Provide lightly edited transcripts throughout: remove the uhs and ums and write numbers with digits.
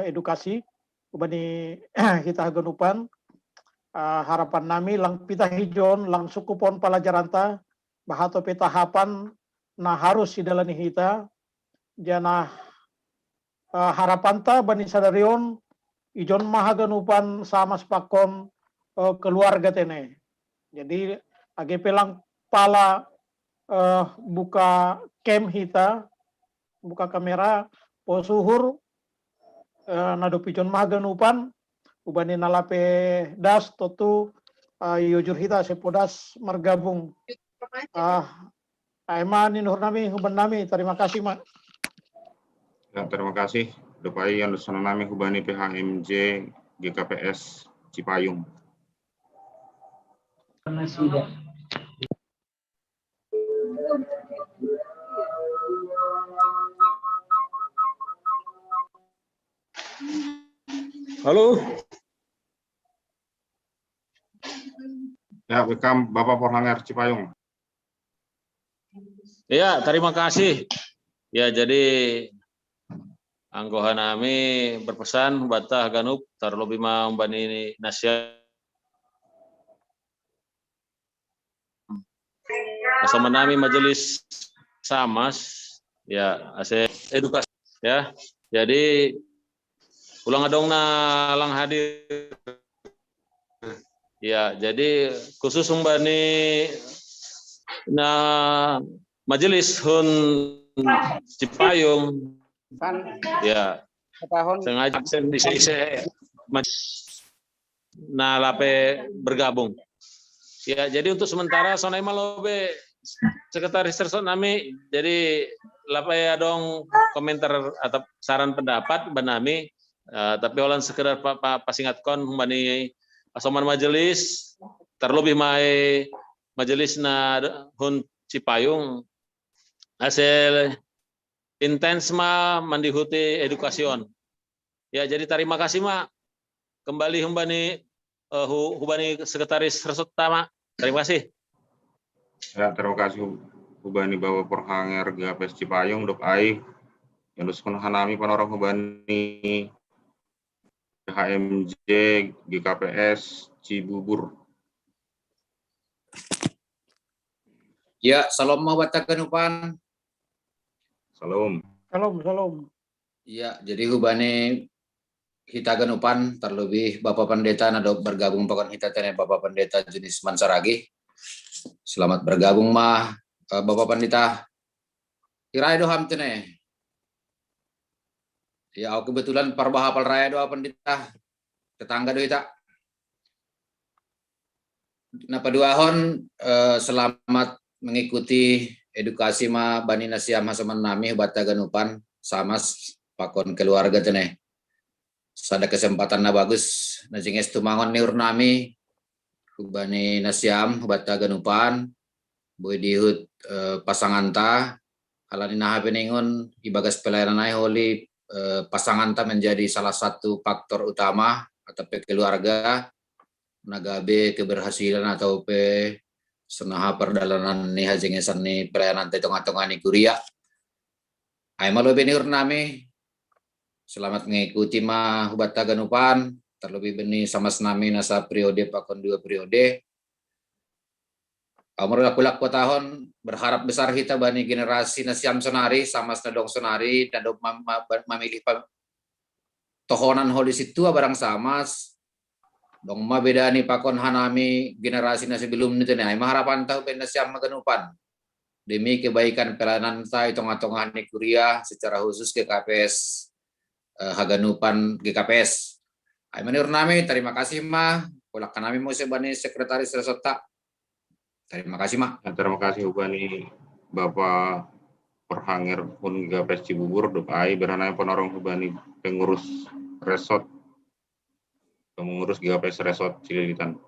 edukasi ubani kita hagenupan harapan nami lang pita hijon lang sukupon pelajaran ta bahato tahapan na harus sidalani hita jana harapan ta bani sadarion ijon mahaganupan sama sepakon keluarga tene. Jadi age pelang pala buka cam hita, buka kamera posuhur nado pijon mahaganupan ubani nalape das totu yujur hita sepodas margabung. Aiman inur nami huban nami, terima kasih Mak. Ya, terima kasih. Dupai yang nami hubani PHMJ GKPS Cipayung. Halo. Ya, welcome Bapak Porhanger Cipayung. Ya, terima kasih. Ya, jadi anggohan nami berpesan batah ganup terlebih membani nasihat sama nami majelis samas ya ase edukasi ya. Jadi ulang adong na lang hadir ya. Jadi khusus membani na majelis hun Cipayung ya sengaja nah lape bergabung ya. Jadi untuk sementara sonai malobe sekretaris tersebut nami jadi lape adong komentar atau saran pendapat banami tapi olan sekedar pasingatkon bani asoman majelis terlebih mai majelis na hun Cipayung hasil intens mendihuti edukasion. Ya, jadi terima kasih Mak. Kembali hubani sekretaris Resutta Mak. Terima kasih. Ya, terima kasih hubani Bapak Porhanger GKPS Cipayung dok ai yang duskun hanami panorang hubani HMJ GKPS Cibubur. Ya, salam mawatakan upan. Salam. Salam. Ya, jadi hubani kita genupan terlebih Bapak Pendeta nado bergabung pakon kita tene Bapak Pendeta jenis Mansaragi. Selamat bergabung Bapak Pendeta. Irai doham tene. Ya, aku kebetulan parbahapal raya doa Pendeta. Tetangga doa kita. Napa duahon selamat mengikuti edukasi bani nasiam hasaman nami bata ganupan samas pakon keluarga tene. Sada kesempatan na bagus najinges tumangon niur nami bani nasiam bata ganupan boy dihut pasangan ta alani naha peningon ibagas pelayanan ai holi pasangan ta menjadi salah satu faktor utama atau keluarga nagabe keberhasilan atau senaha perdalanan ni hajengesan ni pelayanan tetong-tongan ni kuria. Ay malobe ni nami selamat mengikuti hubata ganupan terlebih beni samas nami nasa periode pakon 2 periode. Amor kulak po tahun berharap besar kita bani generasi nasiam sonari samas nadong sonari nadong memilih tohonan holi situ barang samas. Dong beda ni pakon hanami generasi nasi belum nito ni harapan tahu penasiam maganupan demi kebaikan pelayanan saya tongah-tongah ni kuliah secara khusus GKPS haganupan GKPS. Ay menur nami terima kasih kulak kanami mo sebani sekretaris Resota. Terima kasih Terima kasih ubani Bapak Porhanger pun GKPS Cibubur dok ai berhanai penorong ubani pengurus resort mengurus GKPS Resort Cililitan.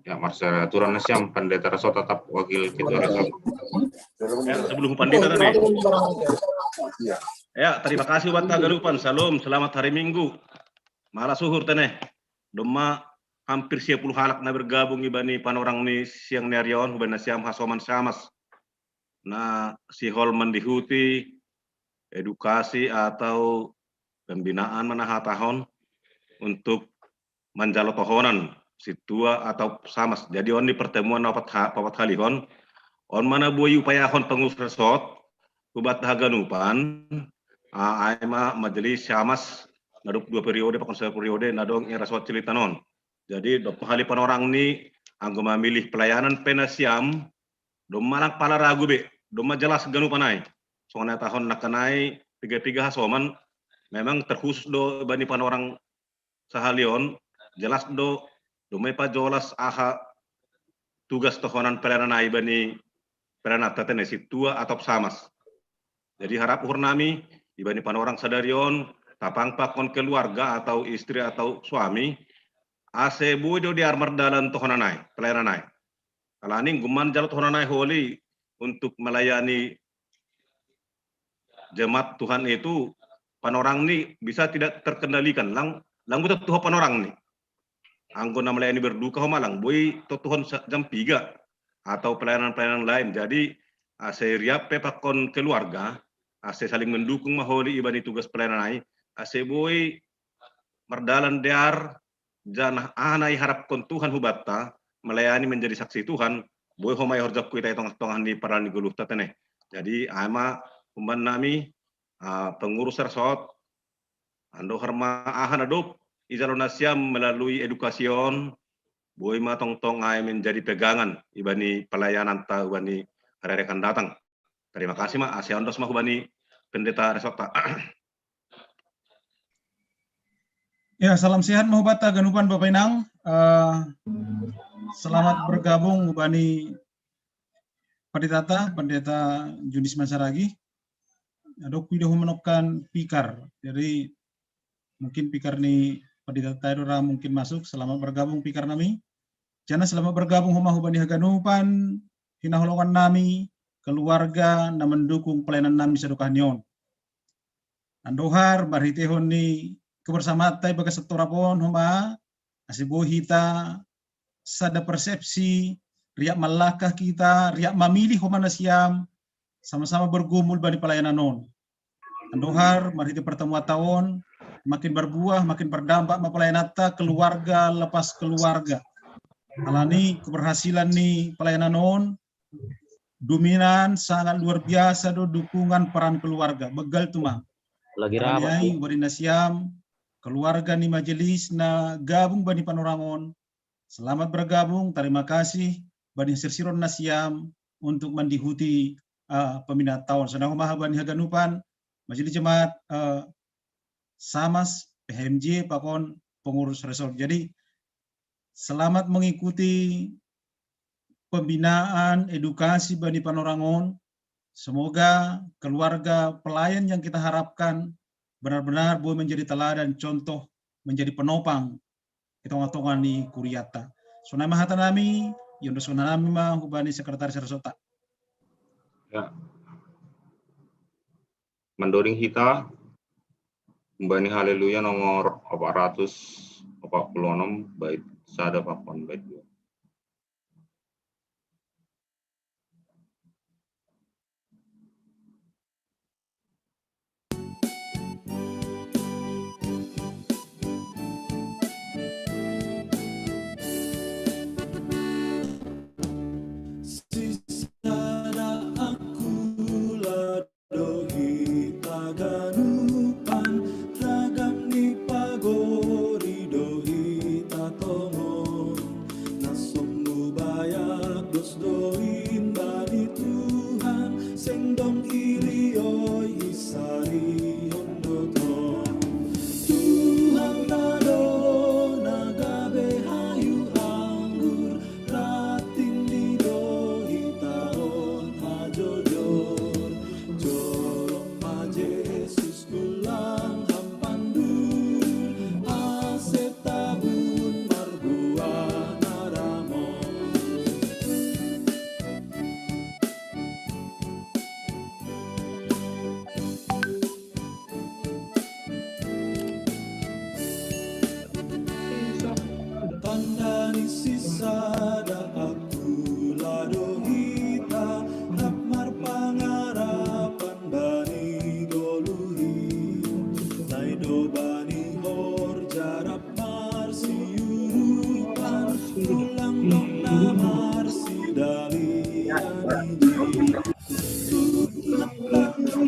Ya, Marcel aturan nasiam pendeta resort tetap wakil ketua resort. Ya, sebelum pendeta tadi. Ya, terima kasih buat tagalupan. Salam, selamat hari Minggu. Malah suhur tene. Doma hampir 10 halak na bergabung ibani panorang ni siang nerion huban nasiam hasoman samas. Na si hol mendihuti edukasi atau pembinaan manaha tahun untuk menjalo tohonan situa atau samas. Jadi on di pertemuan papat halihon on mana buai upaya hon pengurus resort kubat haganupan aima majelis samas naduk 2 periode pakon 1 periode nadong resort Cilitanon. Jadi do pahalipan orang ni anggo memilih pelayanan penasiam do malang pala ragu be do jelas ganupanai. Soalnya tahun nakanai 3 hasoman memang terkhusus do bani pan orang sahalion jelas do mepa jolas aha tugas tohonan pelayanan ai bani pelayanan tatene situa atau samas. Jadi harap nami ibani pan orang sadarion tapang pakon keluarga atau istri atau suami ase budo di armar dalan tohonanai pelayananai. Kalani guman jalo tohonanai holi untuk melayani jemaat Tuhan itu panorang ni bisa tidak terkendalikan lang butuh Tuhan panorang ni anggo na melayani berduka homalang boy Tuhan jam 3 atau pelayanan-pelayanan lain. Jadi ase riap pepakon keluarga ase saling mendukung maholi ibani tugas pelayanan ai ase boy merdalan dear janah anai harapkan Tuhan hubatta melayani menjadi saksi Tuhan boy homai horjak kuita tong-tongan di parani guluh tatene. Jadi ama umban nami pengurus resort ando harma ahan adop izalon nasiam melalui edukasion boy ma tong-tong ai menjadi pegangan ibani pelayanan ta ibani hari akan datang. Terima kasih ma ase ondos ma ibani pendeta resort ta. Ya, salam sehat mahubata ganupan Bapak Inang. Selamat bergabung Bani Pendeta Junis Masaragi. Adok video menokan pikar. Jadi mungkin pikar ni Pendeta Taidora mungkin masuk. Selamat bergabung pikar nami. Jana selamat bergabung humah Bani Haganupan. Hinaholongan nami keluarga na mendukung pelayanan nami sadukah nyon. Andohar barhitehon ni kebersamaan tay baga setorapon homa asibo hita sada persepsi riak malakah kita riak memilih homa nasiam sama-sama bergumul bani pelayanan non. Andohar mari pertemuan tahun makin berbuah makin berdampak ma pelayanan ta keluarga lepas keluarga. Alani keberhasilan ni pelayanan non dominan sangat luar biasa do dukungan peran keluarga begal tu mah. Lagi rapat. Bari nasiam keluarga ni majelis na gabung bani panorangon. Selamat bergabung, terima kasih bani sirsiron nasiam untuk mendihuti peminat tahun. Sedang humah bani Haganupan, majelis jemaat Samas, PHMJ, pakon pengurus resort. Jadi selamat mengikuti pembinaan edukasi bani panorangon. Semoga keluarga pelayan yang kita harapkan benar-benar boleh menjadi teladan contoh menjadi penopang hitung-hitungan di Kuriata. Sunai mahata nami, yondo sunai nami mah hubani sekretaris resota. Ya. Mendoring kita Mbani Haleluya nomor 446 bait sada pakon bait 2.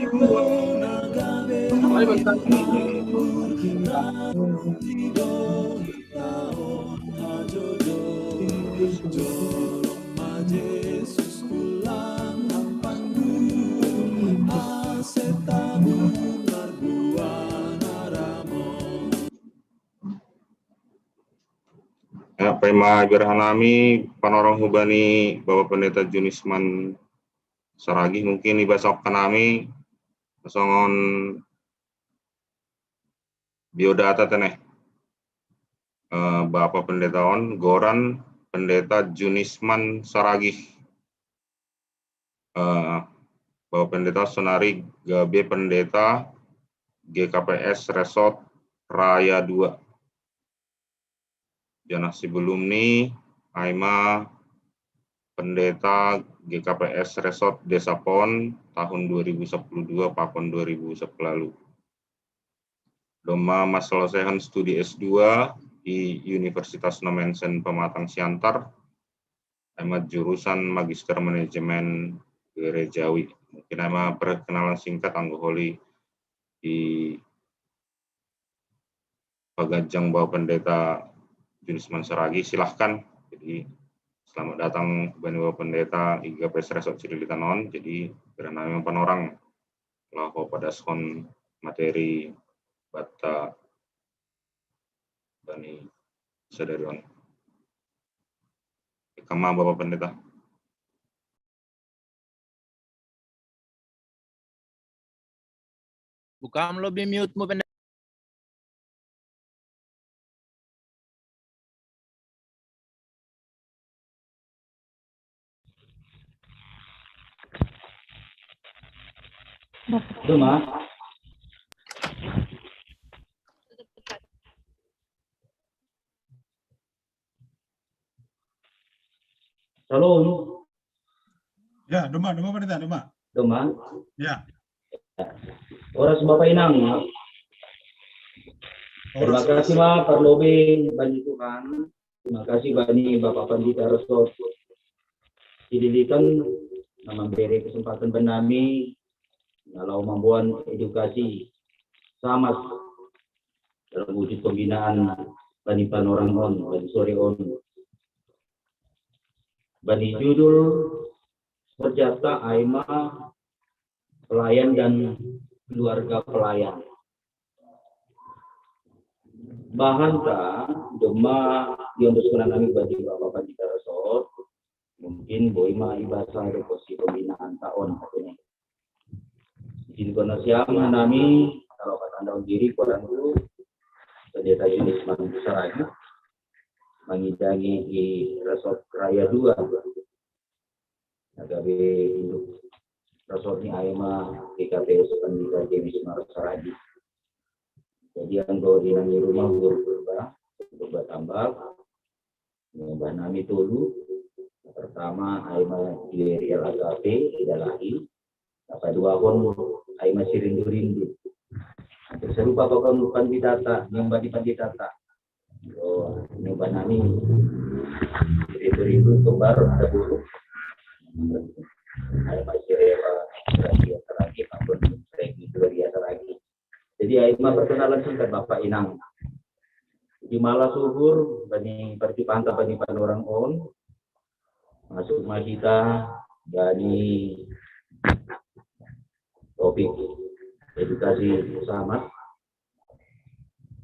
Ya, Pema Birhanami, Panorong Hubani, Bapak Pendeta Junisman Saragih, mungkin ibasok kanami, songon biodata teneh. Bapak Pendeta On, Goran, Pendeta Junisman Saragih. Bapak Pendeta Sonari, Gabe Pendeta, GKPS Resort Raya 2. Janah sebelum ini, Aima Pendeta GKPS Resort Desa Pon tahun 2012 Pakon 2010 lalu. Doma maselesehan studi S2 di Universitas Nomensen Pematang Siantar, Aima jurusan Magister Manajemen Gerejawi. Mungkin Aima perkenalan singkat anggoli di Pagajang Bapak Pendeta Junisman Saragih, silahkan. Jadi selamat datang Bapak Pendeta IGKPS Resort Cililitan. Jadi berenang panorang laho pada skon materi bata Bani Sadarion. Kama Bapak Pendeta. Buka lebih mute mo pendeta. Duma. Shalom. Ya, Duma Pendeta, Duma. Duma. Ya. Oras Bapak Inang. Terima kasih Ma Parlobe Bani Tuhan. Terima kasih Bani Bapak Pandita Resort Cililitan memberi kesempatan benami kalau membuat edukasi sama dalam wujud pembinaan Bani Panorang On, Bani Sore On. Bani judul Perjata Aima Pelayan dan Keluarga Pelayan. Bahanta Dema yang bersenang bagi Bapak Pandita Resort mungkin boima ibasa rekosi pembinaan tahun ini. Izin kono siama nami kalau kata anda diri kurang dulu Pendeta Junisman Saragih mengidangi di Resort Raya 2 agabe induk resort ni Aima GKPS Pendeta Junisman Saragih. Jadi anggo di rumah berubah tambah mengubah nami dulu. Pertama Aima di LAKP tidak lagi. Apa dua kon Aima sirindu-rindu. Terserupa bukan ditata, nyembah di panditata. Oh, nyembah nami sirindu-rindu kembar ada buruk. Aima biasa lagi, maupun itu biasa lagi. Jadi Aima perkenalan singkat Bapak Inang. Di malah suhur bani pertipanta bani Panorang On masuk kita dari topik edukasi bersama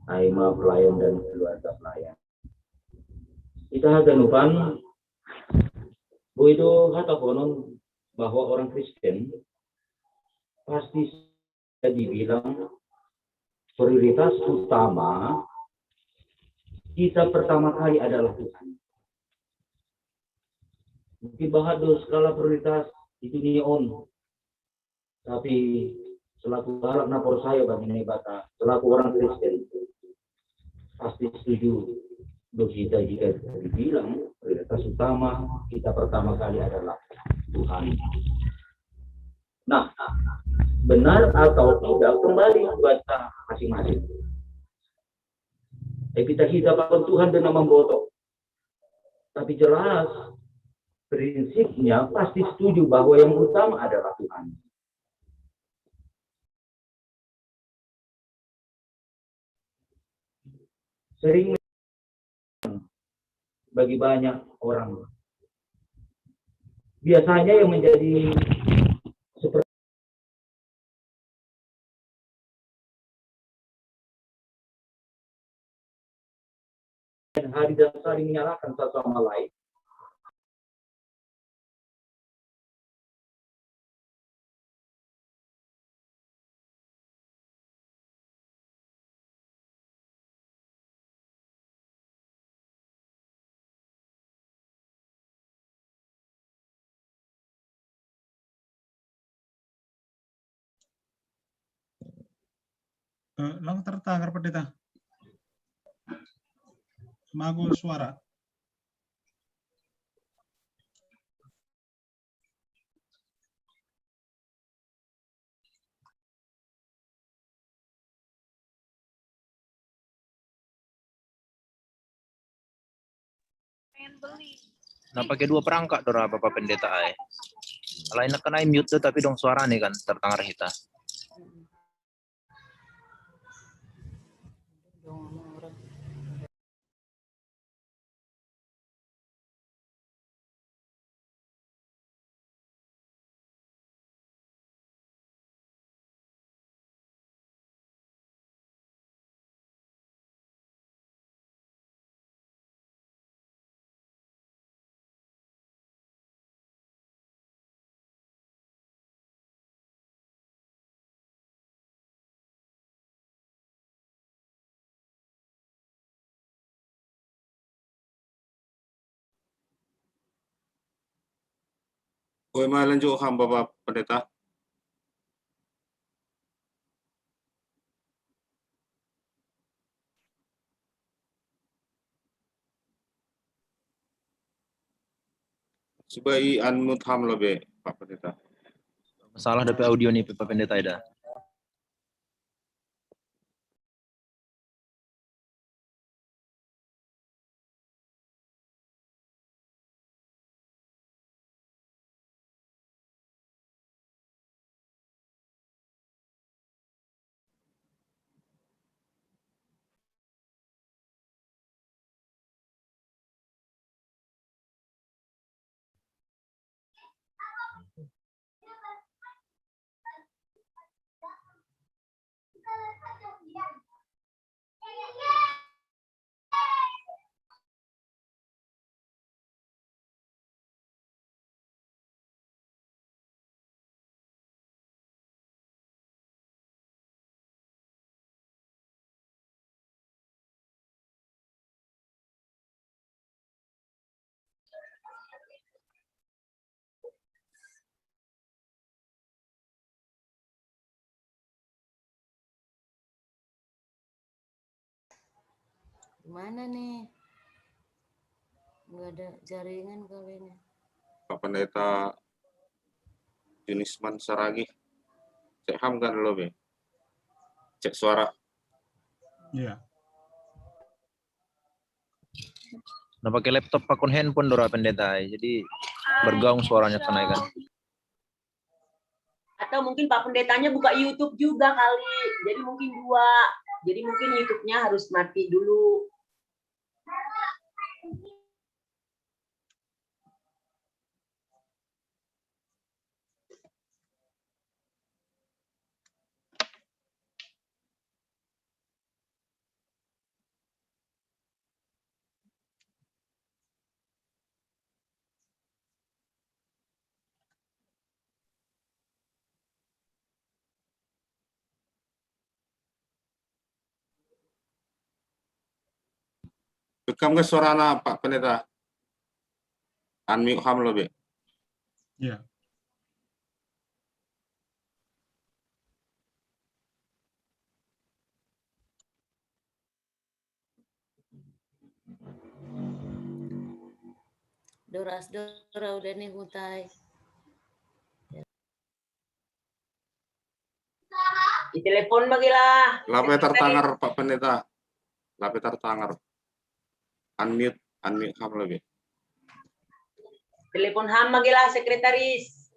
Aima Pelayan dan Keluarga Pelayan. Kita ganupan bu itu kata konon bahwa orang Kristen pasti dibilang prioritas utama kita pertama kali adalah Tuhan. Mungkin bahadur skala prioritas itu neon. Tapi selaku harap napor saya bagi nebata, selaku orang Kristen pasti setuju bahwa kita jika dibilang prioritas utama kita pertama kali adalah Tuhan. Nah, benar atau tidak kembali baca masing-masing. Kita hidup Tuhan dengan membotok. Tapi jelas prinsipnya pasti setuju bahwa yang utama adalah Tuhan. sering bagi banyak orang. Biasanya yang menjadi seperti hari dan saling menyalahkan satu sama lain. Lang tertangar pendeta. Mago suara. Nah pakai dua perangkat dora Bapak Pendeta ay. Lain kena mute tuh tapi dong suara nih kan tertangar kita. Gue mau lanjut Bapak Pendeta. Sebagai unmute ham lobe Pak Pendeta. Masalah DP audio nih Bapak Pendeta ada. Gimana nih? Nggak ada jaringan kali ini. Pak Pendeta Junisman Saragi. Cek ham kan lobe. Cek suara. Iya. Nah pakai laptop pakon handphone dora Pendeta ay. Jadi bergaung suaranya kena kan. Atau mungkin Pak Pendetanya buka YouTube juga kali. Jadi mungkin dua. Jadi mungkin YouTube-nya harus mati dulu. Bekam ke suara Pak Pendeta. Unmute ham lobe. Iya. Dora udah nih hutai. Di telepon bagilah. Lape tertangar Pak Pendeta. Lape tertangar. Unmute ham lobe. Telepon ham bagilah sekretaris.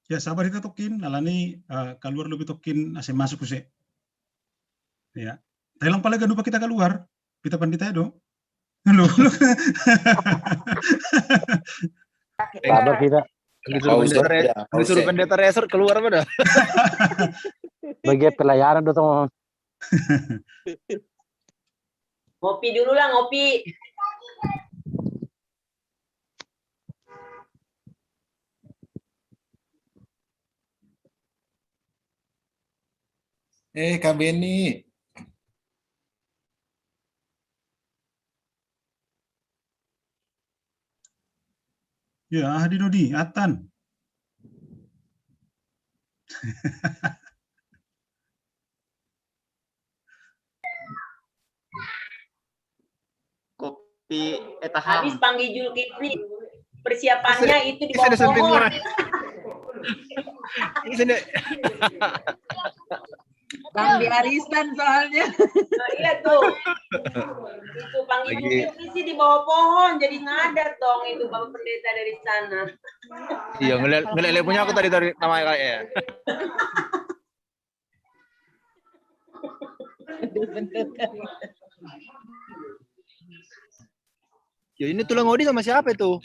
Ya sabar kita tokin, alani keluar lebih tokin asal masuk use. Ya. Thailand pala ganu pa kita keluar. Kita pandita do. Lu. Sabar kita. Disuruh pendeta resort keluar apa dah? Bagi pelayaran dong. Ngopi dulu lah, ngopi. Kak Beni. Ya, Hadi Dodi, Atan. Kopi Habis panggil Julkifli. Persiapannya itu di bawah pohon. Bang diarisan soalnya. Nah, iya tuh. Itu panggil Julkifli sih di bawah pohon. Jadi ngadat dong itu Bapak Pendeta dari sana. Iya, ngeliat punya aku tadi dari namanya kayak ya. Ya ini tulang odi sama siapa itu?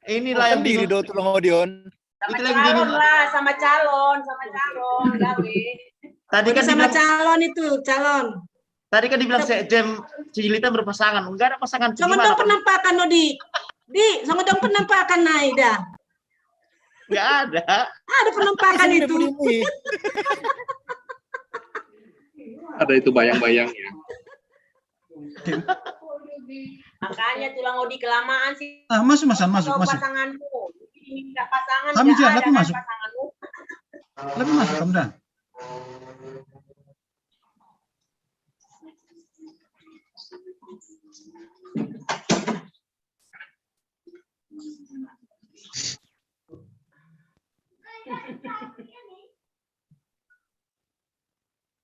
Inilah yang diri do tulang odion. Sama calon lah, sama calon, gawe. Tadi kan sama dibilang, calon itu, calon. tadi kan dibilang Sekjem Cilitan berpasangan. Enggak ada pasangan. Sama dong penampakan Nodi. Sama dong penampakan Naida. Enggak ada. Ada penampakan itu. Ada itu bayang-bayangnya. Makanya tulang odi kelamaan sih. Masuk. Pasanganmu. Minta pasangan Kami nggak ada lebih kan masuk. pasanganmu. Lebih masuk, Kamdan.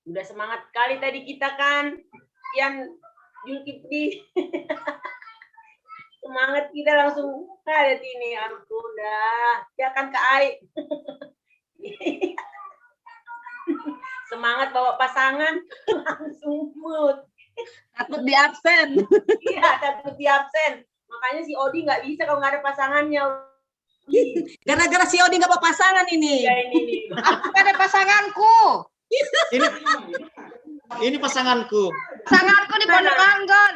Udah semangat kali tadi kita kan, yang Julkifli. Semangat kita langsung ada ini, ampun dah. Ya kan Kak Ai. Semangat bawa pasangan langsung mood. Takut di absen. Iya, takut di absen. Makanya si Odi nggak bisa kalau nggak ada pasangannya. Gara-gara si Odi nggak bawa pasangan ini. Ya ini. Aku ada pasanganku. Ini pasanganku. Pasanganku di Pondok Anggon.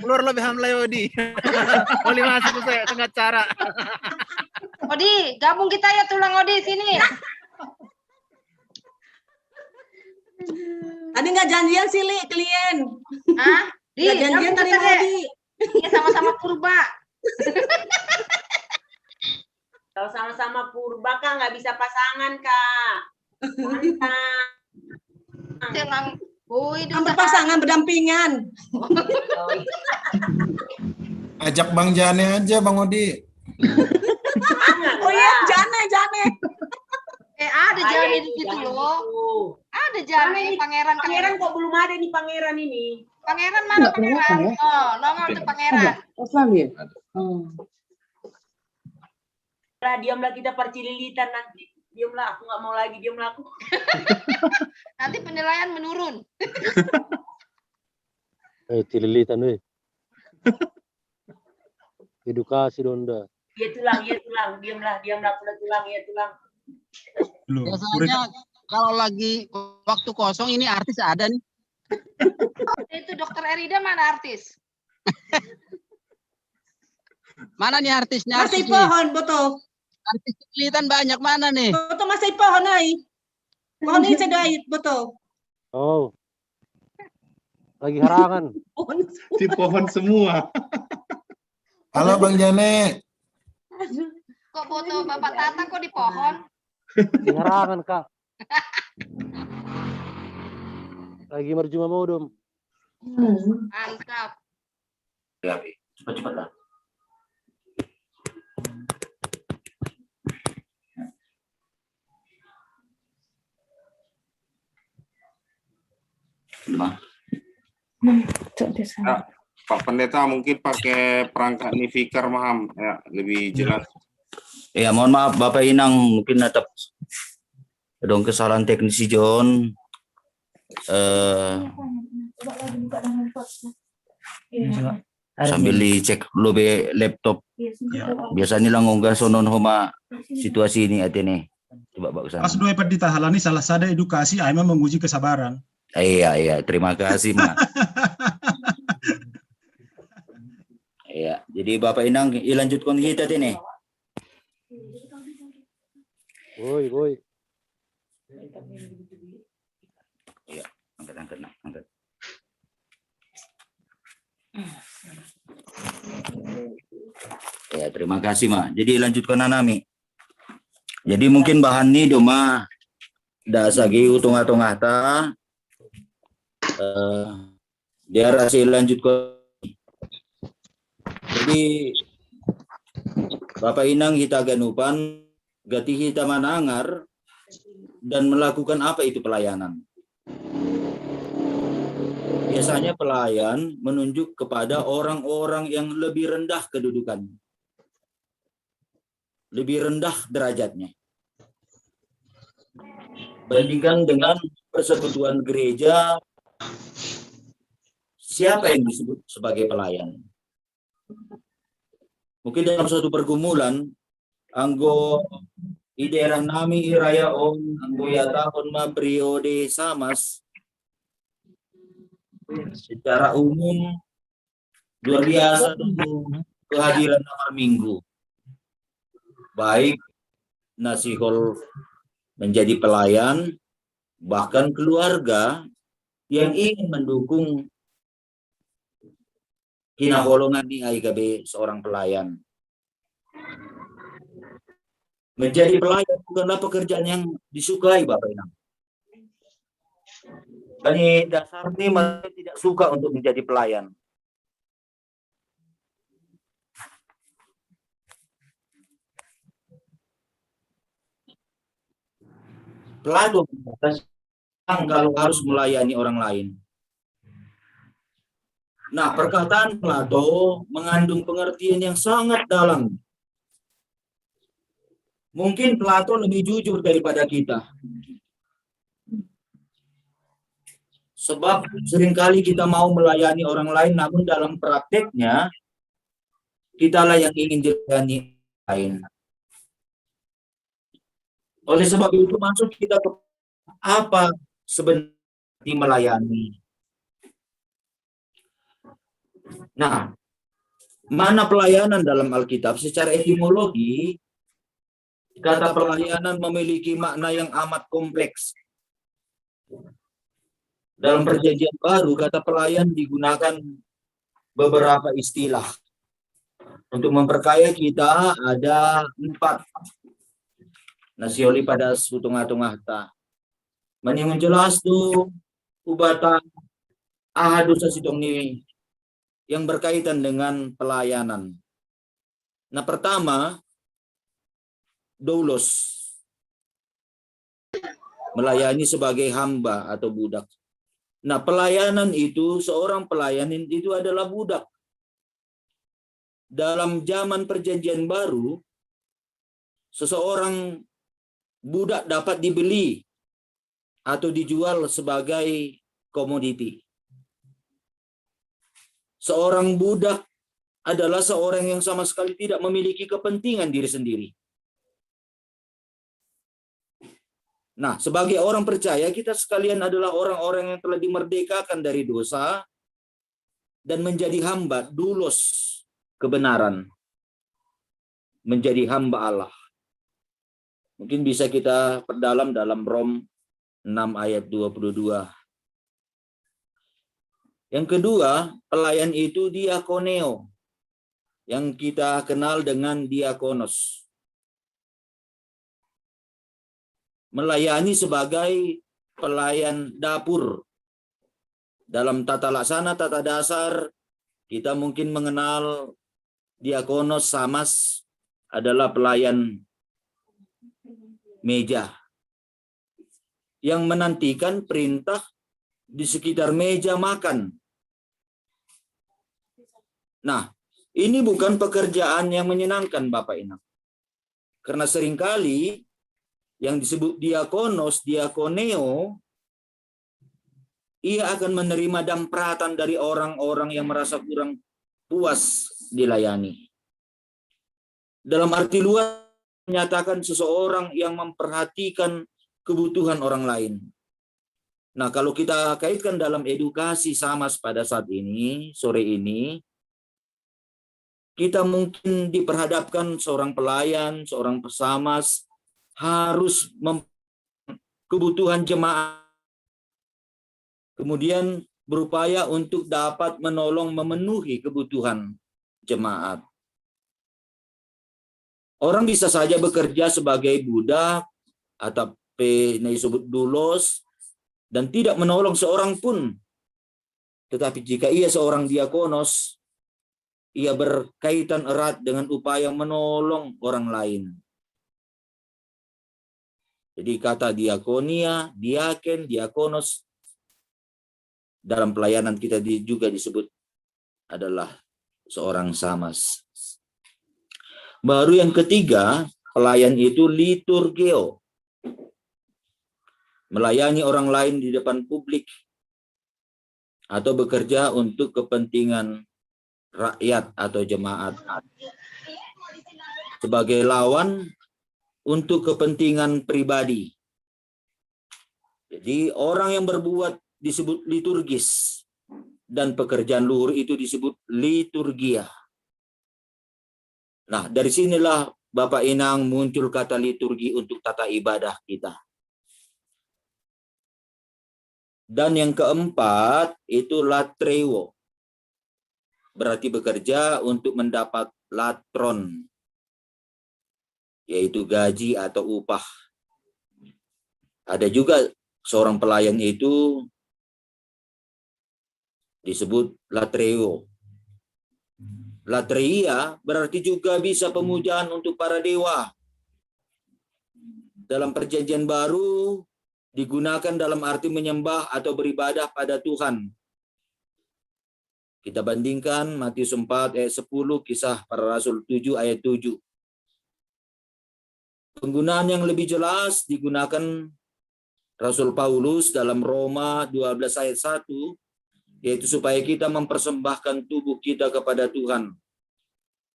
Keluar lebih hamlai Odi. Boleh masuk saya tengah cara. Odi, gabung kita ya tulang Odi sini. Tadi nggak janjian sih Li, klien. Hah? Nggak janjian tadi Odi. Iya sama-sama purba. Kalau sama-sama purba Kak nggak bisa pasangan Kak. Mantap. Jangan. Untuk pasangan berdampingan. Ajak Bang Jane aja, Bang Odi. Oh iya, Jane. Ada Jane di situ loh. Ada Jane, pangeran. Pangeran kok belum ada nih pangeran ini. Pangeran mana pangeran? Oh, nongol tuh pangeran. Lah diamlah kita percililitan nanti. Diamlah, aku nggak mau lagi diamlah aku. Nanti penilaian menurun. Cililitan weh. Edukasi donda. Iya tulang. Diamlah, udah tulang, ya tulang. Biasanya kalau lagi waktu kosong ini artis ada nih. Itu Dokter Erida mana artis? Mana nih artisnya? Masih pohon, betul. Artis Cilitan banyak mana nih? Betul masih pohon ai. Pohon ini sedait, betul. Oh. Lagi harangan. Di pohon semua. Halo Bang Jane. Kok foto Bapak Tata kok di pohon? Di harangan, Kak. Lagi merjuma modom. Mantap. Ya, cepat lah. Pak Pendeta mungkin pakai perangkat Nifikar Maham ya lebih jelas. Ya, mohon maaf Bapak Inang, mungkin tetap dong kesalahan teknis si John. Sambil dicek lobe laptop. Biasanya lah ngonggah sonon homa situasi ini atene. Coba Pak Usama. Pas dua Pendeta halani salah sada edukasi, memang menguji kesabaran. Iya, terima kasih Mak. Iya, jadi Bapak Inang lanjutkan kita ini. Woi. Iya, angkat. Ya, terima kasih Mak. Jadi lanjutkan Nami. Jadi mungkin bahan ini doma dasagi utung-atung ta. Dia rasa lanjutkan. Jadi Bapak Inang kita ganupan gati kita manangar dan melakukan apa itu pelayanan. Biasanya pelayan menunjuk kepada orang-orang yang lebih rendah kedudukan, lebih rendah derajatnya. Bandingkan dengan persekutuan gereja, siapa yang disebut sebagai pelayan? Mungkin dalam suatu pergumulan, anggo di daerah nami iraya on, anggo yata on ma periode samas, secara umum luar biasa kehadiran malam minggu. Baik nasihol menjadi pelayan, bahkan keluarga yang ingin mendukung kinaholongan di AIKB seorang pelayan. Menjadi pelayan bukanlah pekerjaan yang disukai Bapak Inang. Bagi dasarnya mereka tidak suka untuk menjadi pelayan. Pelado kalau harus melayani orang lain. Nah, perkataan pelado mengandung pengertian yang sangat dalam. Mungkin Plato lebih jujur daripada kita. Sebab seringkali kita mau melayani orang lain, namun dalam prakteknya, kitalah yang ingin dilayani lain. Oleh sebab itu, masuk kita ke apa sebenarnya melayani. Nah, mana pelayanan dalam Alkitab? Secara etimologi, kata pelayanan memiliki makna yang amat kompleks. Dalam Perjanjian Baru, kata pelayan digunakan beberapa istilah. Untuk memperkaya kita ada 4. Nasioli pada sutungah-tungah ta. Meningun jelas tu ubatan ahadu sasitong ni yang berkaitan dengan pelayanan. Nah, pertama, doulos. Melayani sebagai hamba atau budak. Nah, pelayanan itu, seorang pelayan itu adalah budak. Dalam zaman Perjanjian Baru, seseorang budak dapat dibeli atau dijual sebagai komoditi. Seorang budak adalah seorang yang sama sekali tidak memiliki kepentingan diri sendiri. Nah, sebagai orang percaya, kita sekalian adalah orang-orang yang telah dimerdekakan dari dosa dan menjadi hamba, doulos kebenaran. Menjadi hamba Allah. Mungkin bisa kita perdalam dalam Rom 6 ayat 22. Yang kedua, pelayan itu diakoneo, yang kita kenal dengan diakonos. Melayani sebagai pelayan dapur. Dalam tata laksana, tata dasar, kita mungkin mengenal diakonos samas adalah pelayan meja yang menantikan perintah di sekitar meja makan. Nah, ini bukan pekerjaan yang menyenangkan Bapak Inang. Karena seringkali yang disebut diakonos, diakoneo, ia akan menerima dampratan dari orang-orang yang merasa kurang puas dilayani. Dalam arti luas menyatakan seseorang yang memperhatikan kebutuhan orang lain. Nah, kalau kita kaitkan dalam edukasi SAMAS pada saat ini, sore ini, kita mungkin diperhadapkan seorang pelayan, seorang pesamas harus kebutuhan jemaat, kemudian berupaya untuk dapat menolong memenuhi kebutuhan jemaat. Orang bisa saja bekerja sebagai budak atau disebut dulos dan tidak menolong seorang pun. Tetapi jika ia seorang diakonos, ia berkaitan erat dengan upaya menolong orang lain. Jadi kata diakonia, diaken, diakonos dalam pelayanan kita juga disebut adalah seorang SAMAS. Baru yang ketiga, pelayan itu liturgeo. Melayani orang lain di depan publik atau bekerja untuk kepentingan rakyat atau jemaat. Sebagai lawan untuk kepentingan pribadi. Jadi orang yang berbuat disebut liturgis dan pekerjaan luhur itu disebut liturgia. Nah, dari sinilah Bapak Inang muncul kata liturgi untuk tata ibadah kita. Dan yang keempat itu latreo. Berarti bekerja untuk mendapat latron, yaitu gaji atau upah. Ada juga seorang pelayan itu disebut latreo. Latreia berarti juga bisa pemujaan untuk para dewa. Dalam perjanjian baru digunakan dalam arti menyembah atau beribadah pada Tuhan. Kita bandingkan Matius 4 ayat 10, Kisah Para Rasul 7 ayat 7. Penggunaan yang lebih jelas digunakan Rasul Paulus dalam Roma 12 ayat 1, yaitu supaya kita mempersembahkan tubuh kita kepada Tuhan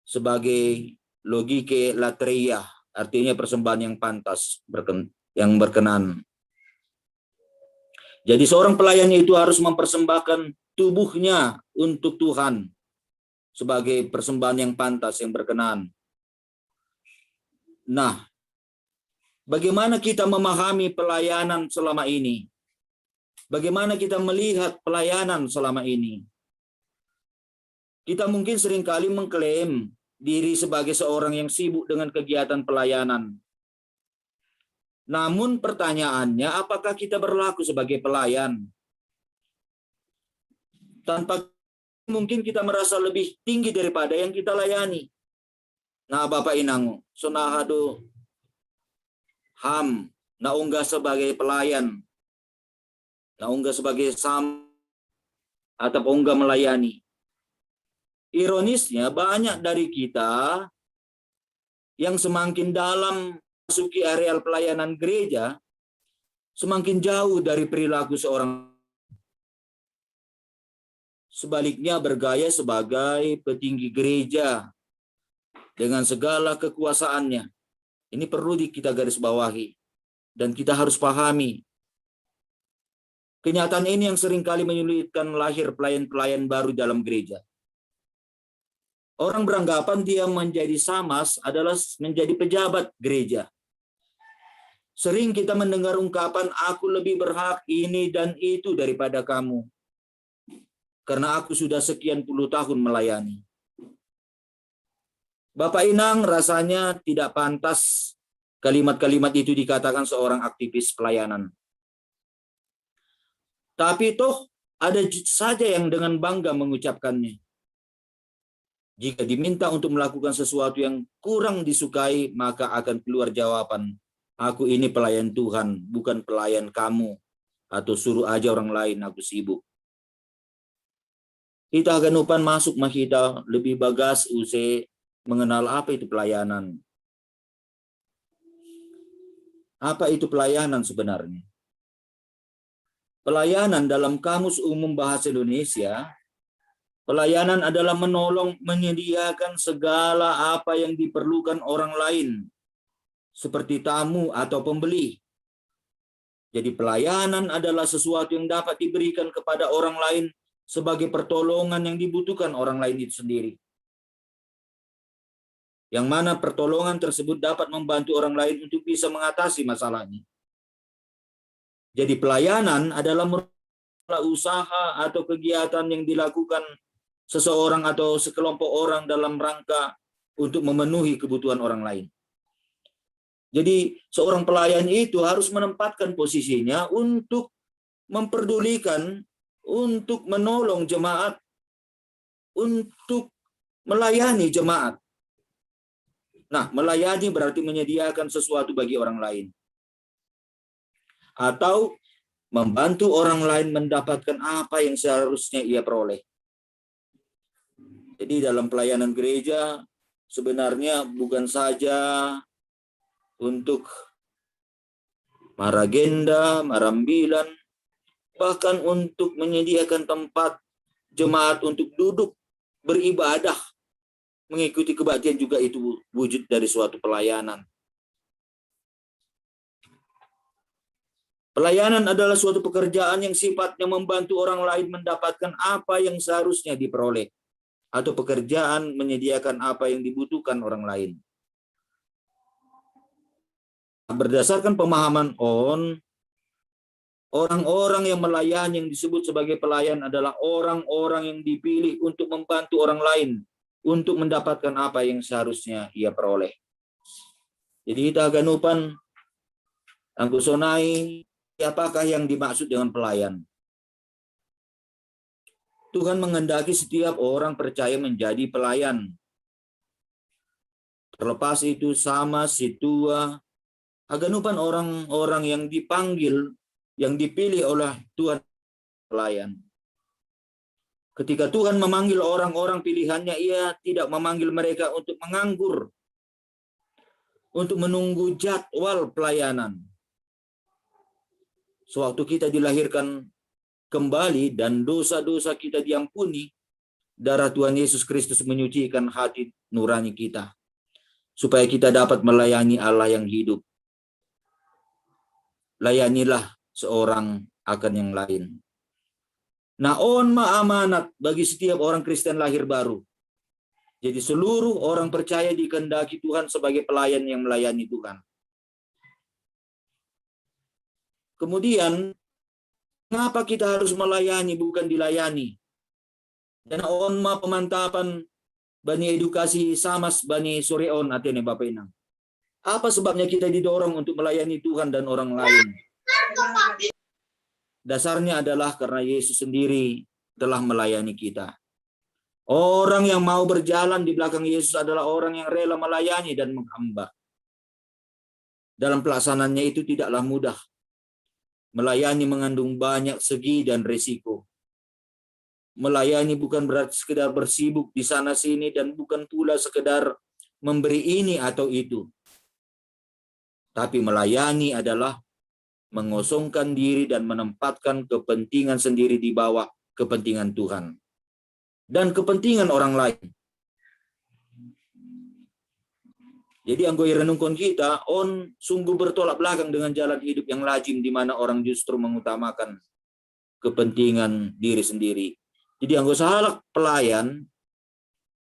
sebagai logike latreia, artinya persembahan yang pantas, yang berkenan. Jadi seorang pelayan itu harus mempersembahkan tubuhnya untuk Tuhan sebagai persembahan yang pantas, yang berkenan. Nah, bagaimana kita memahami pelayanan selama ini? Bagaimana kita melihat pelayanan selama ini? Kita mungkin seringkali mengklaim diri sebagai seorang yang sibuk dengan kegiatan pelayanan. Namun pertanyaannya, apakah kita berlaku sebagai pelayan? Tanpa mungkin kita merasa lebih tinggi daripada yang kita layani. Nah, Bapak Inang, sonahado ham, naungga sebagai pelayan, naungga sebagai sam, atau naungga melayani. Ironisnya, banyak dari kita yang semakin dalam masuki areal pelayanan gereja, semakin jauh dari perilaku seorang. Sebaliknya bergaya sebagai petinggi gereja dengan segala kekuasaannya. Ini perlu kita garis bawahi dan kita harus pahami. Kenyataan ini yang seringkali menyulitkan lahir pelayan-pelayan baru dalam gereja. Orang beranggapan dia menjadi SAMAS adalah menjadi pejabat gereja. Sering kita mendengar ungkapan, aku lebih berhak ini dan itu daripada kamu. Karena aku sudah sekian puluh tahun melayani. Bapak Inang, rasanya tidak pantas kalimat-kalimat itu dikatakan seorang aktivis pelayanan. Tapi toh ada saja yang dengan bangga mengucapkannya. Jika diminta untuk melakukan sesuatu yang kurang disukai, maka akan keluar jawaban, aku ini pelayan Tuhan, bukan pelayan kamu. Atau suruh aja orang lain, aku sibuk. Kita ganupan masuk kita lebih bagas usai mengenal apa itu pelayanan. Apa itu pelayanan sebenarnya? Pelayanan dalam Kamus Umum Bahasa Indonesia, pelayanan adalah menolong, menyediakan segala apa yang diperlukan orang lain, seperti tamu atau pembeli. Jadi pelayanan adalah sesuatu yang dapat diberikan kepada orang lain sebagai pertolongan yang dibutuhkan orang lain itu sendiri. Yang mana pertolongan tersebut dapat membantu orang lain untuk bisa mengatasi masalahnya. Jadi pelayanan adalah usaha atau kegiatan yang dilakukan seseorang atau sekelompok orang dalam rangka untuk memenuhi kebutuhan orang lain. Jadi seorang pelayan itu harus menempatkan posisinya untuk memperdulikan, untuk menolong jemaat, untuk melayani jemaat. Nah, melayani berarti menyediakan sesuatu bagi orang lain. Atau membantu orang lain mendapatkan apa yang seharusnya ia peroleh. Jadi dalam pelayanan gereja sebenarnya bukan saja untuk maragenda, marambilan, bahkan untuk menyediakan tempat jemaat untuk duduk beribadah, mengikuti kebaktian juga itu wujud dari suatu pelayanan. Pelayanan adalah suatu pekerjaan yang sifatnya membantu orang lain mendapatkan apa yang seharusnya diperoleh, atau pekerjaan menyediakan apa yang dibutuhkan orang lain. Berdasarkan pemahaman ON, orang-orang yang melayani yang disebut sebagai pelayan adalah orang-orang yang dipilih untuk membantu orang lain untuk mendapatkan apa yang seharusnya ia peroleh. Jadi kita ganupan angkusonai, apakah yang dimaksud dengan pelayan? Tuhan menghendaki setiap orang percaya menjadi pelayan. Terlepas itu sama si tua, aganupan orang-orang yang dipanggil, yang dipilih oleh Tuhan pelayan. Ketika Tuhan memanggil orang-orang pilihannya, ia tidak memanggil mereka untuk menganggur, untuk menunggu jadwal pelayanan. Sewaktu kita dilahirkan kembali dan dosa-dosa kita diampuni, darah Tuhan Yesus Kristus menyucikan hati nurani kita, supaya kita dapat melayani Allah yang hidup. Layanilah seorang akan yang lain. Nah, amanat bagi setiap orang Kristen lahir baru. Jadi seluruh orang percaya dikehendaki Tuhan sebagai pelayan yang melayani Tuhan. Kemudian, kenapa kita harus melayani bukan dilayani? Dan pemantapan Bani Edukasi Samas Bani Soreon Atene Bapak Inang. Apa sebabnya kita didorong untuk melayani Tuhan dan orang lain? Dasarnya adalah karena Yesus sendiri telah melayani kita. Orang yang mau berjalan di belakang Yesus adalah orang yang rela melayani dan menghamba. Dalam pelaksanaannya itu tidaklah mudah. Melayani mengandung banyak segi dan risiko. Melayani bukan berarti sekedar bersibuk di sana sini dan bukan pula sekedar memberi ini atau itu. Tapi melayani adalah mengosongkan diri dan menempatkan kepentingan sendiri di bawah kepentingan Tuhan dan kepentingan orang lain. Jadi anggoi renungkon kita, sungguh bertolak belakang dengan jalan hidup yang lazim di mana orang justru mengutamakan kepentingan diri sendiri. Jadi anggoi sahalak pelayan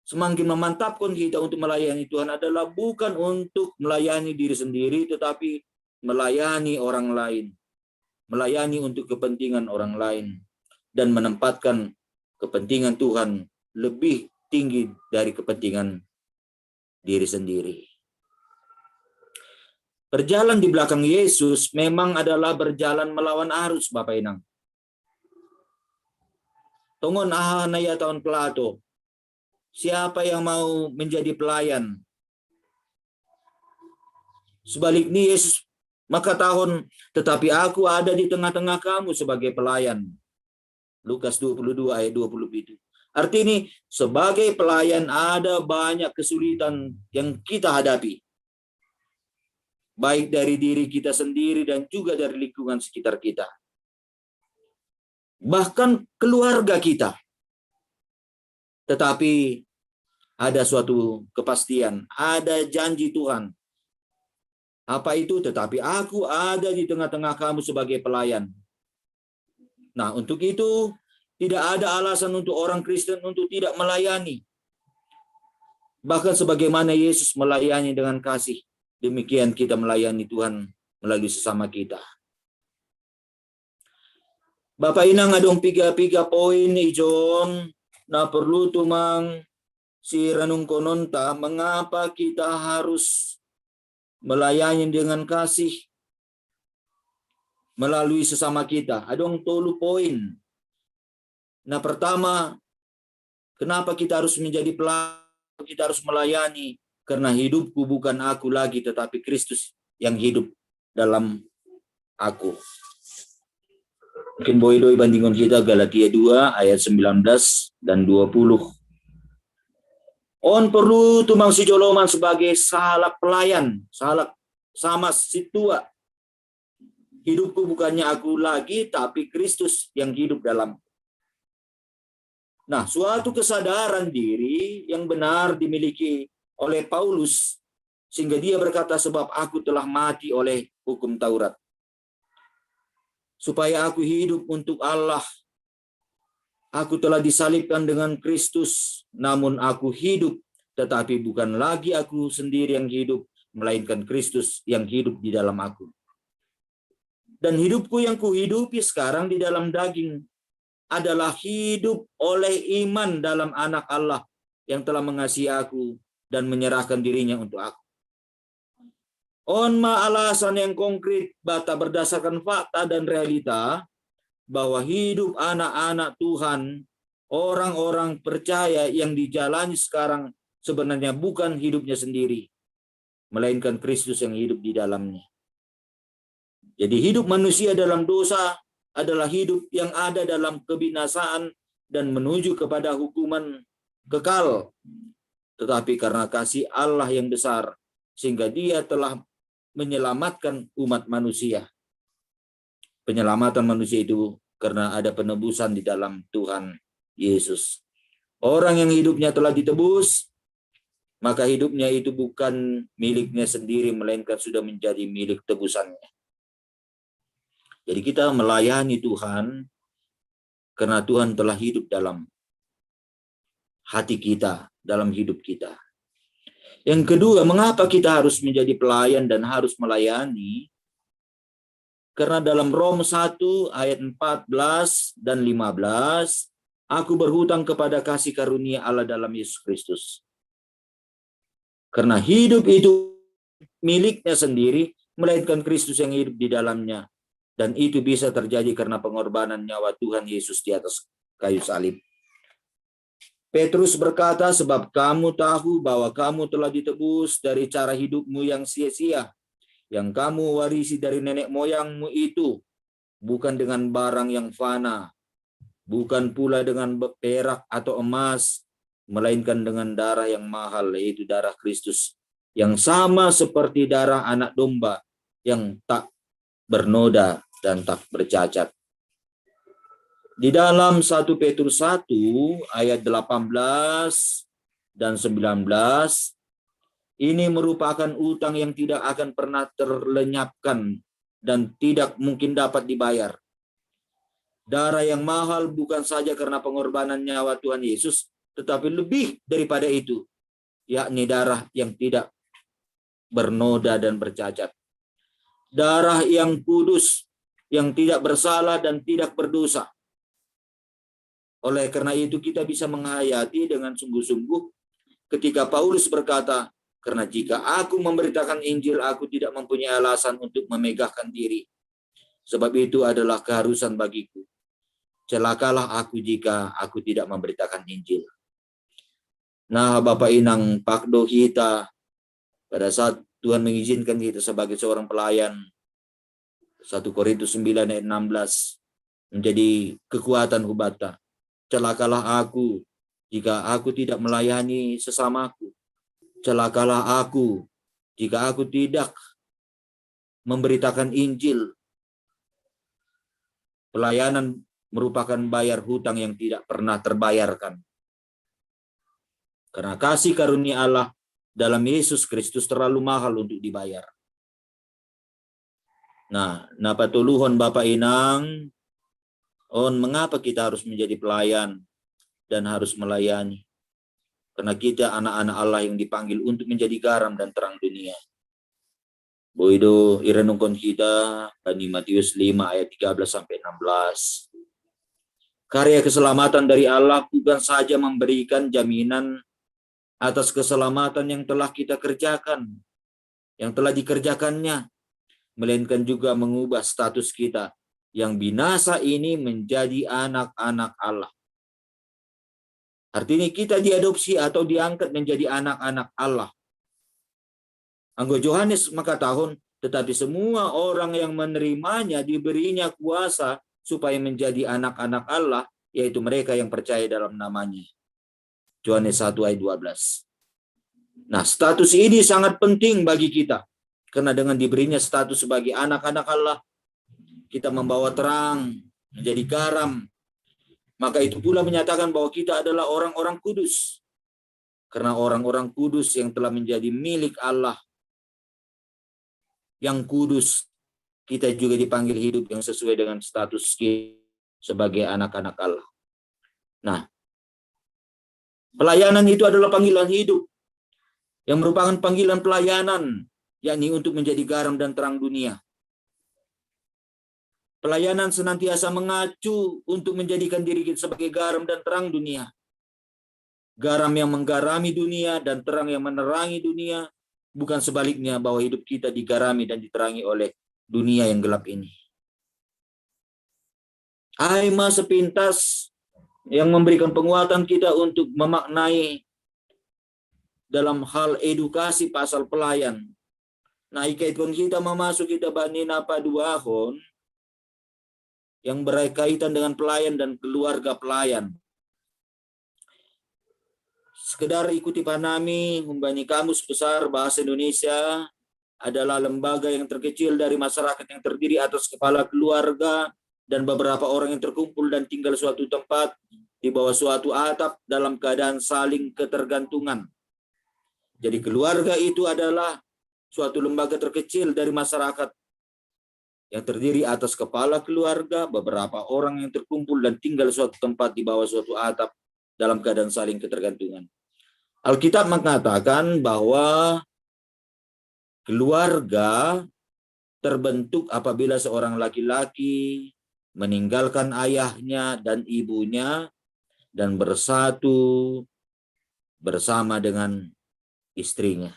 semakin memantapkan kita untuk melayani Tuhan adalah bukan untuk melayani diri sendiri, tetapi melayani orang lain, melayani untuk kepentingan orang lain, dan menempatkan kepentingan Tuhan lebih tinggi dari kepentingan diri sendiri. Berjalan di belakang Yesus memang adalah berjalan melawan arus, Bapak Inang. Tongon ahanaya tahun Plato, siapa yang mau menjadi pelayan? Sebaliknya Yesus maka tahun, tetapi aku ada di tengah-tengah kamu sebagai pelayan. Lukas 22 ayat 20 itu. Arti ini, sebagai pelayan ada banyak kesulitan yang kita hadapi. Baik dari diri kita sendiri dan juga dari lingkungan sekitar kita. Bahkan keluarga kita. Tetapi ada suatu kepastian, ada janji Tuhan. Apa itu? Tetapi aku ada di tengah-tengah kamu sebagai pelayan. Nah, untuk itu tidak ada alasan untuk orang Kristen untuk tidak melayani. Bahkan sebagaimana Yesus melayani dengan kasih, demikian kita melayani Tuhan melalui sesama kita. Bapak Inang adong piga-piga poin ijon na perlu tumang si renung kononta mengapa kita harus melayani dengan kasih melalui sesama kita. Adong tolu poin. Nah, pertama, kenapa kita harus menjadi pelayan, kita harus melayani? Karena hidupku bukan aku lagi, tetapi Kristus yang hidup dalam aku. Mungkin boy-doi bandingan kita Galatia 2 ayat 19 dan 20. On perlu tumang si joloman sebagai salak pelayan, salak sama situa. Hidupku bukannya aku lagi, tapi Kristus yang hidup dalam. Nah, suatu kesadaran diri yang benar dimiliki oleh Paulus, sehingga dia berkata, sebab aku telah mati oleh hukum Taurat, supaya aku hidup untuk Allah. Aku telah disalibkan dengan Kristus, namun aku hidup, tetapi bukan lagi aku sendiri yang hidup, melainkan Kristus yang hidup di dalam aku. Dan hidupku yang kuhidupi sekarang di dalam daging adalah hidup oleh iman dalam anak Allah yang telah mengasihi aku dan menyerahkan dirinya untuk aku. Onma alasan yang konkret bata berdasarkan fakta dan realita bahwa hidup anak-anak Tuhan, orang-orang percaya yang dijalani sekarang sebenarnya bukan hidupnya sendiri, melainkan Kristus yang hidup di dalamnya. Jadi hidup manusia dalam dosa adalah hidup yang ada dalam kebinasaan dan menuju kepada hukuman kekal. Tetapi karena kasih Allah yang besar, sehingga Dia telah menyelamatkan umat manusia. Penyelamatan manusia itu karena ada penebusan di dalam Tuhan Yesus. Orang yang hidupnya telah ditebus, maka hidupnya itu bukan miliknya sendiri, melainkan sudah menjadi milik tebusannya. Jadi kita melayani Tuhan karena Tuhan telah hidup dalam hati kita, dalam hidup kita. Yang kedua, mengapa kita harus menjadi pelayan dan harus melayani? Karena dalam Rom 1 ayat 14 dan 15, aku berhutang kepada kasih karunia Allah dalam Yesus Kristus. Karena hidup itu miliknya sendiri, melainkan Kristus yang hidup di dalamnya. Dan itu bisa terjadi karena pengorbanan nyawa Tuhan Yesus di atas kayu salib. Petrus berkata, sebab kamu tahu bahwa kamu telah ditebus dari cara hidupmu yang sia-sia, yang kamu warisi dari nenek moyangmu itu, bukan dengan barang yang fana, bukan pula dengan perak atau emas, melainkan dengan darah yang mahal, yaitu darah Kristus, yang sama seperti darah anak domba, yang tak bernoda dan tak bercacat. Di dalam 1 Petrus 1 ayat 18 dan 19, ini merupakan utang yang tidak akan pernah terlenyapkan dan tidak mungkin dapat dibayar. Darah yang mahal bukan saja karena pengorbanan nyawa Tuhan Yesus, tetapi lebih daripada itu, yakni darah yang tidak bernoda dan bercacat. Darah yang kudus, yang tidak bersalah dan tidak berdosa. Oleh karena itu kita bisa menghayati dengan sungguh-sungguh ketika Paulus berkata, karena jika aku memberitakan Injil, aku tidak mempunyai alasan untuk memegahkan diri. Sebab itu adalah keharusan bagiku. Celakalah aku jika aku tidak memberitakan Injil. Nah, Bapak Inang Pakdo kita, pada saat Tuhan mengizinkan kita sebagai seorang pelayan, 1 Korintus 9 ayat 16, menjadi kekuatan hubata. Celakalah aku jika aku tidak melayani sesamaku. Celakalah aku jika aku tidak memberitakan Injil. Pelayanan merupakan bayar hutang yang tidak pernah terbayarkan. Karena kasih karunia Allah dalam Yesus Kristus terlalu mahal untuk dibayar. Nah, napatuluhon Bapak Inang, mengapa kita harus menjadi pelayan dan harus melayani? Karena kita anak-anak Allah yang dipanggil untuk menjadi garam dan terang dunia. Boido irenungkon kita di Matius 5 ayat 13 sampai 16. Karya keselamatan dari Allah bukan saja memberikan jaminan atas keselamatan yang telah kita kerjakan, yang telah dikerjakannya, melainkan juga mengubah status kita yang binasa ini menjadi anak-anak Allah. Artinya kita diadopsi atau diangkat menjadi anak-anak Allah. Anggo Yohanes mengatakan, tetapi semua orang yang menerimanya diberinya kuasa supaya menjadi anak-anak Allah, yaitu mereka yang percaya dalam namanya. Yohanes 1 ayat 12. Nah, status ini sangat penting bagi kita. Karena dengan diberinya status sebagai anak-anak Allah, kita membawa terang, menjadi garam. Maka itu pula menyatakan bahwa kita adalah orang-orang kudus. Karena orang-orang kudus yang telah menjadi milik Allah, yang kudus, kita juga dipanggil hidup yang sesuai dengan status kita sebagai anak-anak Allah. Nah, pelayanan itu adalah panggilan hidup, yang merupakan panggilan pelayanan, yakni untuk menjadi garam dan terang dunia. Pelayanan senantiasa mengacu untuk menjadikan diri kita sebagai garam dan terang dunia. Garam yang menggarami dunia dan terang yang menerangi dunia, bukan sebaliknya bahwa hidup kita digarami dan diterangi oleh dunia yang gelap ini. Aima sepintas yang memberikan penguatan kita untuk memaknai dalam hal edukasi pasal pelayan. Nah, ikaitkan kita memasuk kita banina paduahon yang berkaitan dengan pelayan dan keluarga pelayan. Sekedar ikuti panami, Humbani Kamus Besar Bahasa Indonesia adalah lembaga yang terkecil dari masyarakat yang terdiri atas kepala keluarga dan beberapa orang yang terkumpul dan tinggal suatu tempat di bawah suatu atap dalam keadaan saling ketergantungan. Jadi keluarga itu adalah suatu lembaga terkecil dari masyarakat yang terdiri atas kepala keluarga, beberapa orang yang terkumpul dan tinggal suatu tempat di bawah suatu atap dalam keadaan saling ketergantungan. Alkitab mengatakan bahwa keluarga terbentuk apabila seorang laki-laki meninggalkan ayahnya dan ibunya dan bersatu bersama dengan istrinya.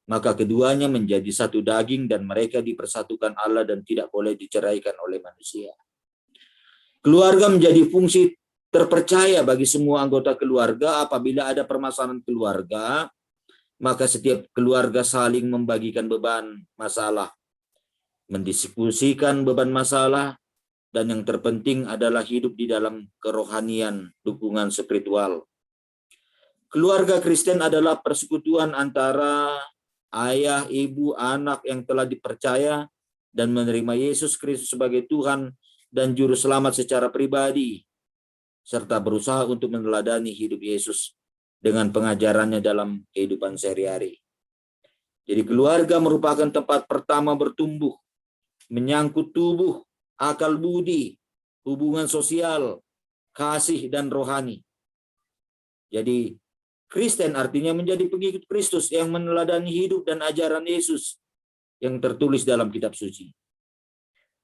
Maka keduanya menjadi satu daging dan mereka dipersatukan Allah dan tidak boleh diceraikan oleh manusia. Keluarga menjadi fungsi terpercaya bagi semua anggota keluarga. Apabila ada permasalahan keluarga, maka setiap keluarga saling membagikan beban masalah, mendiskusikan beban masalah, dan yang terpenting adalah hidup di dalam kerohanian, dukungan spiritual. Keluarga Kristen adalah persekutuan antara ayah, ibu, anak yang telah dipercaya dan menerima Yesus Kristus sebagai Tuhan dan Juru Selamat secara pribadi, serta berusaha untuk meneladani hidup Yesus dengan pengajarannya dalam kehidupan sehari-hari. Jadi keluarga merupakan tempat pertama bertumbuh, menyangkut tubuh, akal budi, hubungan sosial, kasih, dan rohani. Jadi Kristen artinya menjadi pengikut Kristus yang meneladani hidup dan ajaran Yesus yang tertulis dalam kitab suci.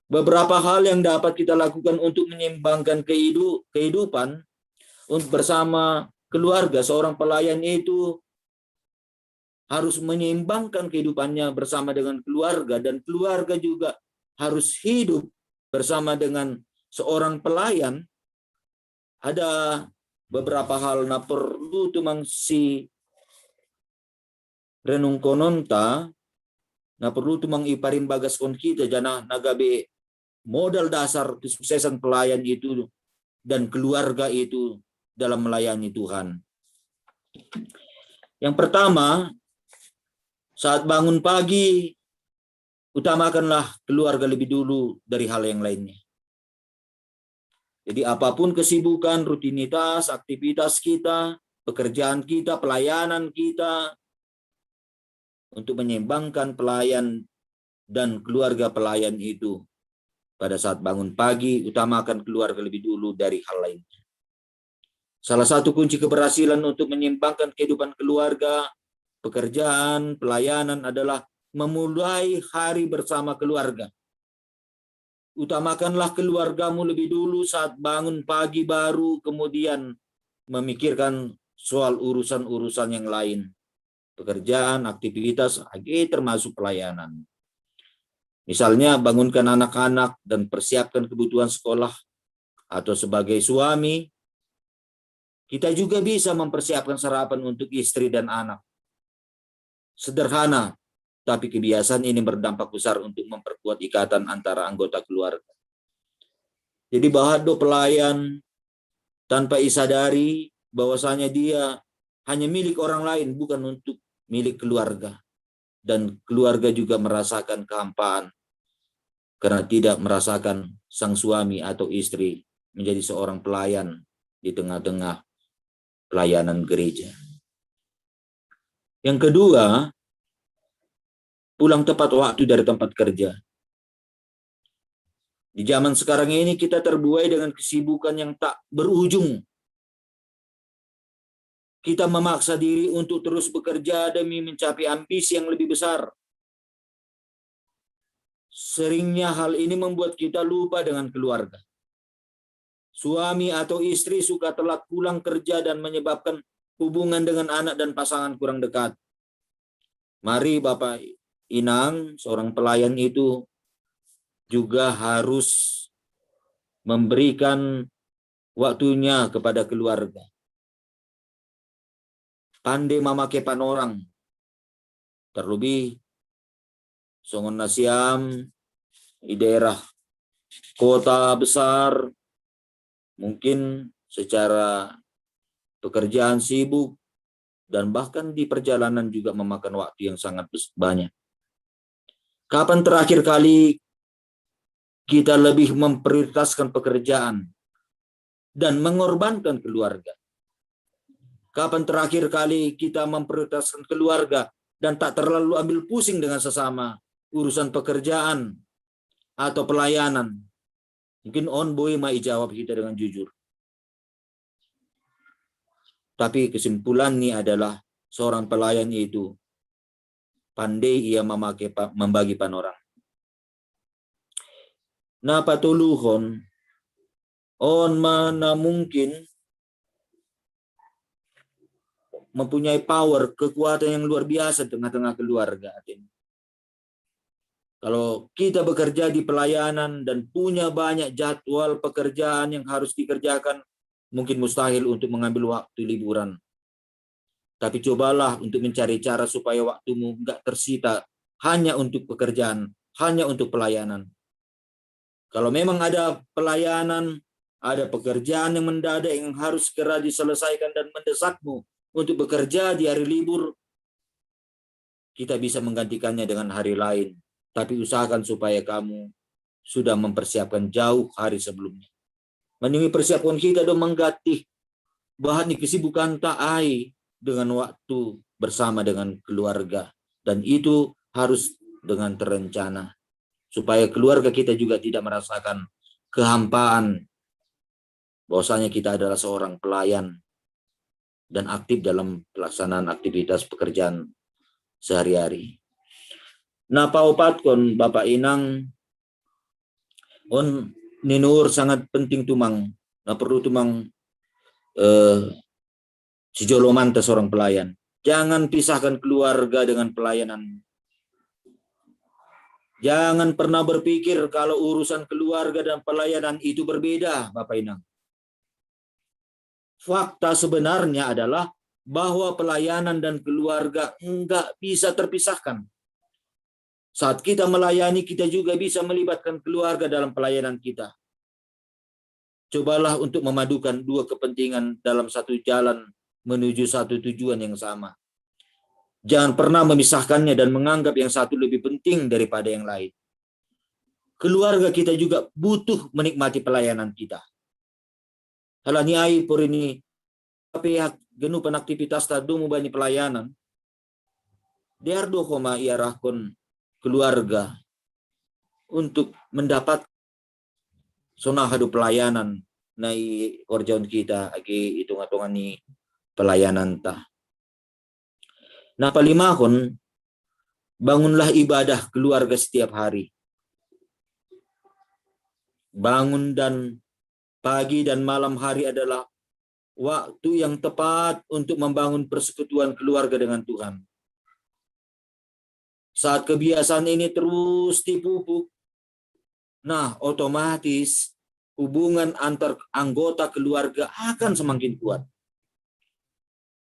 Beberapa hal yang dapat kita lakukan untuk menyeimbangkan kehidupan untuk bersama keluarga. Seorang pelayan itu harus menyeimbangkan kehidupannya bersama dengan keluarga, dan keluarga juga harus hidup bersama dengan seorang pelayan. Ada beberapa hal na perlu tumang si renung kononta, na perlu tumang iparimbagas kon kita jana nagabe modal dasar kesuksesan pelayan itu dan keluarga itu dalam melayani Tuhan. Yang pertama, saat bangun pagi, utamakanlah keluarga lebih dulu dari hal yang lainnya. Jadi apapun kesibukan, rutinitas, aktivitas kita, pekerjaan kita, pelayanan kita, untuk menyeimbangkan pelayan dan keluarga pelayan itu, pada saat bangun pagi, utamakan keluarga lebih dulu dari hal lainnya. Salah satu kunci keberhasilan untuk menyeimbangkan kehidupan keluarga, pekerjaan, pelayanan adalah memulai hari bersama keluarga. Utamakanlah keluargamu lebih dulu saat bangun pagi, baru kemudian memikirkan soal urusan-urusan yang lain. Pekerjaan, aktivitas, termasuk pelayanan. Misalnya bangunkan anak-anak dan persiapkan kebutuhan sekolah, atau sebagai suami, kita juga bisa mempersiapkan sarapan untuk istri dan anak. Sederhana, tapi kebiasaan ini berdampak besar untuk memperkuat ikatan antara anggota keluarga. Jadi bahado pelayan tanpa disadari bahwasanya dia hanya milik orang lain, bukan untuk milik keluarga. Dan keluarga juga merasakan kehampaan karena tidak merasakan sang suami atau istri menjadi seorang pelayan di tengah-tengah pelayanan gereja. Yang kedua, pulang tepat waktu dari tempat kerja. Di zaman sekarang ini kita terbuai dengan kesibukan yang tak berujung. Kita memaksa diri untuk terus bekerja demi mencapai ambisi yang lebih besar. Seringnya hal ini membuat kita lupa dengan keluarga. Suami atau istri suka telat pulang kerja dan menyebabkan hubungan dengan anak dan pasangan kurang dekat. Mari Bapak Inang, seorang pelayan itu juga harus memberikan waktunya kepada keluarga. Pandai memakai panorang. Terlebih songon nasiam di daerah kota besar, mungkin secara pekerjaan sibuk, dan bahkan di perjalanan juga memakan waktu yang sangat banyak. Kapan terakhir kali kita lebih memprioritaskan pekerjaan dan mengorbankan keluarga? Kapan terakhir kali kita memprioritaskan keluarga dan tak terlalu ambil pusing dengan sesama urusan pekerjaan atau pelayanan? Mungkin on boy mai jawab kita dengan jujur. Tapi kesimpulannya adalah seorang pelayan itu pandai ia membagi panorang. Nah, patuluhon on mana mungkin mempunyai power, kekuatan yang luar biasa di tengah-tengah keluarga. Kalau kita bekerja di pelayanan dan punya banyak jadwal pekerjaan yang harus dikerjakan, mungkin mustahil untuk mengambil waktu liburan. Tapi cobalah untuk mencari cara supaya waktumu nggak tersita hanya untuk pekerjaan, hanya untuk pelayanan. Kalau memang ada pelayanan, ada pekerjaan yang mendadak yang harus segera diselesaikan dan mendesakmu untuk bekerja di hari libur, kita bisa menggantikannya dengan hari lain. Tapi usahakan supaya kamu sudah mempersiapkan jauh hari sebelumnya. Menunggu persiapan kita dong mengganti bahan kesibukan tak ai dengan waktu bersama dengan keluarga. Dan itu harus dengan terencana. Supaya keluarga kita juga tidak merasakan kehampaan. Bahwasanya kita adalah seorang pelayan dan aktif dalam pelaksanaan aktivitas pekerjaan sehari-hari. Nah, paupatkon Bapak Inang, on ninur sangat penting tumang. Nah, perlu tumang sijolomanta seorang pelayan. Jangan pisahkan keluarga dengan pelayanan. Jangan pernah berpikir kalau urusan keluarga dan pelayanan itu berbeda, Bapak Inang. Fakta sebenarnya adalah bahwa pelayanan dan keluarga enggak bisa terpisahkan. Saat kita melayani, kita juga bisa melibatkan keluarga dalam pelayanan kita. Cobalah untuk memadukan dua kepentingan dalam satu jalan menuju satu tujuan yang sama. Jangan pernah memisahkannya dan menganggap yang satu lebih penting daripada yang lain. Keluarga kita juga butuh menikmati pelayanan kita. Halani ai por ini pihak genupan aktivitas tadu mubani pelayanan. Diardo koma iarahkon keluarga untuk mendapat sonahadu pelayanan nai orjaun kita agi hitung-hitungan ni pelayanan ta. Nah, palimahon, bangunlah ibadah keluarga setiap hari. Bangun dan pagi dan malam hari adalah waktu yang tepat untuk membangun persekutuan keluarga dengan Tuhan. Saat kebiasaan ini terus dipupuk, nah otomatis hubungan antar anggota keluarga akan semakin kuat.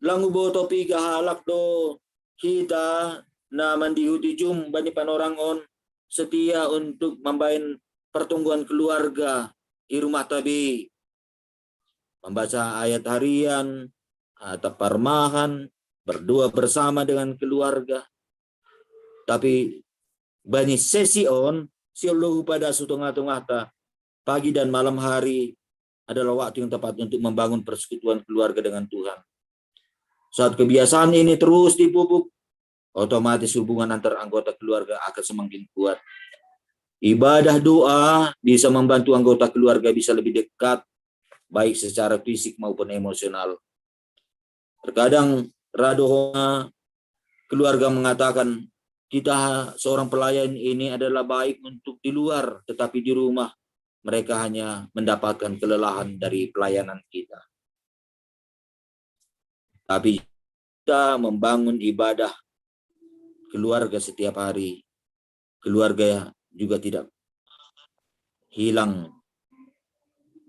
Langu boto piga halak do kita na mandihuti jum bani panorangon setia untuk membain pertumbuhan keluarga di rumah tabi. Membaca ayat harian, atau parmahan, berdoa bersama dengan keluarga. Tapi bani sesi on siologu pada sutong-tongata pagi dan malam hari adalah waktu yang tepat untuk membangun persekutuan keluarga dengan Tuhan. Saat kebiasaan ini terus dipupuk, otomatis hubungan antar anggota keluarga akan semakin kuat. Ibadah doa bisa membantu anggota keluarga bisa lebih dekat, baik secara fisik maupun emosional. Terkadang radohonga keluarga mengatakan, kita seorang pelayan ini adalah baik untuk di luar, tetapi di rumah mereka hanya mendapatkan kelelahan dari pelayanan kita. Tapi kita membangun ibadah keluarga setiap hari, keluarga juga tidak hilang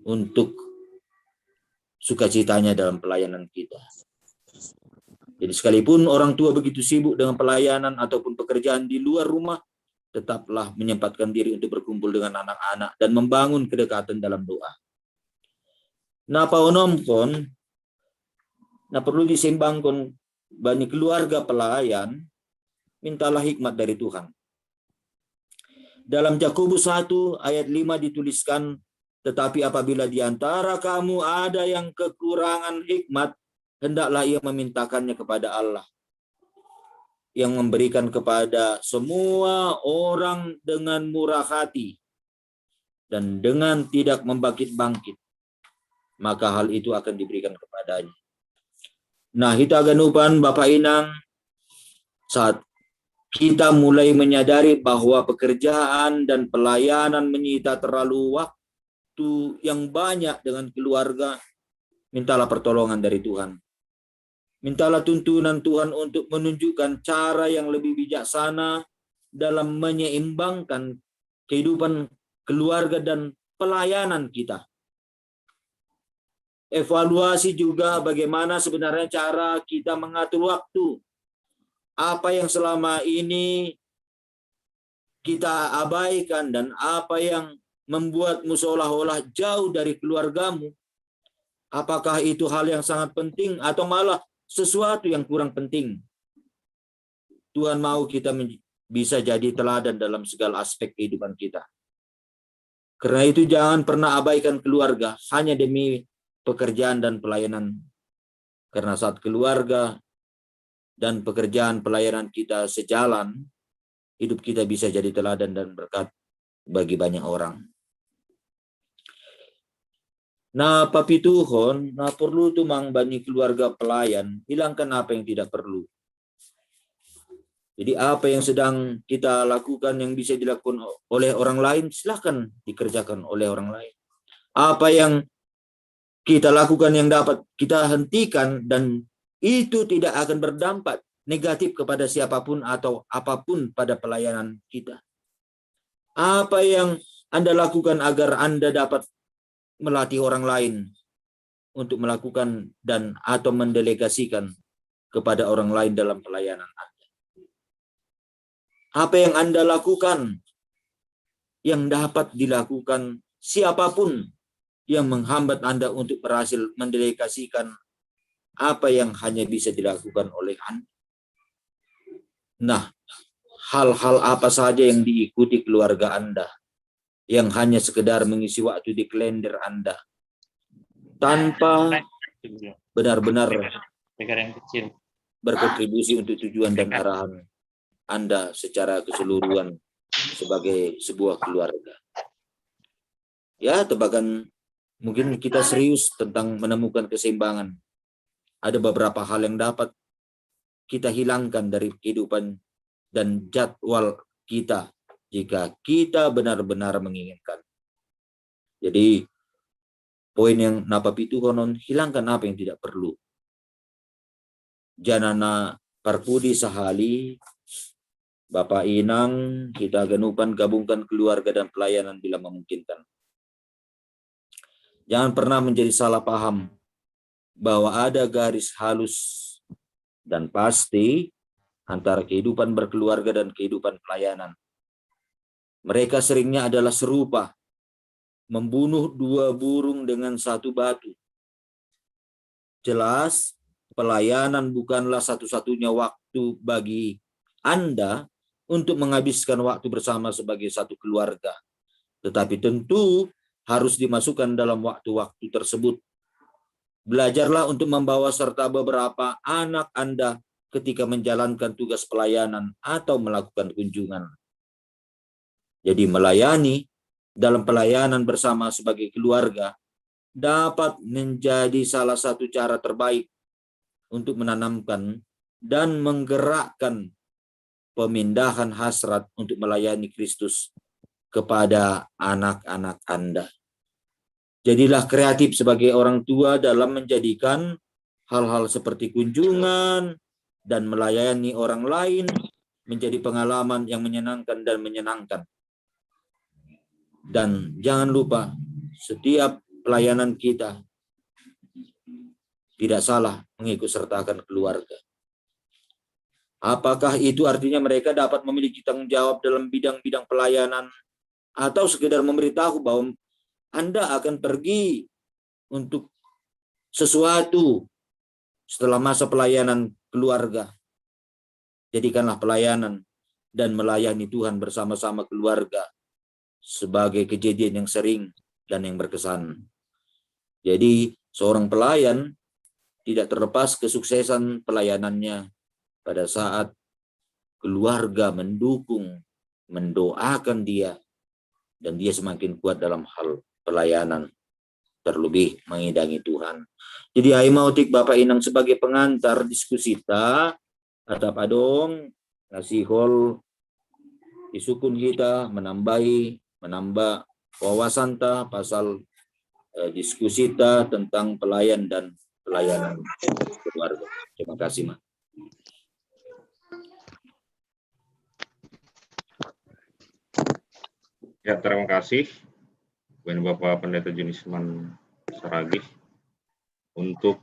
untuk sukacitanya dalam pelayanan kita. Jadi sekalipun orang tua begitu sibuk dengan pelayanan ataupun pekerjaan di luar rumah, tetaplah menyempatkan diri untuk berkumpul dengan anak-anak dan membangun kedekatan dalam doa. Nah, paunomkon, nah perlu diseimbangkan bani keluarga pelayan, mintalah hikmat dari Tuhan. Dalam Yakobus 1 ayat 5 dituliskan, tetapi apabila di antara kamu ada yang kekurangan hikmat, hendaklah ia memintakannya kepada Allah, yang memberikan kepada semua orang dengan murah hati dan dengan tidak membangkit-bangkit, maka hal itu akan diberikan kepadanya. Nah, kita ganupan Bapak Inang, saat kita mulai menyadari bahwa pekerjaan dan pelayanan menyita terlalu waktu yang banyak dengan keluarga, mintalah pertolongan dari Tuhan. Mintalah tuntunan Tuhan untuk menunjukkan cara yang lebih bijaksana dalam menyeimbangkan kehidupan keluarga dan pelayanan kita. Evaluasi juga bagaimana sebenarnya cara kita mengatur waktu. Apa yang selama ini kita abaikan dan apa yang membuatmu seolah-olah jauh dari keluargamu. Apakah itu hal yang sangat penting atau malah sesuatu yang kurang penting? Tuhan mau kita bisa jadi teladan dalam segala aspek kehidupan kita. Karena itu jangan pernah abaikan keluarga hanya demi pekerjaan dan pelayanan. Karena saat keluarga dan pekerjaan pelayanan kita sejalan, hidup kita bisa jadi teladan dan berkat bagi banyak orang. Nah, papi Tuhon, nah perlu tuh mang bani keluarga pelayan, hilangkan apa yang tidak perlu. Jadi apa yang sedang kita lakukan yang bisa dilakukan oleh orang lain, silahkan dikerjakan oleh orang lain. Apa yang kita lakukan yang dapat kita hentikan dan itu tidak akan berdampak negatif kepada siapapun atau apapun pada pelayanan kita. Apa yang Anda lakukan agar Anda dapat melatih orang lain untuk melakukan dan atau mendelegasikan kepada orang lain dalam pelayanan Anda. Apa yang Anda lakukan yang dapat dilakukan siapapun yang menghambat Anda untuk berhasil mendelegasikan apa yang hanya bisa dilakukan oleh Anda? Nah, hal-hal apa saja yang diikuti keluarga Anda yang hanya sekedar mengisi waktu di kalender Anda tanpa benar-benar berkontribusi untuk tujuan dan arahan Anda secara keseluruhan sebagai sebuah keluarga. Ya, tebakan mungkin kita serius tentang menemukan keseimbangan. Ada beberapa hal yang dapat kita hilangkan dari kehidupan dan jadwal kita jika kita benar-benar menginginkan. Jadi poin yang napapitu konon, hilangkan apa yang tidak perlu. Janana parpudi sahali, Bapak Inang, kita genupan gabungkan keluarga dan pelayanan bila memungkinkan. Jangan pernah menjadi salah paham bahwa ada garis halus dan pasti antara kehidupan berkeluarga dan kehidupan pelayanan. Mereka seringnya adalah serupa, membunuh dua burung dengan satu batu. Jelas, pelayanan bukanlah satu-satunya waktu bagi Anda untuk menghabiskan waktu bersama sebagai satu keluarga. Tetapi tentu harus dimasukkan dalam waktu-waktu tersebut. Belajarlah untuk membawa serta beberapa anak Anda ketika menjalankan tugas pelayanan atau melakukan kunjungan. Jadi melayani dalam pelayanan bersama sebagai keluarga dapat menjadi salah satu cara terbaik untuk menanamkan dan menggerakkan pemindahan hasrat untuk melayani Kristus kepada anak-anak Anda. Jadilah kreatif sebagai orang tua dalam menjadikan hal-hal seperti kunjungan dan melayani orang lain menjadi pengalaman yang menyenangkan dan menyenangkan. Dan jangan lupa, setiap pelayanan kita tidak salah mengikut sertakan keluarga. Apakah itu artinya mereka dapat memiliki tanggung jawab dalam bidang-bidang pelayanan atau sekedar memberitahu bahwa Anda akan pergi untuk sesuatu setelah masa pelayanan keluarga? Jadikanlah pelayanan dan melayani Tuhan bersama-sama keluarga sebagai kejadian yang sering dan yang berkesan. Jadi seorang pelayan tidak terlepas kesuksesan pelayanannya pada saat keluarga mendukung, mendoakan dia, dan dia semakin kuat dalam hal pelayanan, terlebih mengidangi Tuhan. Jadi Aimautik Bapak Inang sebagai pengantar diskusi ta, atap adong, nasihol, isukun kita menambah wawasan ta pasal diskusi ta tentang pelayan dan pelayanan keluarga. Terima kasih, Ma. Ya, terima kasih Bapak Pendeta Junisman Saragih. Untuk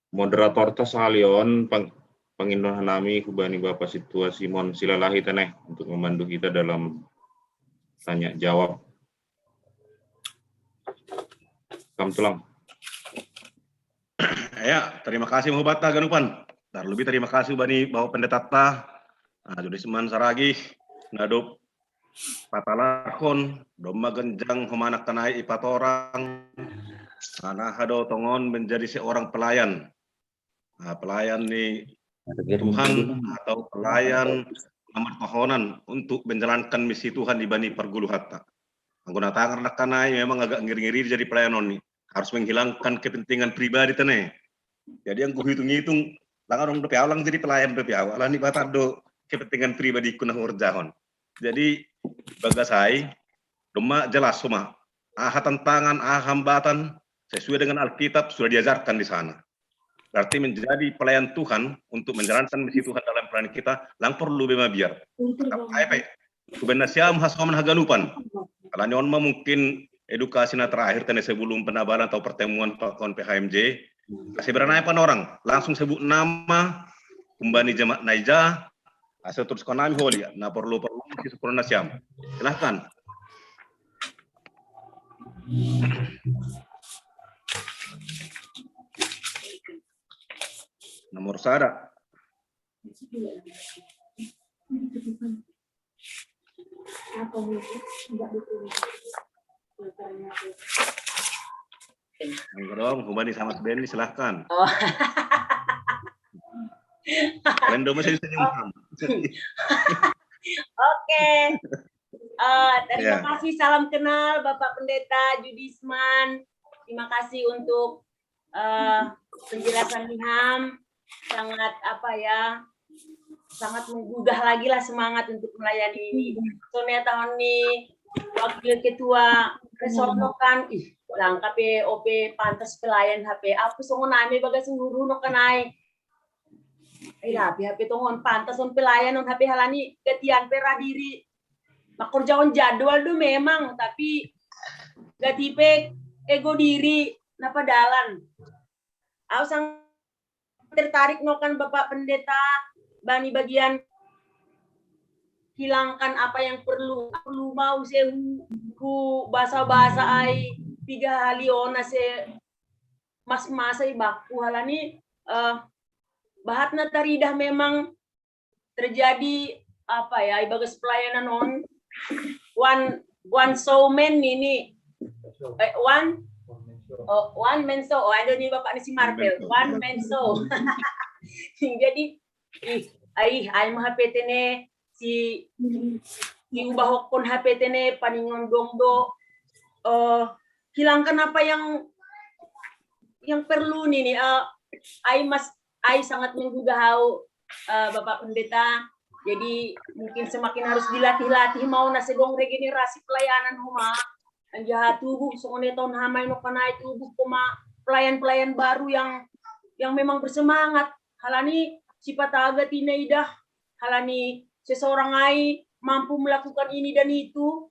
moderator tasalion pengindohan nami hubani Bapak situasi Simon silalahi teneh untuk membantu kita dalam tanya jawab. Kamtulang. Ya, terima kasih Mahubata Ganupan. Terlebih terima kasih bani Bapak Pendeta Junisman Saragih, Nadop Patalakon, Doma Genjang Homanak Tanai Ipatorang, Anak Hado Tongon menjadi seorang pelayan. Nah, pelayan nih Tuhan atau pelayan nomor tohonan untuk menjalankan misi Tuhan di Bani Pergulu Hatta. Anggota tangan Kanai memang agak ngiri-ngiri jadi pelayan nih. Harus menghilangkan kepentingan pribadi teneh. Jadi yang hitung-hitung, langan orang DPA lang jadi pelayan DPA. Alah nih batado kepentingan pribadi kuna urjahon. Jadi bagasai, doma jelas semua. Tantangan, hambatan sesuai dengan Alkitab sudah diajarkan di sana. Berarti menjadi pelayan Tuhan untuk menjalankan misi Tuhan dalam pelayanan kita, lang perlu bema biar. Kubenasiam hasoman haganupan. Kalau nyon mungkin edukasi terakhir tadi sebelum penabalan atau pertemuan pakon PHMJ, kasih beranaipan orang, langsung sebut nama kumbani jemaat Naija, asal terus konami holia, nah perlu misi sempurna siam. Silahkan. Nomor sada. Yang dong, Hubani sama Benny silahkan. Oh. Random saya senyum. Oke. Terima kasih, salam kenal Bapak Pendeta Judisman. Terima kasih untuk penjelasan Ilham. Sangat sangat menggugah lagi lah semangat untuk melayani ini. Soalnya tahun ini wakil ketua Resorno kan, langkah OP pantas pelayan HP. Apa songo nami bagas nguru no kanai. HP tongon pantas on pelayan on HP halani ketian pera diri. Makorjaon jadwal do memang, tapi gak tipe ego diri napa dalan. Aku sang tertarik nokan Bapak Pendeta bani bagian hilangkan apa yang perlu mau sehu bahasa ai 3 hali ona se mas masai baku halani bahatna taridah memang terjadi ibagas pelayanan on one showman ini one man show. Ada nih Bapak si Marvel, one man show. Jadi ay HP tene si ubah pun HP tene paningon dongdo hilangkan apa yang perlu nih ay sangat menggugah Bapak Pendeta. Jadi mungkin semakin harus dilatih-latih mau nasedong regenerasi pelayanan huma anjahat tubuh soalnya tahun hamai no kanai tubuh koma pelayan-pelayan baru yang memang bersemangat. Halani sifat agak tinaidah, halani seseorang ai mampu melakukan ini dan itu,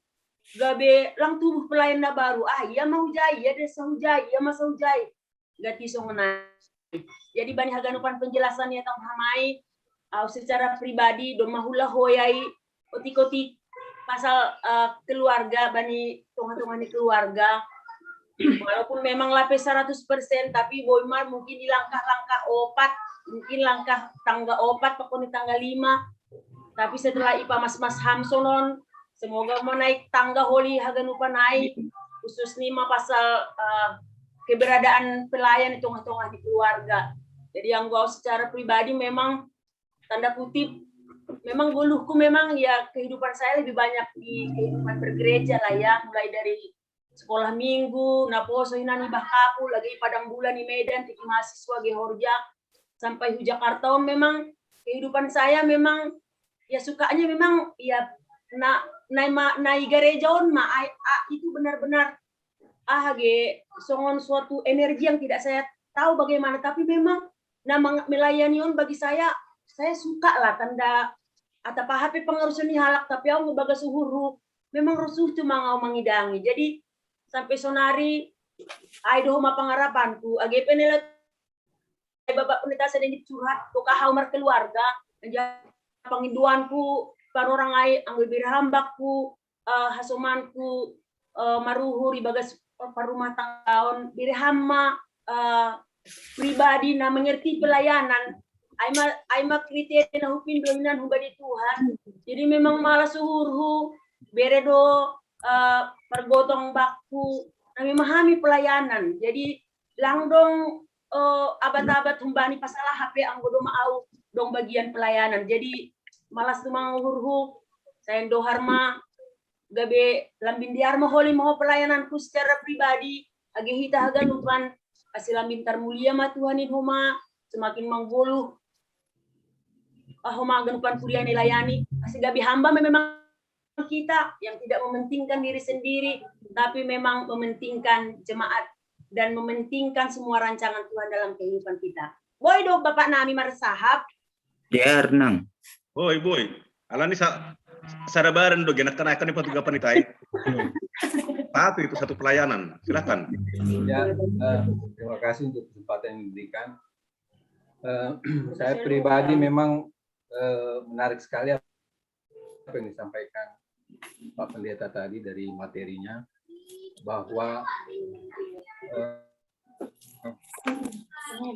gabe lang tubuh pelayan na baru. Iya mau jai, ya desa hujai, ya masa hujai. Gati songonai. Jadi bani haganupan penjelasannya tahun hamai, secara pribadi do mahula hoyai otik-otik pasal keluarga bani tungan-tungan keluarga. Walaupun memang lapis 100%, tapi Boymar mungkin di langkah-langkah opat, mungkin langkah tangga opat, pokoknya tangga 5. Tapi setelah IPA Mas Hamsonon, semoga mau naik tangga holi haganupa naik, khusus 5 pasal keberadaan pelayan itu tengah-tengah di keluarga. Jadi yang gua secara pribadi memang tanda kutip, memang guluhku memang ya kehidupan saya lebih banyak di kehidupan bergereja lah ya, mulai dari sekolah minggu, naposo hinani bakapu, lagi padang bulan di Medan, tiki mahasiswa Gehorja, sampai di Jakarta. Memang kehidupan saya memang ya sukanya memang ya naik gereja on itu benar-benar songon suatu energi yang tidak saya tahu bagaimana, tapi memang melayani on bagi saya suka lah tanda atau HP pengarusan ni halak, tapi aku baga suhuru memang rusuh cuma ngau mengidangi. Jadi sampai sonari aido ma pangarapanku age penela Bapak Pendeta sedang curhat to kahaumar keluarga panginduanku parorang ai anggo birhambakku hasomanku maruhur ibagas parumah tanggaon birhamma pribadi na mengerti pelayanan Aima kriteria na hupin doinan hubadi Tuhan. Jadi memang malas suhurhu beredo pergotong bakku na memahami pelayanan. Jadi langdong abad-abad humbani pasalah HP anggodo mau dong bagian pelayanan. Jadi malas tumang hurhu saya doharma gabe lambin diarma holi mau pelayananku secara pribadi age hita haganupan asilambin tarmulia ma Tuhanin huma semakin mengguluh homa ganupan kuliah nilayani asih gabi hamba memang kita yang tidak mementingkan diri sendiri tapi memang mementingkan jemaat dan mementingkan semua rancangan Tuhan dalam kehidupan kita. Boy do Bapak Nami marsahap. Ya Nang. Boy. Alani sadabaran do genak kenaikan di patuga panitai. Satu pelayanan. Silakan. Ya, terima kasih untuk kesempatan yang diberikan. Saya pribadi memang menarik sekali apa yang disampaikan Pak Pendeta tadi dari materinya. bahwa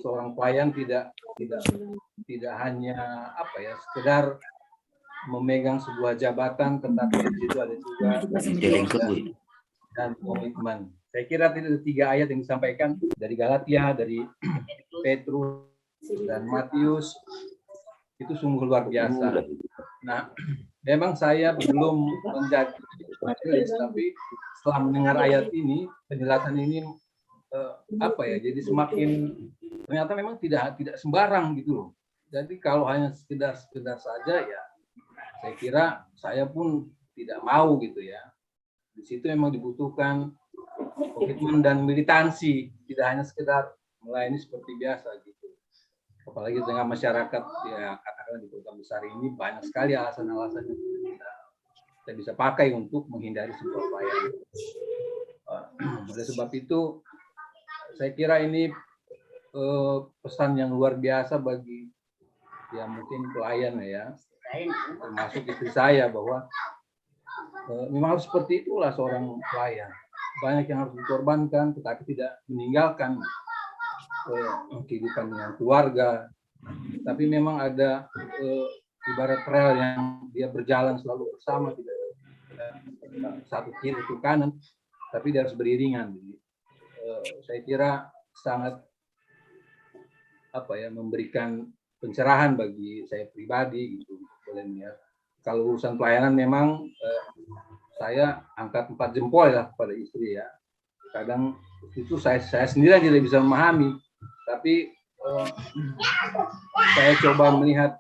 seorang pelayan tidak hanya apa ya sekedar memegang sebuah jabatan, tetapi di situ ada juga dan komitmen. Saya kira ada 3 ayat yang disampaikan dari Galatia, dari Petrus dan Matius, itu sungguh luar biasa. Nah, memang saya belum menjadi majelis, tapi setelah mendengar ayat ini, penjelasan ini apa ya? Jadi semakin ternyata memang tidak sembarang gitu loh. Jadi kalau hanya sekedar saja ya, saya kira saya pun tidak mau gitu ya. Di situ memang dibutuhkan komitmen dan militansi, tidak hanya sekedar melayani seperti biasa gitu. Apalagi dengan masyarakat ya katakanlah di kota besar ini banyak sekali alasan-alasan yang kita bisa pakai untuk menghindari sebuah pelayanan. Oleh sebab itu saya kira ini pesan yang luar biasa bagi ya mungkin pelayan ya, termasuk istri saya, bahwa memang harus seperti itulah seorang pelayan. Banyak yang harus dikorbankan, tetapi tidak meninggalkan kehidupan dengan keluarga. Tapi memang ada ibarat rel yang dia berjalan selalu bersama, tidak satu kiri satu kanan, tapi dia harus beriringan. Saya kira sangat apa ya memberikan pencerahan bagi saya pribadi gitu. Boleh melihat kalau urusan pelayanan memang saya angkat 4 jempol ya kepada istri ya. Kadang itu saya sendiri tidak bisa memahami, tapi saya coba melihat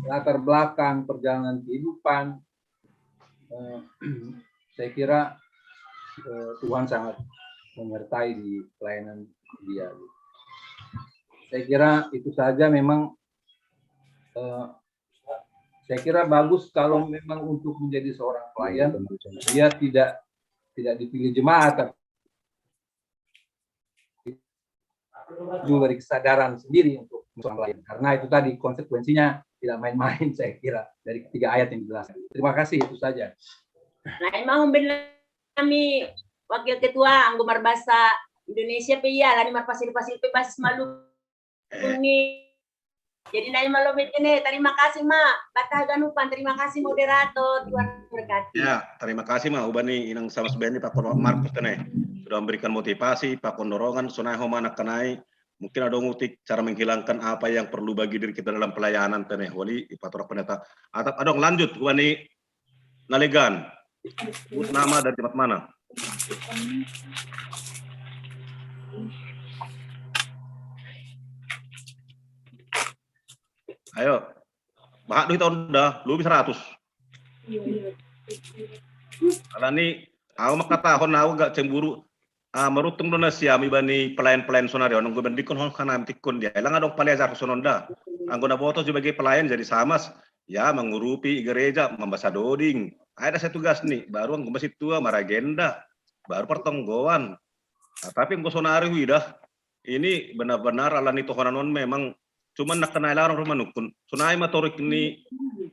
latar belakang perjalanan kehidupan. Saya kira Tuhan sangat menyertai di pelayanan dia. Saya kira itu saja. Memang saya kira bagus kalau memang untuk menjadi seorang pelayan dia tidak dipilih jemaat, tapi dari kesadaran sendiri untuk seorang pelayan. Karena itu tadi konsekuensinya tidak main-main, saya kira dari 3 ayat yang dijelaskan. Terima kasih, itu saja. Nah, emang kami Wakil Ketua Anggomar Bahasa Indonesia PIA lani marpasil-pasil basis malu ini. Jadi nai malomit ini, terima kasih Mak Batah Ganupan, terima kasih moderator, Tuhan berkati. Ya, terima kasih Mak Ubani inang sama sebenarnya Pak Kon Markus teneh sudah memberikan motivasi, Pak Kon dorongan, sunai homana kenai, mungkin ada ngutik cara menghilangkan apa yang perlu bagi diri kita dalam pelayanan teneh. Wali Patora Pendeta. Atap adong lanjut Ubani Nalegan. Nama dari tempat mana? Ayo, bahak duit tahun dah, lu bisa 100. Karena ini, aku maka tahun aku gak cemburu. Merutung dona siam ibani pelayan-pelayan sonario, nunggu bendikun hon kana tikun dia. Elang adong pelajar sononda. Anggota botos sebagai pelayan jadi samas, ya mengurupi gereja, membaca doding. Ada saya tugas nih, baru anggo masih tua maragenda, baru pertonggoan. Nah, tapi anggo sonario dah, ini benar-benar alani tohonanon memang cuman nak kenal orang rumah nukun. Sunai matorik ini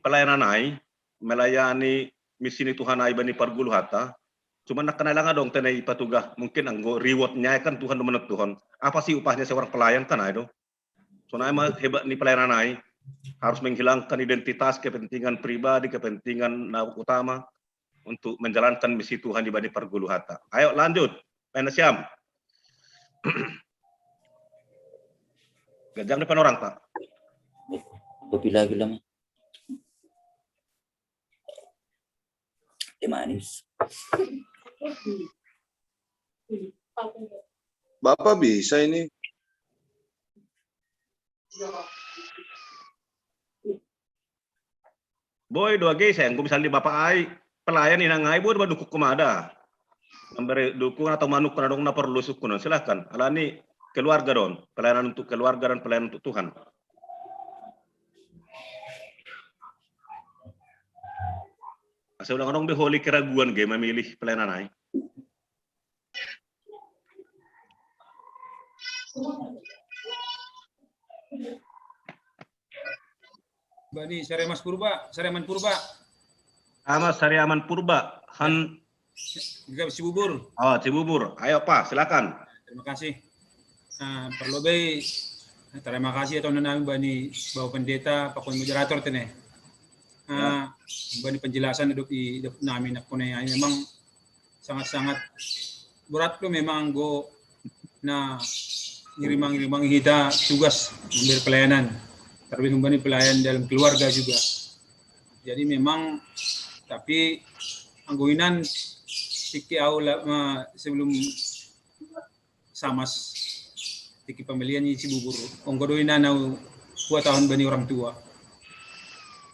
pelayanan ai, melayani misi ini Tuhan ai bani pargulu hata. Cuman nak kenal dong tenai patugah. Mungkin anggo rewardnya kan Tuhan menurut Tuhan. Apa sih upahnya seorang pelayan kan ai do? Sunai mah hebat nih pelayanan ai. Harus menghilangkan identitas, kepentingan pribadi, kepentingan utama untuk menjalankan misi Tuhan di bani pargulu hata. Ayo lanjut, Penasiam. Gajang depan orang, Pak. Kopi lagi lama. Teh manis. Bapak bisa ini. Boy, 2G saya gue misalnya di Bapak ai pelayan inang ai buat dukuk kumada. Memberi dukung atau manuk kadang na perlu sukun. Silakan. Alani keluarga dong, pelayanan untuk keluarga dan pelayanan untuk Tuhan. Saya ulang dong beholi keraguan game memilih pelayanan ai. Bani Sareman Purba. Ama Sariaman Purba, Han GKP Cibubur. Oh, Cibubur. Ayo Pak, silakan. Terima kasih. Perlobe, terima kasih atau nami bani Bapak Pendeta, Pak Moderator teneh. Bani penjelasan hidup nami nak punai memang sangat-sangat berat tuh memang go na ngirimang kita tugas memberi pelayanan, terlebih memberi pelayan dalam keluarga juga. Jadi memang tapi angguinan tiki aula sebelum samas tiki pembelian di Cibubur onggodoina nau 2 tahun bani orang tua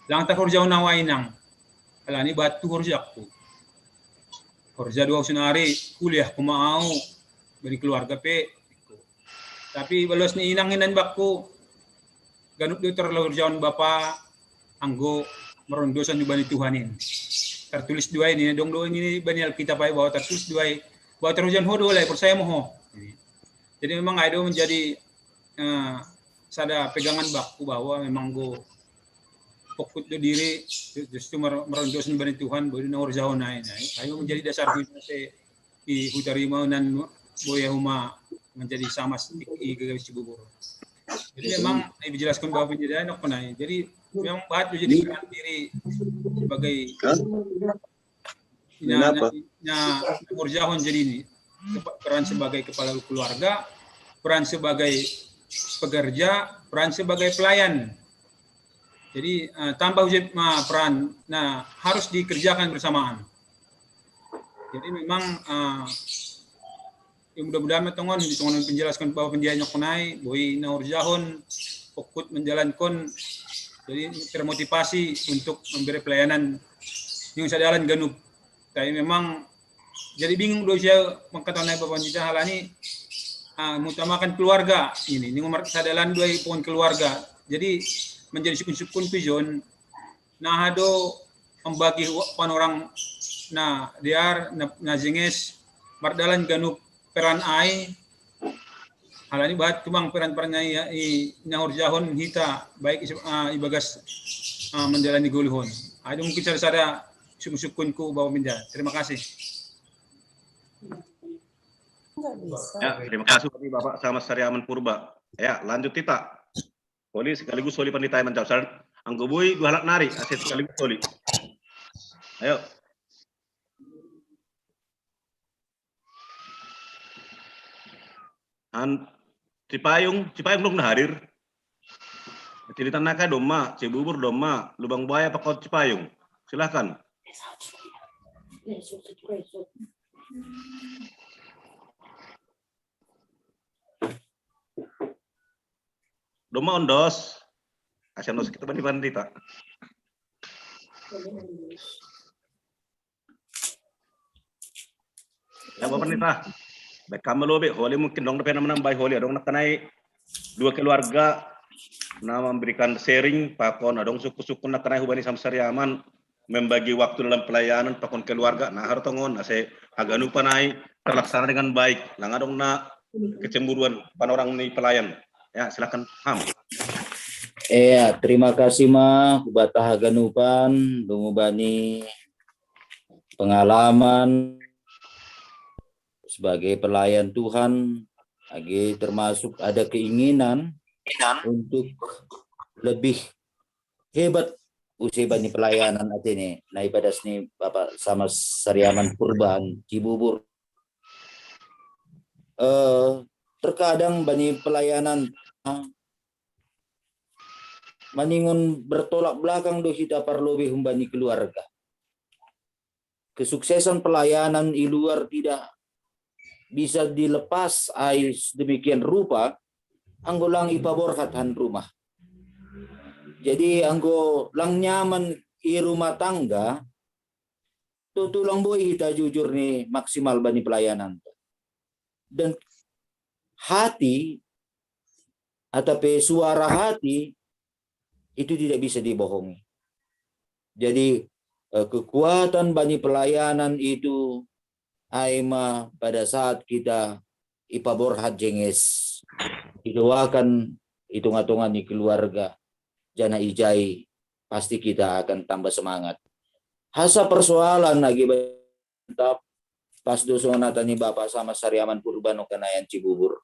lang tak horja nawainang alani batu horjaku horja 2 sunari kuliah kumau bani keluarga pe tapi balos ni inanginan bakku ganut dia terlalu bapa anggo merondosan di bani Tuhanin tertulis dua ini dong ini bani Alkitab bahwa tertulis dua bahwa terujan hodo lah percaya moho. Jadi memang ada menjadi sada pegangan baku bahwa memang go fokus do diri justru merondosan bani Tuhan bodi na orjao nain ayo menjadi dasar kita di hutarima nan boya huma menjadi sama i GKP Cibubur. Jadi memang dijelaskan bahwa penjelasan apa naik. Jadi memang bahat jadi peran diri sebagai orjahon jadi ini peran sebagai kepala keluarga, peran sebagai pekerja, peran sebagai pelayan. Jadi tambah peran, harus dikerjakan bersamaan. Jadi memang mudah-mudahan metongon penjelaskan bahwa pendianya kunai, boi naurjahon, fokus menjalankan, jadi termotivasi untuk memberi pelayanan yang sadalan ganup. Tapi memang jadi bingung doa saya mengatakan Bapak Pendeta halani mengutamakan keluarga ini nomor sadalan dua pohon keluarga. Jadi menjadi sukun-sukun pijon nah ado membagi orang diar jenges mardalan ganup peran ai halani bahat tumang peran-perannya nahurjahon hita baik ibagas menjalani gulhon. Ada mungkin sada sukun-sukunku Bapak Pendeta. Terima kasih. Ya, terima kasih Bapak sama Sariaman Purba. Ya, lanjut kita. Soli sekaligus soli pandita menjawab saran. Anggobui 2 halak nari, aset sekaligus soli. Ayo. Cipayung belum hadir. Cerita naka doma, Cibubur doma, Lubang Buaya Pakot Cipayung. Silahkan. Doma ondos. Asam dos kita bandita. Ya Bapak Pendeta. Baik kamu lobe holi mungkin dong depan menambah holi dong nakanai 2 keluarga memberikan sharing pakon adong suku-suku nakanai hubani samsariaman membagi waktu dalam pelayanan pakon keluarga nah hartongon ase aganu panai terlaksana dengan baik lang adong na kecemburuan pan orang ni pelayan. Ya, silakan Ham. Terima kasih Batah Ganupan, Dumubani pengalaman sebagai pelayan Tuhan, lagi termasuk ada keinginan untuk lebih hebat usia bani pelayanan ini. Nah ibadah ini Bapak sama Sariaman Purban Cibubur. Terkadang bani pelayanan maningon bertolak belakang do kita parlobe humbani keluarga. Kesuksesan pelayanan di luar tidak bisa dilepas demikian rupa anggo lang ipaborkat han rumah. Jadi anggo lang nyaman i rumah tangga tutulang boy kita jujur nih maksimal bani pelayanan. Dan hati atau suara hati itu tidak bisa dibohongi. Jadi kekuatan bani pelayanan itu aima pada saat kita ipaborhat jenges didoakan hitung-hitungan di keluarga jana ijai pasti kita akan tambah semangat. Hasa persoalan lagi pas dosona tani Bapak sama Sariaman Purbano Kanayan Cibubur.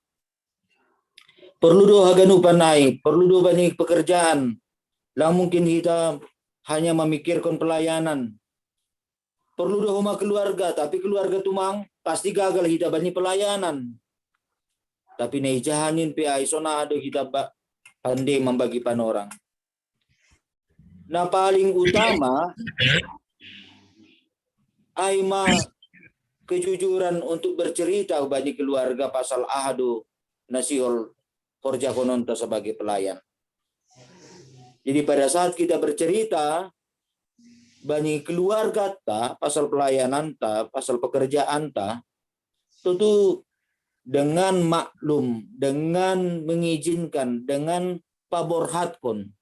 Perlu do haganupan naik, perlu do bani pekerjaan. Lang mungkin kita hanya memikirkan pelayanan. Perlu do homa keluarga, tapi keluarga tumang pasti gagal kita bani pelayanan. Tapi naijahanin PI sonado kita pandai membagi panorang. Nah paling utama ay kejujuran untuk bercerita bagi keluarga pasal ahadu nasiol Horja Kononta sebagai pelayan. Jadi pada saat kita bercerita bagi keluarga ta pasal pelayanan ta, pasal pekerjaan ta, tentu dengan maklum, dengan mengizinkan, dengan paborhatkon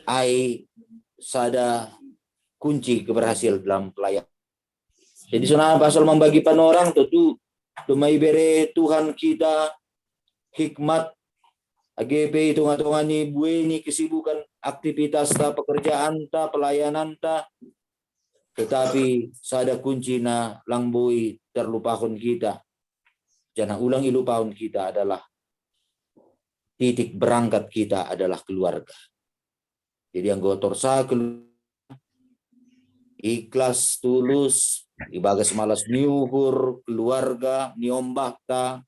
ai sada kunci keberhasilan dalam pelayanan. Jadi sunah pasal membagi panorang tentu dumai bere Tuhan kita hikmat AGP hitung-hitungan ni bueni kesibukan aktivitas ta, pekerjaan ta, pelayanan ta, tetapi sada kunci na langboi terlupakan kita. Jangan ulang ilupahun kita adalah titik berangkat kita adalah keluarga. Jadi yang gotor sa ikhlas tulus ibagas malas niuhur keluarga niombak ta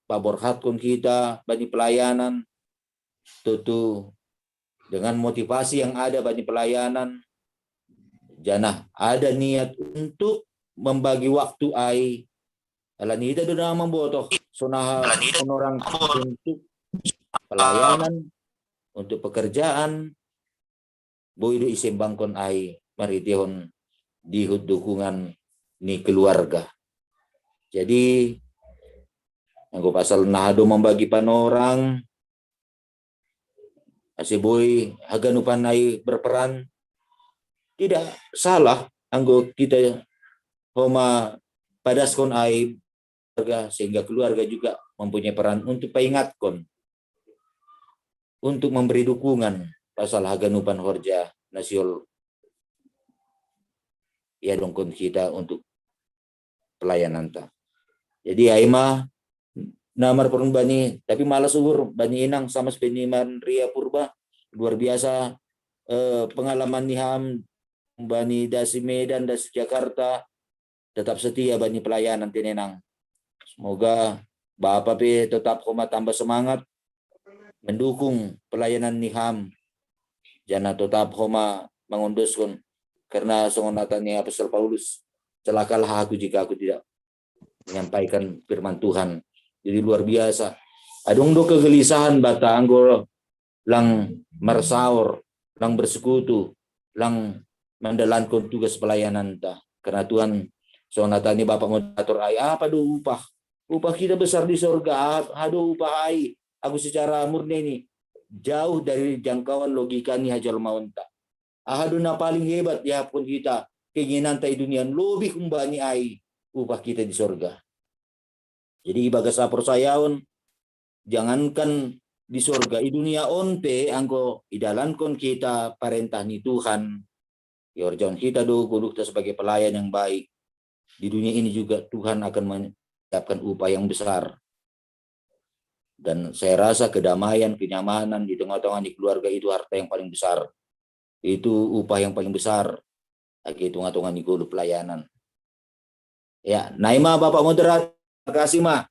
paborhatkon kita bani pelayanan tentu dengan motivasi yang ada bani pelayanan janah ada niat untuk membagi waktu ai alani ita do na mamboto sonaha orang untuk pelayanan untuk pekerjaan boy do isembangkon ai maritihon dihut dukungan ni keluarga. Jadi anggo pasal nahado membagi panorang asiboy haganupan ai berperan tidak salah anggo kita homa padaskon ai keluarga sehingga keluarga juga mempunyai peran untuk peingatkon untuk memberi dukungan pasal haganupan Horja Nasiol ya dongkon kita untuk pelayanan ta. Jadi aima namar perun bani tapi malas uhur bani inang sama Speniman Ria Purba luar biasa pengalaman niham bani dasi Medan dasi Jakarta tetap setia bani pelayanan tinenang. Semoga Bapak pe tetap koma tambah semangat mendukung pelayanan niham. Jana tetap koma mengunduskan karena songonatan Apostol Paulus, celakalah aku jika aku tidak menyampaikan firman Tuhan. Jadi luar biasa. Adong do kegelisahan bata anggol lang mersaur, lang bersekutu, lang mendalankan tugas pelayanan ta. Karena Tuhan songonatan Bapak moderator ai apa do upah? Upah kita besar di surga. Aduh upah ai. Aku secara murni ini jauh dari jangkauan logika ni hajal maunta. Ahadu na paling hebat ya pun kita keinginan tay dunia lebih kumbani ai upah kita di surga. Jadi ibaga sapor sayaon jangankan di surga di dunia onte anggo idalankon kita perintah ni Tuhan. Yorjon kita do kuduk sebagai pelayan yang baik. Di dunia ini juga Tuhan akan menyiapkan upah yang besar. Dan saya rasa kedamaian, kenyamanan di tengah-tengah di keluarga itu harta yang paling besar. Itu upah yang paling besar lagi hitung-hitungan di kudu pelayanan. Ya, Naima Bapak Moderator, terima kasih Ma.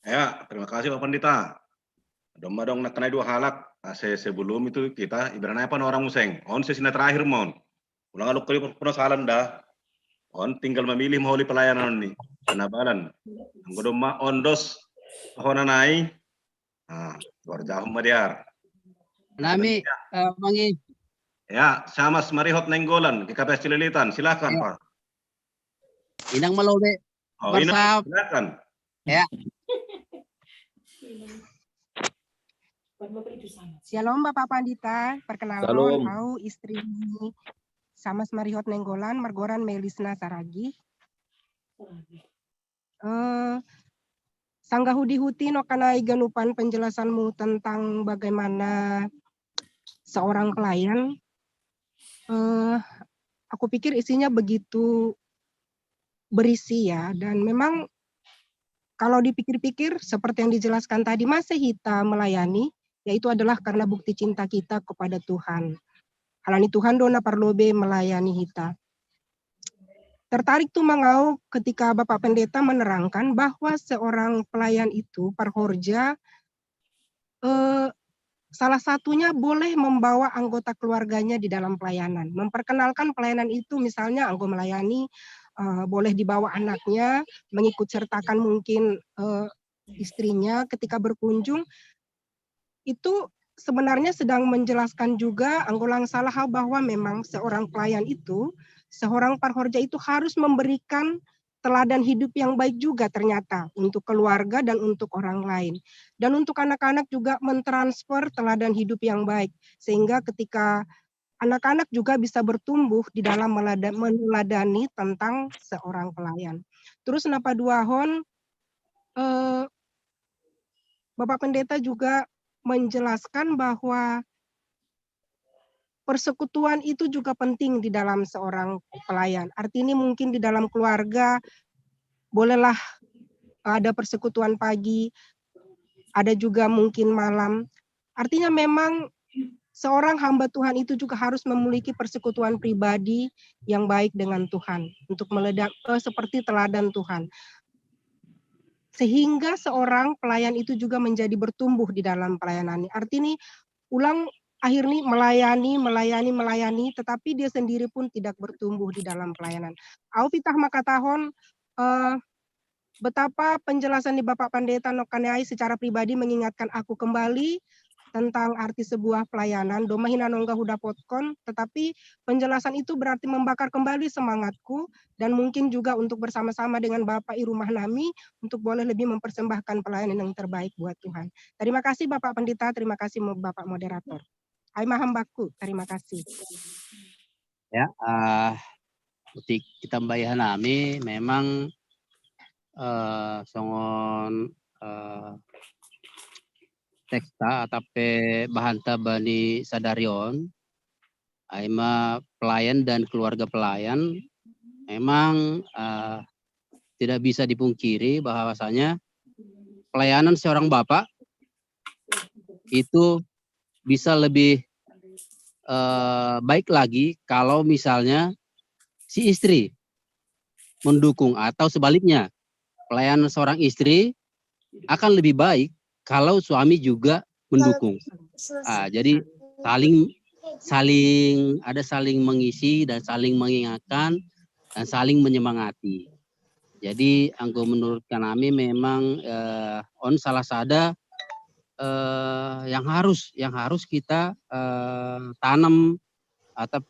Ya, terima kasih Pak Pendeta. Dong nak kena dua halak. Sebelum itu kita ibaratnya apa orang museng. On sesi terakhir mon. Ulang aluk kali penasaran dah. On tinggal memilih mau pelayanan nih. Penabalan. Anggo ma ondos honanai. Nah, luar jauh madiar. Nami mangi. Ya, sama Marihot Nenggolan, KKPS Cililitan. Silakan, Pak. Inang Malobe. Oh, Inang, silakan. Ya. Shalom Bapak Pandita, perkenalkan Shalom. aku istri sama Marihot Nenggolan, Margoran Melisna Saragi. Sanggahudi huti no kana iganupan penjelasanmu tentang bagaimana seorang pelayan. Aku pikir isinya begitu berisi ya, dan memang kalau dipikir-pikir seperti yang dijelaskan tadi, masih kita melayani, yaitu adalah karena bukti cinta kita kepada Tuhan. Halani Tuhan dona parlobe melayani kita. Tertarik tuh mangau ketika Bapak Pendeta menerangkan bahwa seorang pelayan itu, parhorja, salah satunya boleh membawa anggota keluarganya di dalam pelayanan. Memperkenalkan pelayanan itu, misalnya anggo melayani, boleh dibawa anaknya, mengikut sertakan mungkin istrinya ketika berkunjung. Itu sebenarnya sedang menjelaskan juga anggolang salah bahwa memang seorang pelayan itu, seorang parhorja itu harus memberikan teladan hidup yang baik juga ternyata untuk keluarga dan untuk orang lain. Dan untuk anak-anak juga mentransfer teladan hidup yang baik. Sehingga ketika anak-anak juga bisa bertumbuh di dalam meneladani tentang seorang pelayan. Terus napa duahon, Bapak Pendeta juga menjelaskan bahwa persekutuan itu juga penting di dalam seorang pelayan. Artinya mungkin di dalam keluarga bolehlah ada persekutuan pagi, ada juga mungkin malam. Artinya memang seorang hamba Tuhan itu juga harus memiliki persekutuan pribadi yang baik dengan Tuhan untuk meledak seperti teladan Tuhan. Sehingga seorang pelayan itu juga menjadi bertumbuh di dalam pelayanannya. Artinya ulang akhirnya melayani, tetapi dia sendiri pun tidak bertumbuh di dalam pelayanan. Au pitah makatahon betapa penjelasan di Bapak Pendeta Nokanai secara pribadi mengingatkan aku kembali tentang arti sebuah pelayanan, domahina nongga huda potkon, tetapi penjelasan itu berarti membakar kembali semangatku dan mungkin juga untuk bersama-sama dengan Bapak I Rumah Nami untuk boleh lebih mempersembahkan pelayanan yang terbaik buat Tuhan. Terima kasih Bapak Pendeta, terima kasih Bapak Moderator. Hai mahambaku, terima kasih. Ya, utik kita mbayahan nami memang songon teksta atape bahanta bani sadarion aima pelayan dan keluarga pelayan memang tidak bisa dipungkiri bahwasanya pelayanan seorang bapak itu bisa lebih baik lagi kalau misalnya si istri mendukung atau sebaliknya pelayanan seorang istri akan lebih baik kalau suami juga mendukung. Jadi saling mengisi dan saling mengingatkan dan saling menyemangati. Jadi anggo menurut kami memang on salah sada yang harus kita tanam atau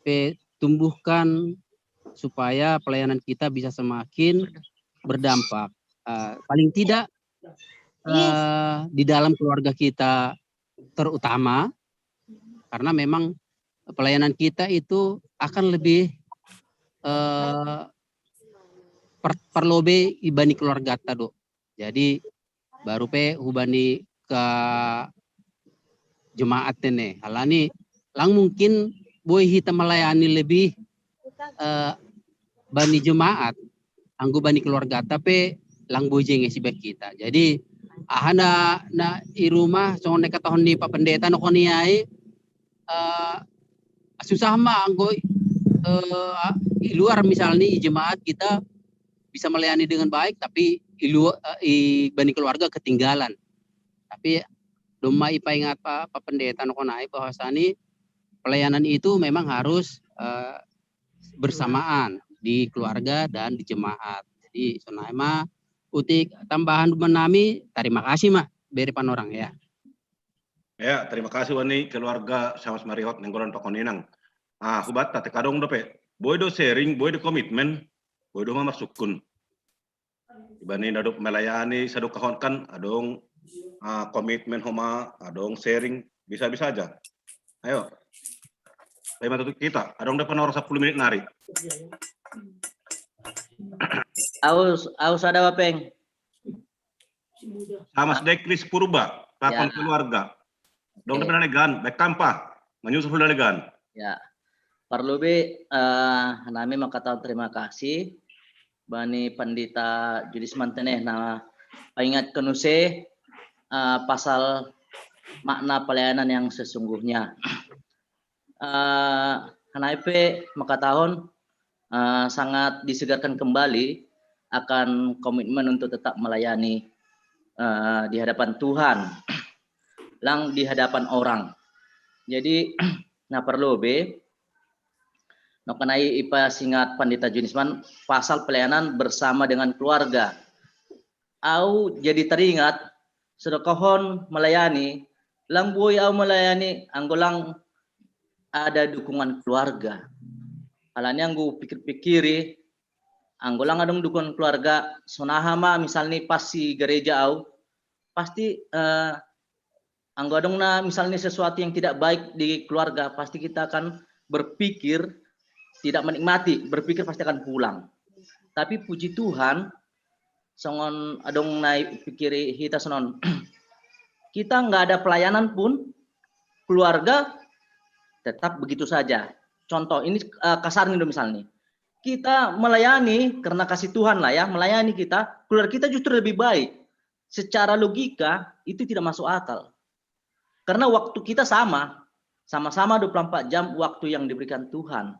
tumbuhkan supaya pelayanan kita bisa semakin berdampak. Paling tidak di dalam keluarga kita terutama, karena memang pelayanan kita itu akan lebih perlobe ibani keluarga tado. Jadi baru hubani ke jemaat ini. Halani lang mungkin boy kita melayani lebih bani jemaat, anggo bani keluarga tapi lang bojeng sibek kita. Jadi ahana na i rumah so neka tahun ni Pak Pendeta no koniai susah mah anggo i luar misalnya i jemaat kita bisa melayani dengan baik tapi i bani keluarga ketinggalan. Tapi doma ipa ingat Pak Pendeta no konai bahwasanya pelayanan itu memang harus bersamaan di keluarga dan di jemaat. Jadi sonai utik tambahan menami, terima kasih mak beri panorang ya. Ya, terima kasih wani keluarga Samas Mariot nenggolan pakoninang. Hubat tate kadong dope. Boy do sharing, boy do komitmen, boy do mamasukun. Ibani naduk melayani saduk kahon kan adong komitmen homa, adong sharing, bisa-bisa aja. Ayo. Lima tutup kita, adong depan orang 10 menit nari. Aus ada Bapeng. Sama Dekris Purba, takon Ya. keluarga. Dong depan legan, baik kampah, menyusul legan. Ya. Perlu nami makata terima kasih bani Pandita Judis Manteneh na paingat kenuse pasal makna pelayanan yang sesungguhnya. Hanaipe maka tahun sangat disegarkan kembali akan komitmen untuk tetap melayani di hadapan Tuhan, lang di hadapan orang. Jadi nah perlu nokanai ipa singat Pandita Junisman pasal pelayanan bersama dengan keluarga. Au jadi teringat sedokohon melayani, lang buoy au melayani, anggolang ada dukungan keluarga. Alanya anggo pikir-pikiri, anggolang adong dukungan keluarga, sonahama misalnya pas si gereja au, pasti anggo adong na misalnya sesuatu yang tidak baik di keluarga, pasti kita akan berpikir tidak menikmati, berpikir pasti akan pulang. Tapi puji Tuhan, songon adong naik pikiri kita sonon, kita nggak ada pelayanan pun, keluarga tetap begitu saja. Contoh, ini kasarnya misalnya, kita melayani karena kasih Tuhan lah ya, melayani kita, keluarga kita justru lebih baik. Secara logika itu tidak masuk akal. Karena waktu kita sama-sama 24 jam waktu yang diberikan Tuhan.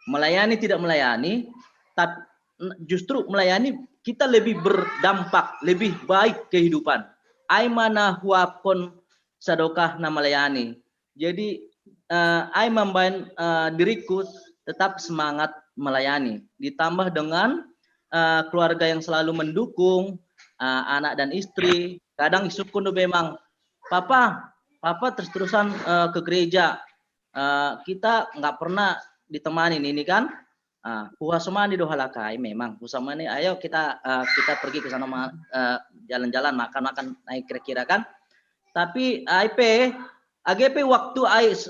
Melayani tidak melayani, tapi justru melayani kita lebih berdampak, lebih baik kehidupan. Aimana huapon sadokah na melayani. Jadi ai membain diriku tetap semangat melayani. Ditambah dengan keluarga yang selalu mendukung, anak dan istri. Kadang isukun memang, Papa terus-terusan ke gereja. Kita nggak pernah ditemani ini kan, puasomani dohalakai memang puasamani ayo kita pergi ke sana jalan-jalan makan naik kira-kira kan, tapi AGP waktu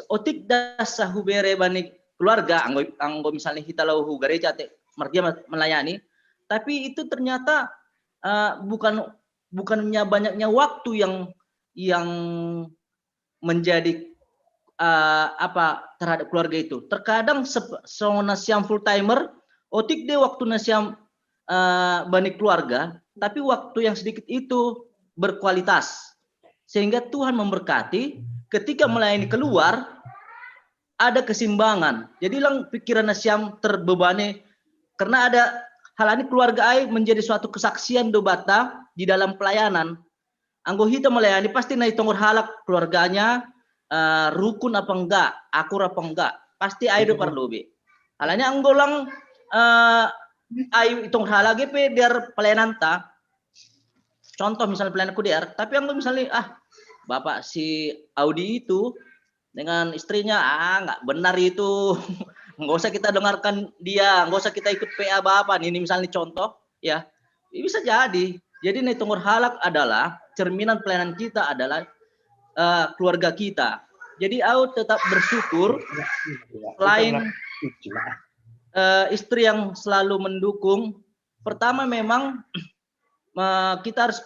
otik dasah hubere bani keluarga anggo misalnya kita lau gereja mergi melayani, tapi itu ternyata bukannya banyaknya waktu yang menjadi terhadap keluarga itu. Terkadang nasiam full timer, otik deh waktu nasiam bani keluarga, tapi waktu yang sedikit itu berkualitas. Sehingga Tuhan memberkati ketika melayani keluar ada keseimbangan. Jadi lang pikiran nasiam terbebani karena ada hal ini keluarga ai menjadi suatu kesaksian do bata di dalam pelayanan. Anggo hita melayani pasti naik tongor halak keluarganya, rukun apa enggak, akur apa enggak, pasti ayo perlu be. Alanya anggolang ayo hitung hal lagi pe biar pelayanan ta. Contoh misalnya pelayanan kudiar, tapi anggo misalnya bapak si Audi itu dengan istrinya nggak benar itu, nggak usah kita dengarkan dia, nggak usah kita ikut PA bapak. Ini misalnya contoh ya, ini bisa jadi. Jadi nih tongor halak adalah cerminan pelayanan kita adalah keluarga kita. Jadi aku tetap bersyukur selain istri yang selalu mendukung. Pertama memang kita harus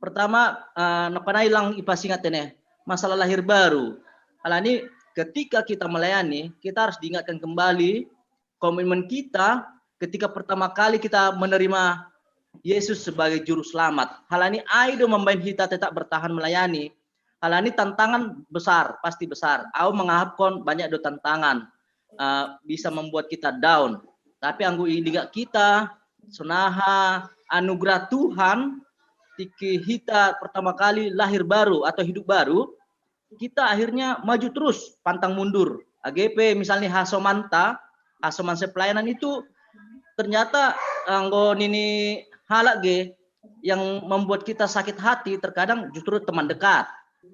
pertama napana ipasingat ini masalah lahir baru. Hal ini ketika kita melayani kita harus diingatkan kembali komitmen kita ketika pertama kali kita menerima Yesus sebagai juru selamat. Hal ini aido membain kita tetap bertahan melayani. Hal ini tantangan besar, pasti besar. Aku mengahapkan banyak do tantangan, bisa membuat kita down. Tapi anggu indiga kita, sonaha anugerah Tuhan, tiki kita pertama kali lahir baru atau hidup baru, kita akhirnya maju terus, pantang mundur. AGP misalnya Hasoman pelayanan itu ternyata anggo nini halak yang membuat kita sakit hati terkadang justru teman dekat,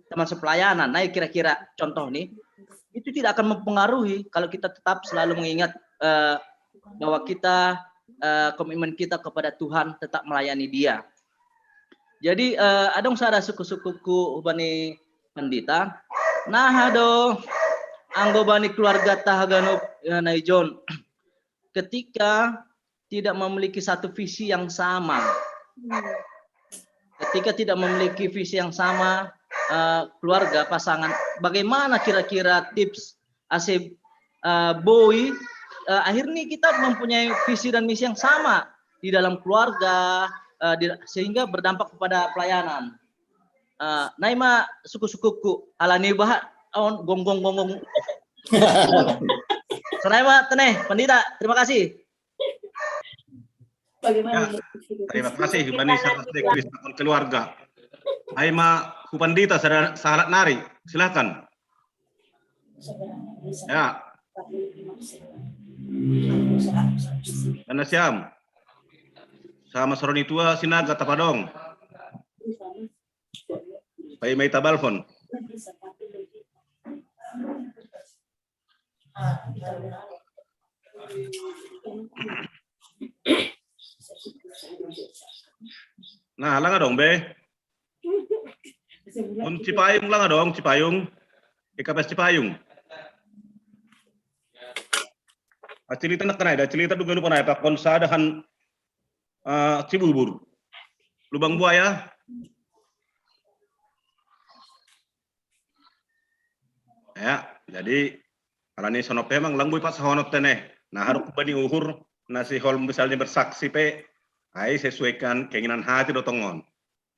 teman sepelayanan. Nah kira-kira contoh nih itu tidak akan mempengaruhi kalau kita tetap selalu mengingat bahwa kita komitmen kita kepada Tuhan tetap melayani Dia. Jadi adong sada suku-sukuku bani Pandita, nah ado anggo bani keluarga Tahaganop Naijon ketika tidak memiliki satu visi yang sama. Ketika tidak memiliki visi yang sama, keluarga, pasangan, bagaimana kira-kira tips Asep Boy akhirnya kita mempunyai visi dan misi yang sama di dalam keluarga, sehingga berdampak kepada pelayanan. Naima suku-sukuku alani bah gonggong. Naima teneh pendeta, terima kasih. Bagaimana? Terima kasih Bani Sahabat Dekris keluarga. Aima Kupandita sahabat nari, silakan. Ya. Mana siam? Sama Soroni tua sinaga tapadong. Pai mai tabalfon. Nah, lang dong be. Cipayung lang dong, Cipayung. IKPS Cipayung. Acilita nak kenai, acilita duga lupa naik pakon sadahan Cibubur. Lubang Buaya. Ya, jadi kalau ini sonope emang langgui pas honot teneh. Nah, harus bani uhur nasi hol misalnya bersaksi pe, ai sesuaikan keinginan hati dotongon.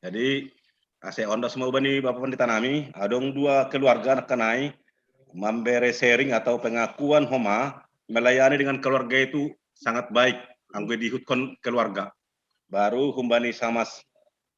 Jadi ase onda semua bani Bapak Pendeta nami, adong dua keluarga nak kenai memberi sharing atau pengakuan homa melayani dengan keluarga itu sangat baik. Anggue dihutkan keluarga. Baru humbani samas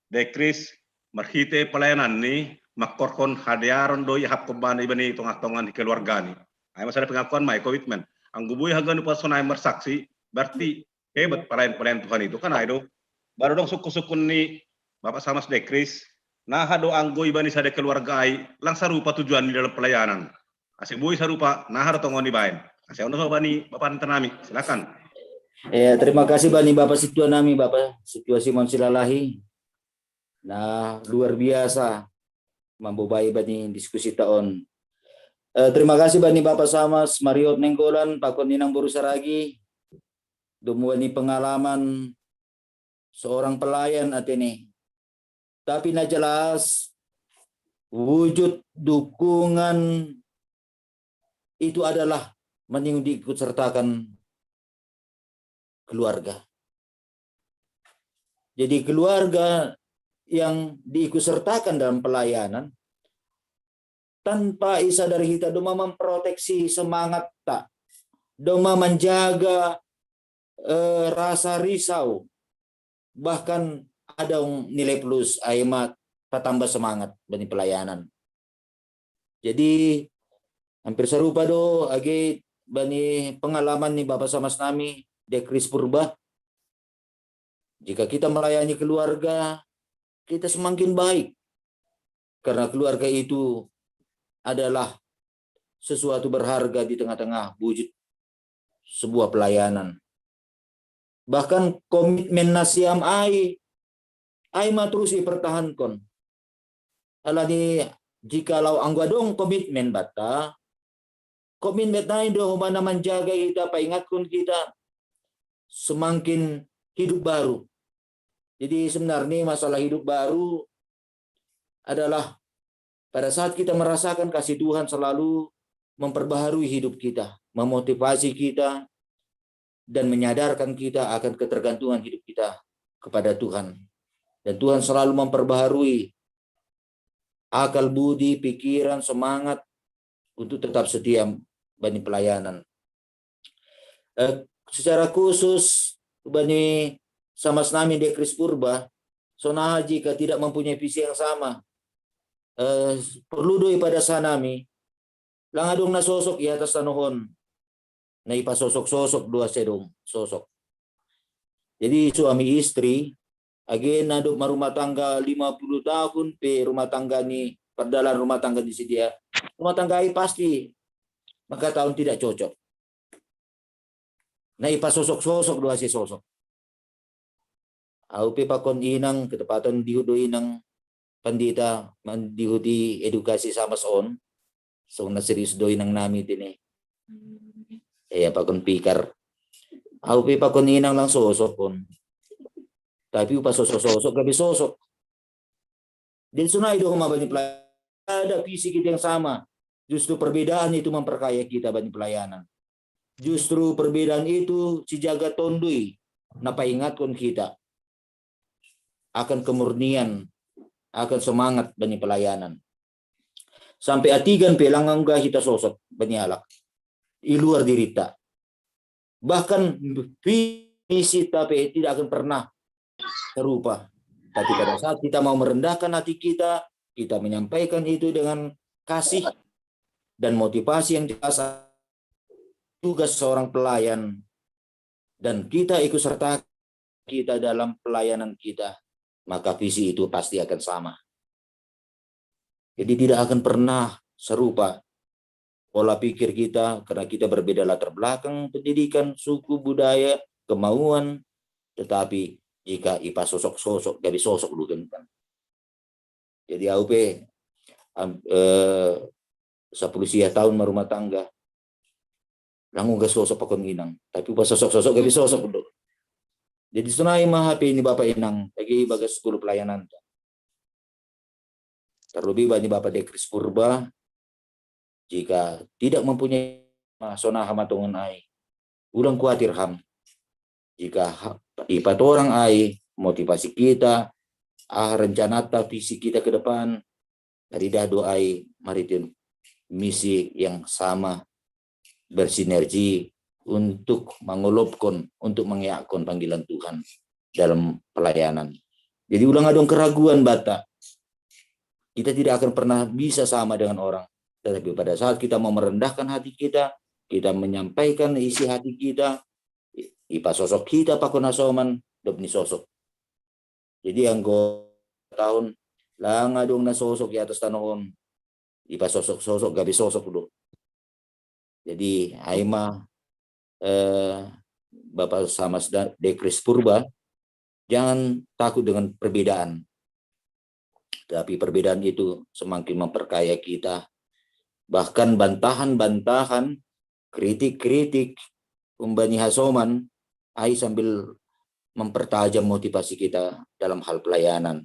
dekris merhite pelayanan nih makorkon hadiaron doi hap kembali bani tongah-tongan di keluarga nih. Ay masalah pengakuan my commitment. Ang gubuy hagan pa sonay bersaksi berarti hebat pelayan Tuhan itu kan ayo. Baru dong suku-sukun ni Bapak Samas Dekris nah do anggoy bani sada keluarga ay lang sarupa tujuan di dalam pelayanan. Asik buy sarupa nah tongon di bain. Asik ono bani Bapak Tenami, silakan. Ya, terima kasih bani Bapak Situa nami Bapak Situa Simon Silalahi. Nah, luar biasa membawahi bani diskusi tahun. Terima kasih bani Bapak Samas Mariot Nenggolan Pakon Ninang Borusaragi. Dumuani pengalaman seorang pelayan atene. Tapi na jelas wujud dukungan itu adalah mending diikut sertakan keluarga. Jadi keluarga yang diikut sertakan dalam pelayanan tanpa isa dari kita doma memproteksi semangat tak, doma menjaga rasa risau, bahkan ada nilai plus aimat patambah semangat bani pelayanan. Jadi hampir serupa do agi bani pengalaman nih Bapak Samas nami Dekris Purba. Jika kita melayani keluarga, kita semakin baik karena keluarga itu adalah sesuatu berharga di tengah-tengah wujud sebuah pelayanan. Bahkan komitmen nasiam ai terus dipertahankan. Alani jikalau anggadong komitmen bata, komitmen nai do mana menjaga kita, paingatkan kita semakin hidup baru. Jadi sebenarnya masalah hidup baru adalah pada saat kita merasakan kasih Tuhan selalu memperbaharui hidup kita, memotivasi kita, dan menyadarkan kita akan ketergantungan hidup kita kepada Tuhan. Dan Tuhan selalu memperbaharui akal budi, pikiran, semangat untuk tetap setia bani pelayanan. Secara khusus bani Samas nami Dekris Purba, sonaha jika tidak mempunyai visi yang sama, perlu doi pada sanami langadong na sosok i atas tanuhon na ipasosok-sosok dua sedong sosok. Jadi suami istri again nadok marumah tangga 50 tahun pe rumah tangga ni perdalan rumah tangga di sedia rumah tangga i pasti maka tahun tidak cocok. Na ipasosok-sosok dua si sosok. Au pe pakon inang ketepatan dihudo inang pandita mandihudi edukasi sama on so na serius doi nang nami tini pakon pikar au pe pakon inang lang sosok kon tapi upa sosok gabi sosok din sunay do kumabani pelayanan ada visi kita yang sama, justru perbedaan itu memperkaya kita bani pelayanan. Justru perbedaan itu si jaga tondui napa ingatkan kita akan kemurnian, akan semangat bani pelayanan. Sampai atigan pelangang gah kita sosok bani alak di luar dirita. Bahkan visi tapi tidak akan pernah serupa. Tapi pada saat kita mau merendahkan hati kita menyampaikan itu dengan kasih dan motivasi yang jelas tugas seorang pelayan, dan kita ikut serta kita dalam pelayanan kita, maka visi itu pasti akan sama. Jadi tidak akan pernah serupa pola pikir kita karena kita berbeda latar belakang, pendidikan, suku, budaya, kemauan, tetapi jika IPA sosok-sosok dari sosok dulu kan. Jadi AUP 10 tahun merumah tangga. Langu gak sosok pakon inang, tapi pas sosok-sosok gak bisa sosok dulu. Jadi sunai mah HP ini Bapak Inang bagi bagas 10 pelayanan. Terlebih bagi Bapak Dekris Purba, jika tidak mempunyai sonah hamatungan ai, ulang khawatir ham. Jika ipat orang ai, motivasi kita, rencana visi kita ke depan, dari dadu ai maritim misi yang sama, bersinergi untuk mengulupkan, untuk mengiakan panggilan Tuhan dalam pelayanan. Jadi ulang adong keraguan bata. Kita tidak akan pernah bisa sama dengan orang. Tetapi pada saat kita mau merendahkan hati kita menyampaikan isi hati kita, ipa sosok kita pakona soman, dopni sosok. Jadi anggo tahun lang adong na sosok di atas tanahon, ipa sosok-sosok gabi sosok dulu. Jadi Aima Bapak Samas Dekris Purba, jangan takut dengan perbedaan. Tapi perbedaan itu semakin memperkaya kita. Bahkan bantahan-bantahan, kritik-kritik, umbani hasoman, ai sambil mempertajam motivasi kita dalam hal pelayanan.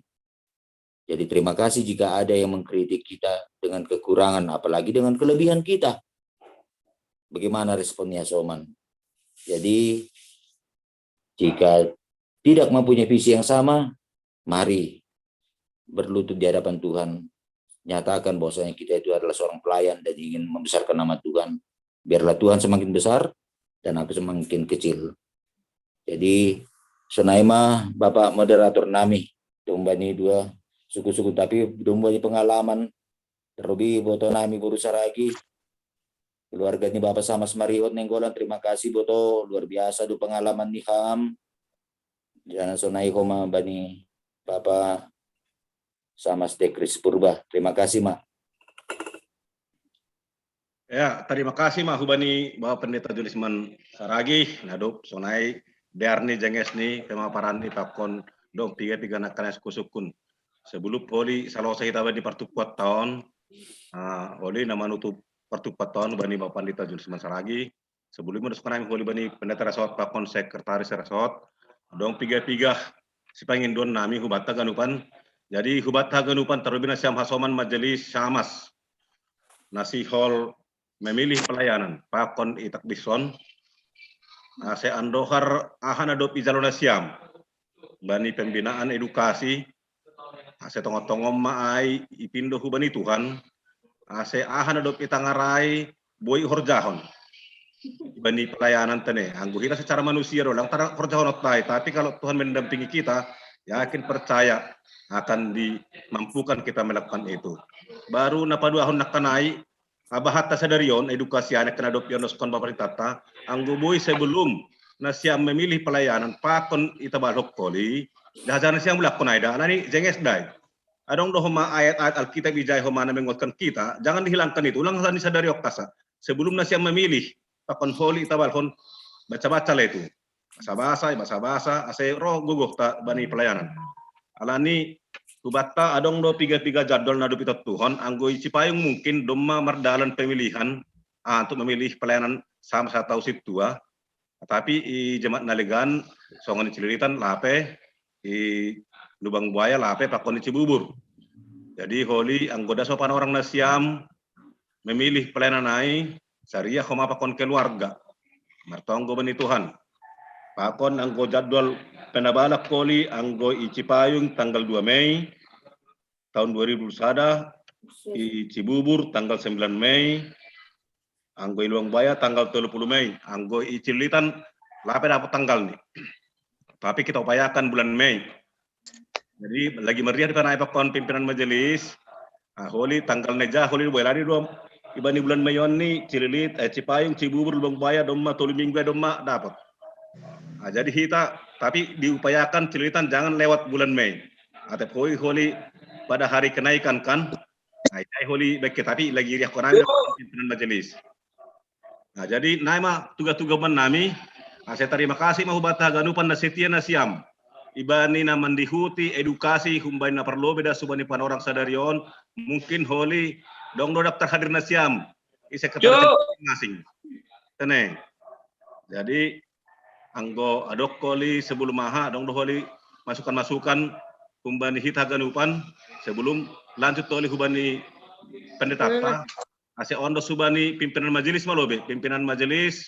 Jadi terima kasih jika ada yang mengkritik kita dengan kekurangan, apalagi dengan kelebihan kita. Bagaimana responnya Soman? Jadi jika tidak mempunyai visi yang sama, mari berlutut di hadapan Tuhan, nyatakan bahwasanya kita itu adalah seorang pelayan dan ingin membesarkan nama Tuhan. Biarlah Tuhan semakin besar dan aku semakin kecil. Jadi senaima Bapak moderator nami, tumbani dua suku-suku tapi tumbani pengalaman terlebih boto nami berusaha lagi. Keluarganya Bapak Samas Mariot Nenggolan, terima kasih Boto, luar biasa do pengalaman ni Ham. Jangan sonai koma bani Bapak Samas Dekris Purba. Terima kasih, Mak. Ya, terima kasih Mak Hubani Bapak Pendeta Julisman Saragi, nadop sonai Darni Jengesni pemaparan ipakon dom 3 nakan sukun. Sebelum poli salosai kita di pertukuat tahun, oli nama nutup pertukuat tahun bani Bapak Pendeta Julisman Saragi. Sebelumnya sekarang holi bani Pendeta Resort Pakon Sekretaris Resort. Dong 3 si pangin don nami hubata ganupan. Jadi hubata ganupan terlebih nasiam hasoman majelis Syamas. Nasi hall memilih pelayanan Pakon Itak Bison. Se andohar ahan adop ijalona siam. Bani pembinaan edukasi. Se tongotongom maai ipindo hubani Tuhan. Se ahan adop itangarai boy horjahon. Bani pelayanan tene, anggu kita secara manusia doang tara horjahon otai, tapi kalau Tuhan mendampingi kita, yakin percaya akan dimampukan kita melakukan itu. Baru napadu ahon nakanai, abahata sadarion edukasi anak kena adop yonoskon Bapak Tata, anggu boy sebelum nasiam memilih pelayanan pakon itabalok poli, dahajan nasiam lakon aida, nani jenges dai. Adong dohoma ayat-ayat Alkitab bijay homa na menguatkan kita, jangan dihilangkan itu. Ulang sana sadari oktasa. Sebelum nasiam memilih, pakon holi itabalhon baca-baca lah itu. Bahasa-bahasa, ase roh guguh ta bani pelayanan. Alani tubata adong do 3 jadwal nadu pita Tuhan, anggo cipayung mungkin doma mardalan pemilihan untuk memilih pelayanan sama satu situa. Tapi i jemaat nalegan songon cililitan lape i Lubang Buaya lape pakon Cibubur. Jadi holi anggoda sopan orang nasiam memilih pelayanan ai syariah homa pakon keluarga. martonggo bani Tuhan. Pakon anggo jadwal penabalak koli anggo Cipayung tanggal 2 Mei tahun 2021, Cibubur tanggal 9 Mei, anggo Iluang Baya tanggal 30 Mei, anggo Cililitan lape dapat tanggal nih. Tapi kita upayakan bulan Mei. Jadi lagi meriah di tanah pakon pimpinan majelis. Holi tanggal neja holi boleh dua ibani bulan Mei ini Cililit, Cipayung, Cibubur, Iluang Baya, Doma, Tolu Minggu, Doma dapat. Jadi kita tapi diupayakan Cililitan jangan lewat bulan Mei. Atau holi pada hari kenaikan kan, holi baik tapi lagi riah Quran pimpinan majelis. Nah jadi nama tugas-tugas nami, saya terima kasih mahubata ganupan na setia na siam. Ibani na mandihuti edukasi humbai na perlu beda subani pan orang sadarion mungkin holi dong do daftar hadir na siam. Isa kepada masing. Teneng. Jadi anggo adok koli sebelum maha dong do holi masukan-masukan humbani hita ganupan sebelum lanjut oleh hubani pendeta ase ondo subani pimpinan majelis malobe pimpinan majelis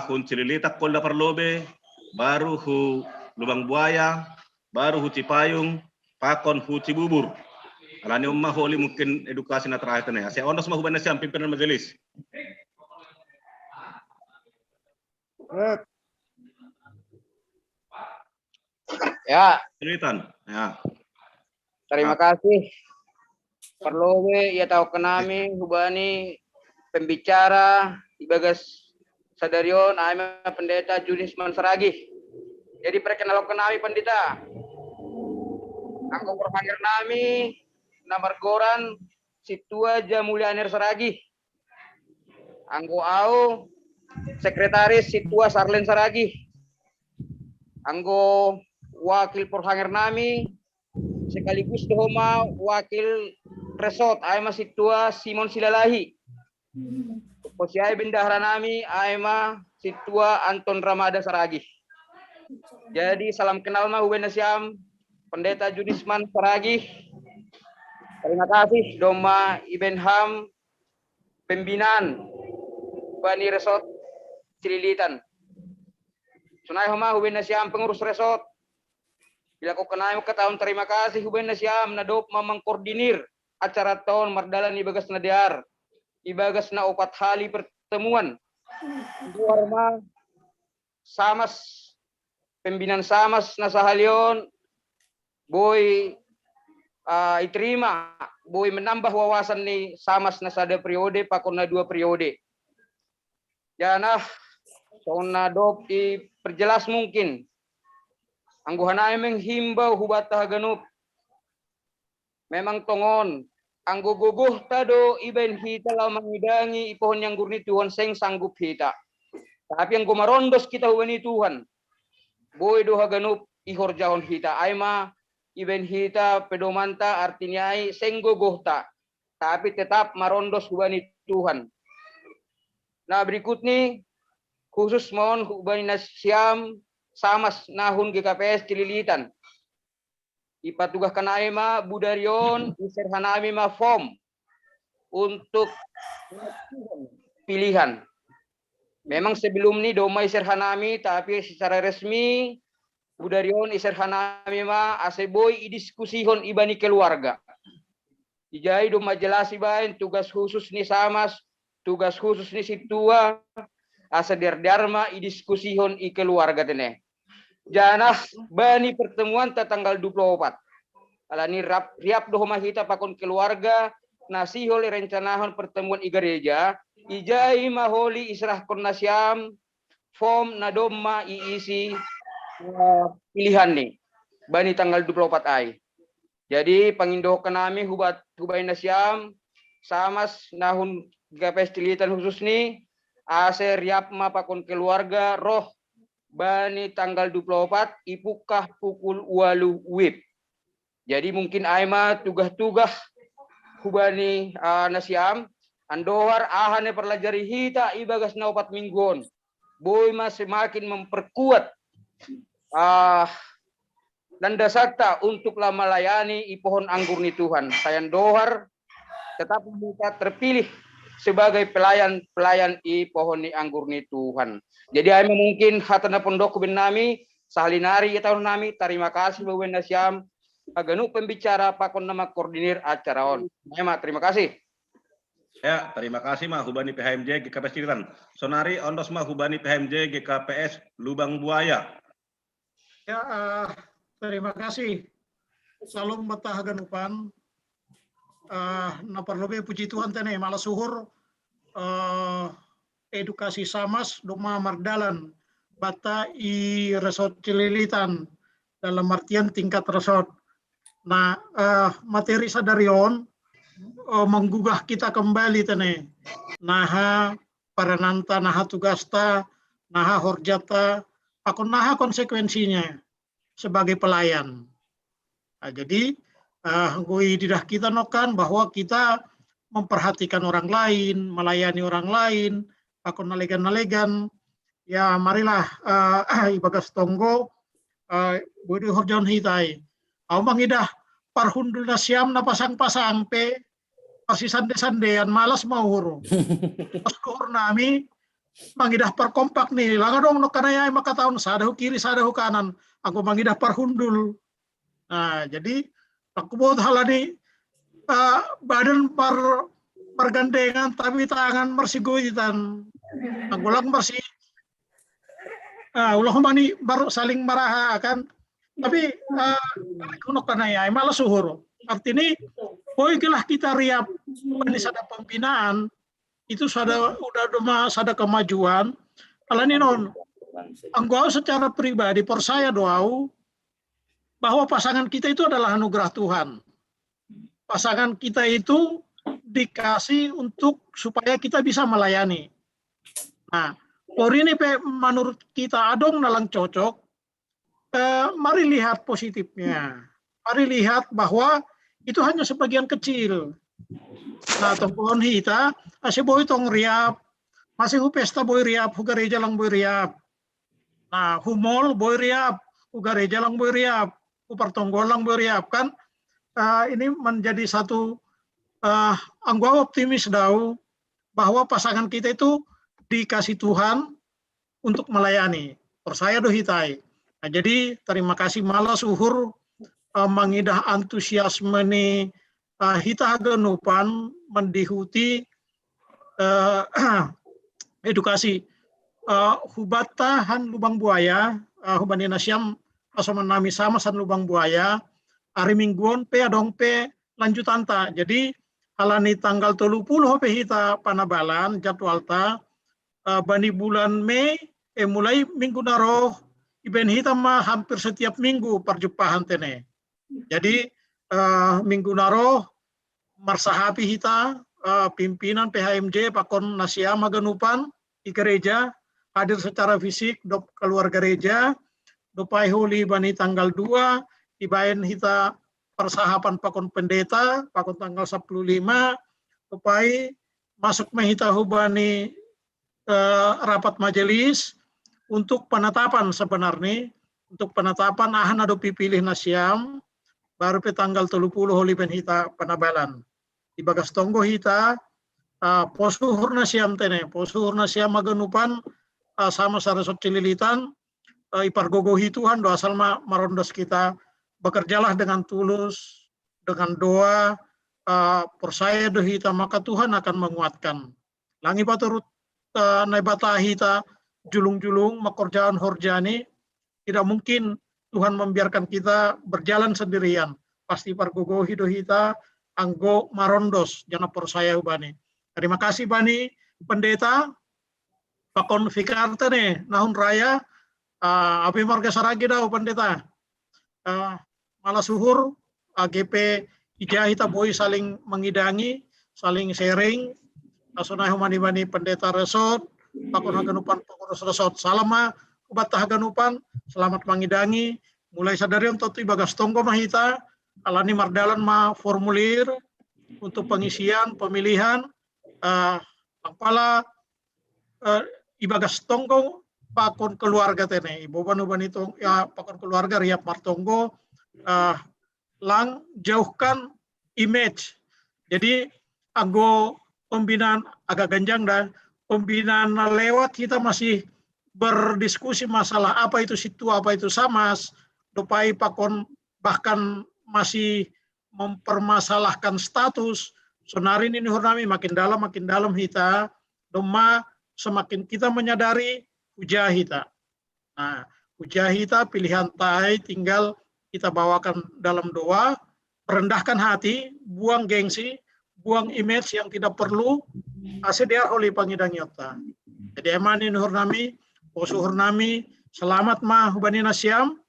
hun Cililitak polda parlobe baru hu Lubang Buaya baru hu Cipayung pakon hu Cibubur alani ummah holi mungkin edukasi na terakhir nih ase ondo semua hubani siam pimpinan majelis ya Cililitan ya. Terima kasih. Perlu ya tahu kenami hubani pembicara Ibagas Sadarion Aima Pendeta Junisman Saragih. Jadi perkenalkan kenami pendeta. Angko perpanggil nami nomor goran Situa Jamulianir Saragih. Angko au sekretaris Situa Sarlen Saragih. Angko wakil perpanggil nami sekaligus dohoma wakil resort Aima Situa Simon Silalahi. Posiai bendahara nami Aima Situa Anton Ramada Saragih. Jadi salam kenal mah Uben Siam Pendeta Junisman Saragih. Terima kasih Doma Ibenham pembinaan Bani Resort Cililitan. Sunai homa Uben Siam pengurus resort. Bila kau kenal ke tahun terima kasih Uben Siam nadop mengkoordinir acara tahun mardalan Ibagas Nadiar. Ibagas na 4 kali pertemuan. Luar ma samas pembinaan samas na sahalion boy iterima boy menambah wawasan ni samas na sada periode pakon na 2 periode. Jana so nadop perjelas mungkin. Angguhanay menghimbau hubata ganup. Memang tongon. Anggo guguh tado iben hita la mangidangi ipohon yang gurni Tuhan seng sanggup hita. Tapi yang gumarondos kita hubani Tuhan. Boy doha ganup ihor jahon hita. Aima iben hita pedomanta artinya ai seng guguh ta. Tapi tetap marondos hubani Tuhan. Nah berikut nih khusus mohon hubani Siam samas nahun GKPS Cililitan. Ipatugah kanaima budarion iser hanami ma form untuk pilihan. Memang sebelum ini doma iser hanami tapi secara resmi budarion iser hanami ma aseboy idiskusihon ibani keluarga. Ijai doma jelasi bain tugas khusus ni samas, tugas khusus ni situa asadir dharma idiskusihon i keluarga teneh. Janah bani pertemuan tanggal 24. Alani riap dohoma hita pakon keluarga nasihol rencanahon pertemuan i gereja ijai maholi israh konasiam form nadoma iisi pilihan nih bani tanggal 24 ai. Jadi pangindoh kenami hubay nasiam samas nahun GKPS Cililitan khusus nih ase riap ma pakon keluarga roh bani tanggal 24 ipukah pukul 8 WIB. Jadi mungkin aima tugas-tugas hubani nasiam andohar ahane perlajari hita ibagas na 4 mingguan. Boy mas semakin memperkuat dan dasarta untuk lama layani ipohon anggur ni Tuhan. Sayan dohar tetap kita terpilih sebagai pelayan i pohon ni anggur ni Tuhan. Jadi ay mungkin hatana pondok ben nami salinari tahun nami terima kasih bawen nasyam aganu pembicara pakon nama koordinir acara on. Terima kasih. Ya, terima kasih Mak Hubani PHMJ GKPS Cililitan. Sonari ondos Mak Hubani PHMJ GKPS Lubang Buaya. Ya, terima kasih. Salam betah ganupan. Naparlobe puji Tuhan tene malah suhur edukasi samas doma mardalan bata i resort Cililitan dalam artian tingkat resort. Nah, materi sadarion menggugah kita kembali tene. Naha parananta, naha tugasta, naha horjata, pakon naha konsekuensinya sebagai pelayan. Nah, jadi gue didah kita nokan bahwa kita memperhatikan orang lain, melayani orang lain, pakon nalegan-nalegan. Ya marilah ibagas tonggo budi horjon hitai. Au mangidah parhundul nasyam na pasang-pasang pe pasti sande-sandean malas mau huru. Pas hur nami mangidah perkompak nih. Langa dong no kanaya maka tahun sadahu kiri sadahu kanan. Aku mangidah parhundul. Nah, jadi aku buat halani badan pergandengan tapi tangan mersigoitan. Aku lang mersi ulah mani baru saling marah kan. Tapi kuno kanaya malas suhur. Artinya poikilah kita riap ini sada pembinaan itu udah doma sada kemajuan. Alani non anggau secara pribadi persaya doau bahwa pasangan kita itu adalah anugerah Tuhan. Pasangan kita itu dikasih untuk supaya kita bisa melayani. Nah, por ini menurut kita adong nalang cocok. Mari lihat positifnya. Mari lihat bahwa itu hanya sebagian kecil. Nah, tongkon hita, asih boy tong riap, masih hu pesta boy riap, hu gereja lang boy riap. Nah, hu mall boy riap, hu gereja lang boy riap, hu pertonggol lang boy riap kan. Ini menjadi satu anggota optimis dau bahwa pasangan kita itu dikasih Tuhan untuk melayani. Persaya do hitai. Nah, jadi terima kasih malas uhur mengidah antusiasme ni hita genupan mendihuti edukasi hubata han lubang buaya hubani nasyam asoman nami sama san lubang buaya hari mingguan pe adong pe lanjutan ta. Jadi halani tanggal 30 pe hita panabalan jadwal ta bani bulan Mei mulai minggu naroh iben hitam mah hampir setiap minggu perjumpaan tene. Jadi minggu naro marsahapi hita pimpinan PHMJ pakon nasyam maganupan di gereja hadir secara fisik dop keluar gereja dopai holi bani tanggal 2 dibayan hita persahapan pakon pendeta pakon tanggal 15 dopai masuk mahita hubani rapat majelis untuk penetapan sebenarnya untuk penetapan ahan ado pipilih nasyam baru pe tanggal 30 holi ben hita panabalan di bagas tonggo hita posuhur nasyam tene posuhur nasyam maganupan sama saresot Cililitan ipargogohi Tuhan doa salma marondos kita bekerjalah dengan tulus dengan doa persaya do hita maka Tuhan akan menguatkan langi paturut naibata hita julung-julung makorjaan horjani tidak mungkin Tuhan membiarkan kita berjalan sendirian pasti pargogo hido hita anggo marondos jana persaya bani. Terima kasih bani pendeta pakon fikarte nih nahun raya api marga saragi dah pendeta malah suhur AGP ija hita boy saling mengidangi saling sharing asonah mani pendeta resort pakon haganupan pengurus resort salama ubat haganupan selamat mengidangi mulai sadarion totu bagas tonggo mahita alani mardalan ma formulir untuk pengisian pemilihan pala ibagas tonggo pakon keluarga tene ibu banu itu ya pakon keluarga riap martonggo lang jauhkan image jadi anggo pembinaan agak ganjang dan pembinaan lewat kita masih berdiskusi masalah apa itu situa, apa itu samas, dopai pakon bahkan masih mempermasalahkan status. Sonari ini hurnami makin dalam kita, doma semakin kita menyadari hujah kita. Nah, hujah kita pilihan tai tinggal kita bawakan dalam doa, rendahkan hati, buang gengsi, buang image yang tidak perlu, dia oleh pangidang nyata. Jadi emani hurnami, posu hurnami, selamat mah hubani nasiam,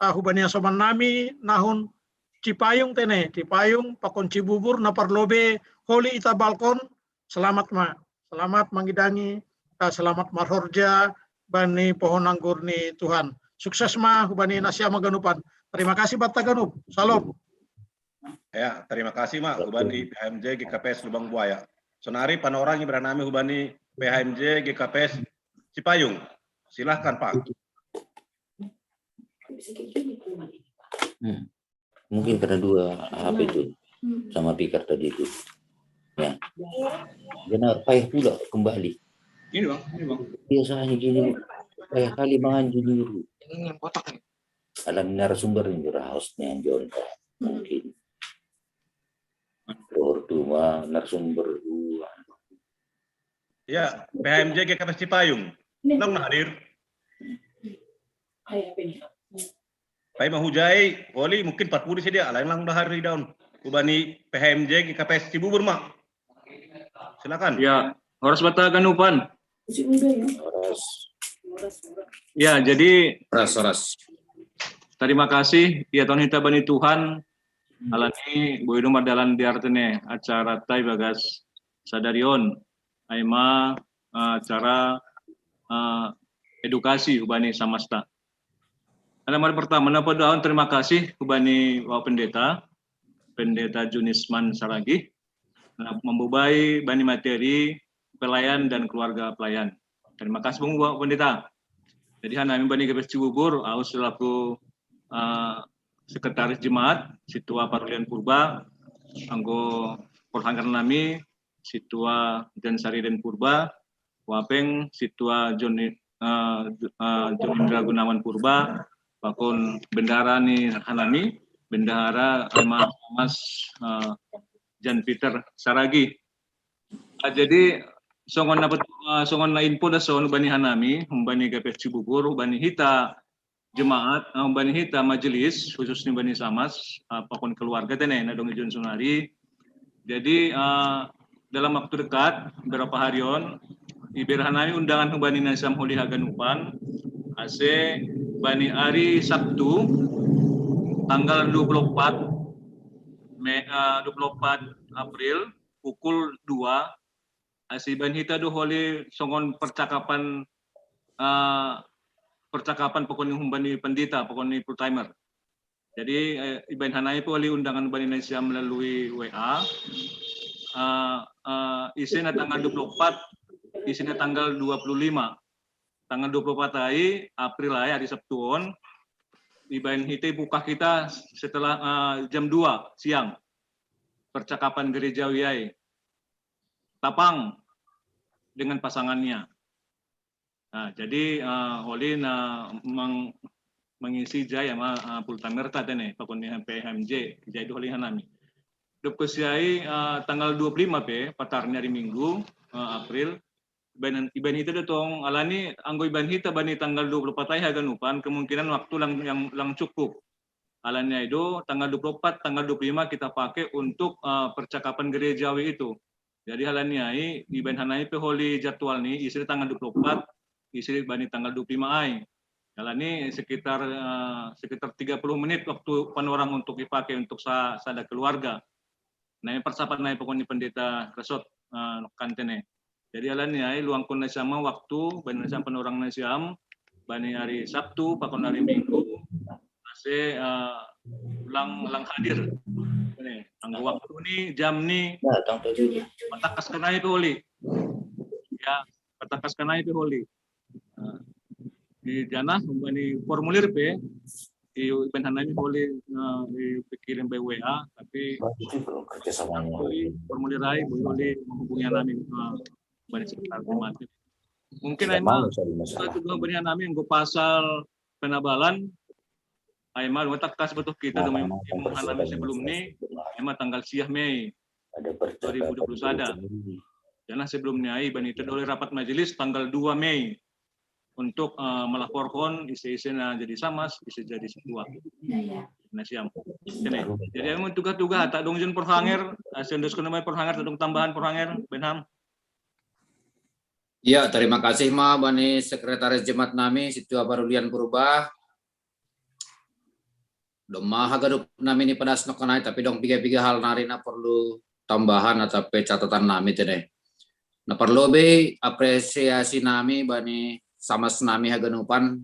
hubani asoman nami, nahun Cipayung tene, Cipayung pakon Cibubur naparlobe holi ita balkon, selamat ma, selamat mangidangi, selamat marhorja, bani pohon anggur ni Tuhan. Sukses ma hubani nasia maganupan. Terima kasih Bapak Ganup. Salam. Ya, terima kasih mak hubani PHMJ GKPS Lubang Buaya. Sonari panorang beranami hubani PHMJ GKPS Cipayung. Silahkan Pak. Mungkin karena dua HP itu sama pikir tadi itu. Ya. Benar, payah pula kembali. Ini bang. Biasanya gini, payah kali mangan jujur. Ini yang kotak nih. Alam narasumber yang hostnya John mungkin. Berdua narasumber dua. Ya, PHMJ GKPS Cipayung. Nang hadir. Pai mahujai, Oli mungkin 40 saja, lain lang dah hari daun. Kubani PHMJ GKPS Cibubur mak. Silakan. Ya, Horas Bata Ganupan. Ya, jadi Horas. Terima kasih ya Tuhan kita bani Tuhan. Alani boy nomor dalan diartene acara tai bagas sadarion aima acara edukasi ubani samasta. Alamat pertama, napa daun terima kasih ubani Bapak Pendeta Junisman Saragi, membubai bani materi pelayan dan keluarga pelayan. Terima kasih Bung Bapak Pendeta. Jadi kami bani GKPS Cibubur, aus selaku sekretaris jemaat, situa Parulian Purba, anggo Porhanggar nami, situa Jansari dan Purba, Wapeng, situa John Indra Gunawan Purba, pakon bendahara ni Hanami, bendahara Mas Jan Peter Saragi. Jadi songon na info da son bani Hanami, bani GKPS Cibubur, bani hita jemaat, bani hita majelis khususnya bani Samas, pakon keluarga tene na dong Ijon Sunari. Jadi dalam waktu dekat beberapa harion Iber Hanami undangan bani Nasam Holi Haganupan AC bani hari Sabtu tanggal 24 April pukul 2 asiban hita do holi songon percakapan pokoknya humbani pendeta pokoknya full timer. Jadi Iban Hanai po holi undangan bani Indonesia melalui WA. Isinya tanggal 24, isinya tanggal 25. Tanggal 24 April hari Sabtuon. Iban hita buka kita setelah jam 2 siang. Percakapan gereja Wiyai. Tapang dengan pasangannya. Nah, jadi Oli mengisi jaya pultamer tadi nih, pakon PHMJ, jadi Oli Hanami. Dokusiai tanggal 25 patarnya hari Minggu April. Iban itu datang alani anggo iban hita bani tanggal 24 haganupan kemungkinan waktu yang cukup. Alanya itu tanggal 24, tanggal 25 kita pakai untuk percakapan gerejawi itu. Jadi halannya Iban Hanai pe holi jadwal nih istri tanggal 24, istri bani tanggal 25 Kalau ini sekitar 30 menit waktu panorang untuk dipakai untuk sada keluarga. Nah, ini persahabat naik pokoknya pendeta resort kantene. Jadi alannya luang kun sama waktu bani nasam panorang nasiam bani hari Sabtu pakon hari Minggu ase ulang hadir. Ini anggo waktu ini jam ni patakas kenai holi. Ya, patakas kenai holi. Di jana bani formulir pe Iban Hanami boleh dikirim by WA, tapi formulir lain boleh menghubungi Hanami Bani Sekretariat Jemaat. Mungkin Aima satu dua Bani Hanami yang pasal penabalan Aima letak kas betul kita dengan Hanami sebelum ini Aima tanggal siah Mei 2021 ada. Karena sebelumnya Iban itu oleh rapat majelis tanggal 2 Mei untuk melaporkan isi-isinya jadi samas, isi jadi sebuah. Nah siam. Jadi yang tugas-tugas tak dong jen perhanger, sendos kenamai perhanger, tak dong tambahan perhanger, Benham. Ya, terima kasih Ma Bani Sekretaris Jemaat Nami Situa Barulian Purba. Dong maha gadup nami ini pedas nokanai, tapi dong tiga hal narina perlu tambahan atau catatan nami tene. Nah perlu be apresiasi nami Bani sama senami haganupan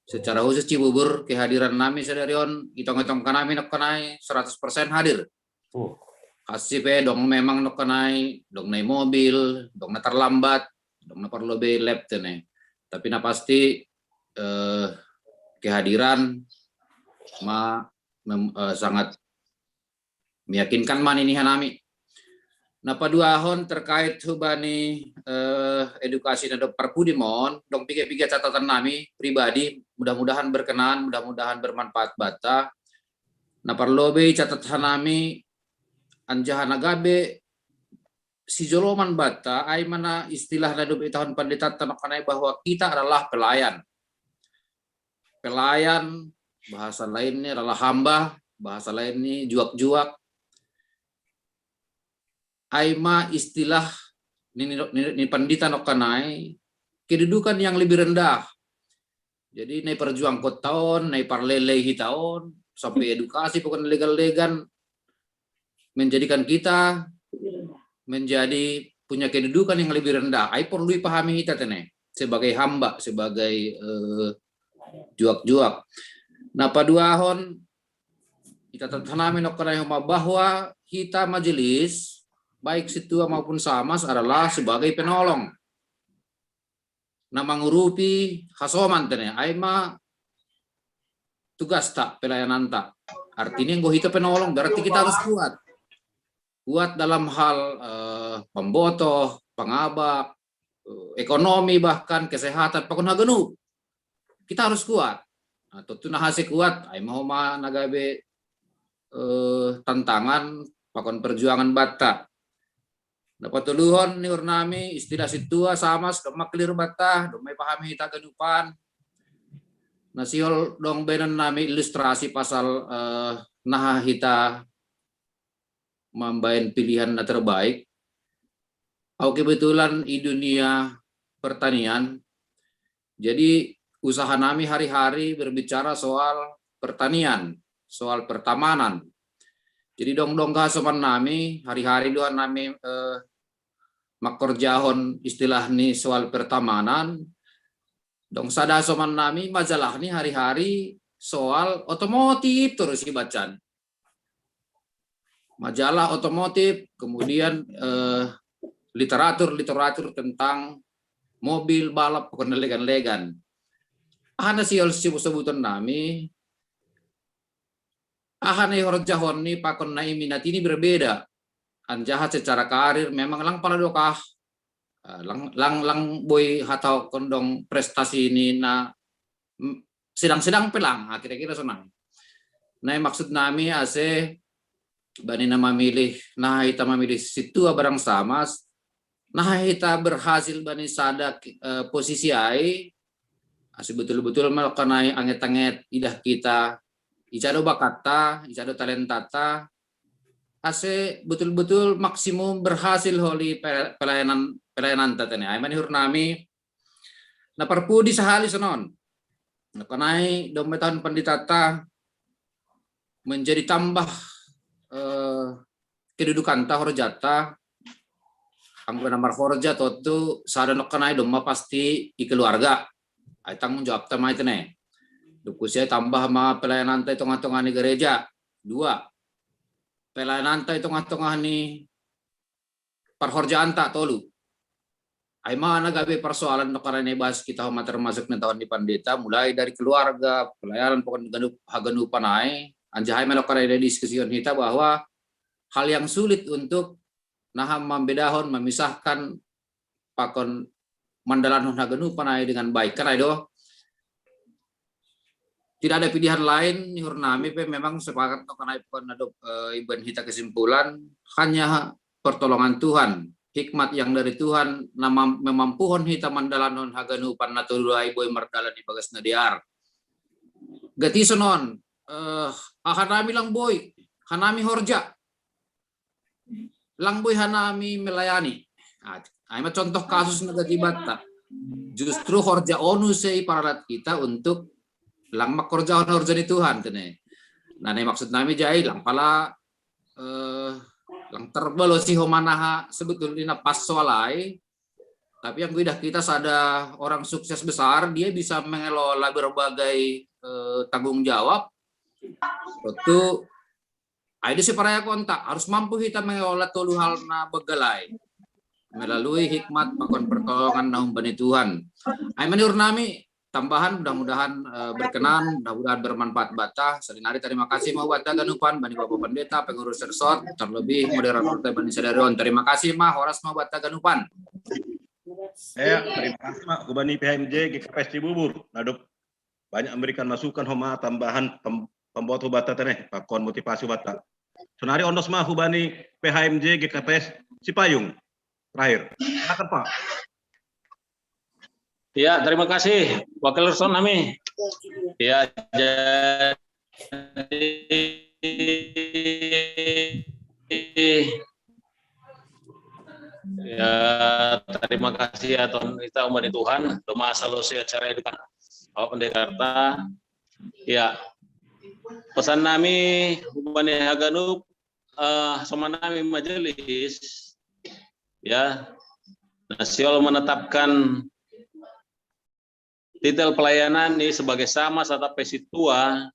secara khusus Cibubur kehadiran nami sedarion hitung-hitung kanami nokanai 100% hadir. Kasih pe dong memang nokanai dong naik mobil, dong na terlambat, dong na perlu be lab tene. Tapi na pasti kehadiran sangat meyakinkan man ini hanami. Napa dua hon terkait hubani edukasi dan perpudimon, dong tiga catatan nami pribadi, mudah-mudahan berkenan, mudah-mudahan bermanfaat bata. Napa lobe catatan nami anjahan agabe si joloman bata, ay mana istilah nadub itahun pandita tanakanay bahwa kita adalah pelayan. Pelayan, bahasa lainnya adalah hamba, bahasa lainnya juak-juak. Aima istilah ini pandita nokanai kedudukan yang lebih rendah. Jadi ini perjuang kotaon, ini parlele hitaon, sampai edukasi bukan legal-legan menjadikan kita menjadi punya kedudukan yang lebih rendah. Ai perlu dipahami kita tene sebagai hamba, sebagai juak-juak. Nah paduahon kita tanami nokanai bahwa kita majelis baik situa maupun samas adalah sebagai penolong. Nama ngurupi hasoman tene aima tugas tak pelayanan tak. Artinya nggo hito penolong berarti kita harus kuat. Kuat dalam hal pembotoh, pengabak, ekonomi bahkan kesehatan pakun hagenu. Kita harus kuat. Atau tuna hasil kuat aima homa nagabe tantangan pakon perjuangan bata. Dapat tuluhon ni urnami istilah situa samas doma clear bata doma pahami hita kedupan. Nasiol dong benan nami ilustrasi pasal nah hita membain pilihan terbaik. Au kebetulan di dunia pertanian. Jadi usaha nami hari-hari berbicara soal pertanian, soal pertamanan. Jadi dong kasoman nami hari-hari doan nami makorjahon istilah ni soal pertamanan. Dong sada soman nami majalah ni hari-hari soal otomotif terus dibacan. Majalah otomotif, kemudian literatur tentang mobil balap bukan legan-legan. Ahana siol sebutan nami ahane horjahon ni pakon na minat ini berbeda. Anjahat secara karir memang lang paladokah. Lang boy hatau kondong prestasi ini na sedang pelang kira-kira senang. Nah maksud nami ase bani na memilih nah kita memilih situa barang samas nah kita berhasil bani sada posisi ai ase betul-betul melakukan anget-anget idah kita icado bakata, icado talentata, ase betul-betul maksimum berhasil holi pelayanan tatene. Ay manihur nami na parpudi sahali sonon. Nakanai dome tahun panditata menjadi tambah kedudukan ta horjata. Ang penamar horja totu sada nakanai doma pasti i keluarga. Ay tanggung jawab ta mai tene. Dukusnya tambah ma pelayanan ta tengah-tengah ni gereja. 2. Pelayanan ta tengah-tengah ni parhorjaan ta tolu. Ay mana gabi persoalan no karena bahas kita termasuk tahun di pandeta mulai dari keluarga, pelayanan pokon haganupan ay anjahay melok karena diskusi kita bahwa hal yang sulit untuk naham membedahon memisahkan pakon mandalan haganupan ay dengan baik karena itu tidak ada pilihan lain hurnami memang sepakat karena iban kita kesimpulan hanya pertolongan Tuhan. Hikmat yang dari Tuhan memampuhon hita mandalanon haganupan natuluay boy mardalan di bagas nadiar. Gatisonon hanami lang boy, hanami horja. Lang boy hanami melayani. Ay contoh kasus nagatibata. Justru horja onu say paralat kita untuk lang makorja horja ni Tuhan tene. Nah, maksud nami jay lang pala lang terbalo si homanaha sebetulnya pas soalai tapi yang kita ada orang sukses besar dia bisa mengelola berbagai tanggung jawab itu ada si para kontak harus mampu kita mengelola tolu halna begalai melalui hikmat makon pertolongan naum bani Tuhan ay menurut nami tambahan mudah-mudahan berkenan, mudah-mudahan bermanfaat bata. Salinari terima kasih mau bata ganupan bani Bapak Pendeta, pengurus resort, terlebih moderator Bani Sadarion. Terima kasih mah Horas mau bata ganupan. Terima kasih mak Bani PHMJ GKPS Cibubur. Lalu banyak memberikan masukan homa tambahan pembuat bata teneh, pakon motivasi bata. Sonari ondos mah Bani PHMJ GKPS Cipayung. Terakhir. Silakan Pak. Ya, terima kasih Wakil Resort nami. Ya, jadi ya terima kasih ya Tuhan kita umat Tuhan. Doa solusi acara itu kan Bapak Pendeta. Ya, pesan nami Bani Haganup sama nami majelis ya nasional menetapkan detail pelayanan ini sebagai sama serta pesitua,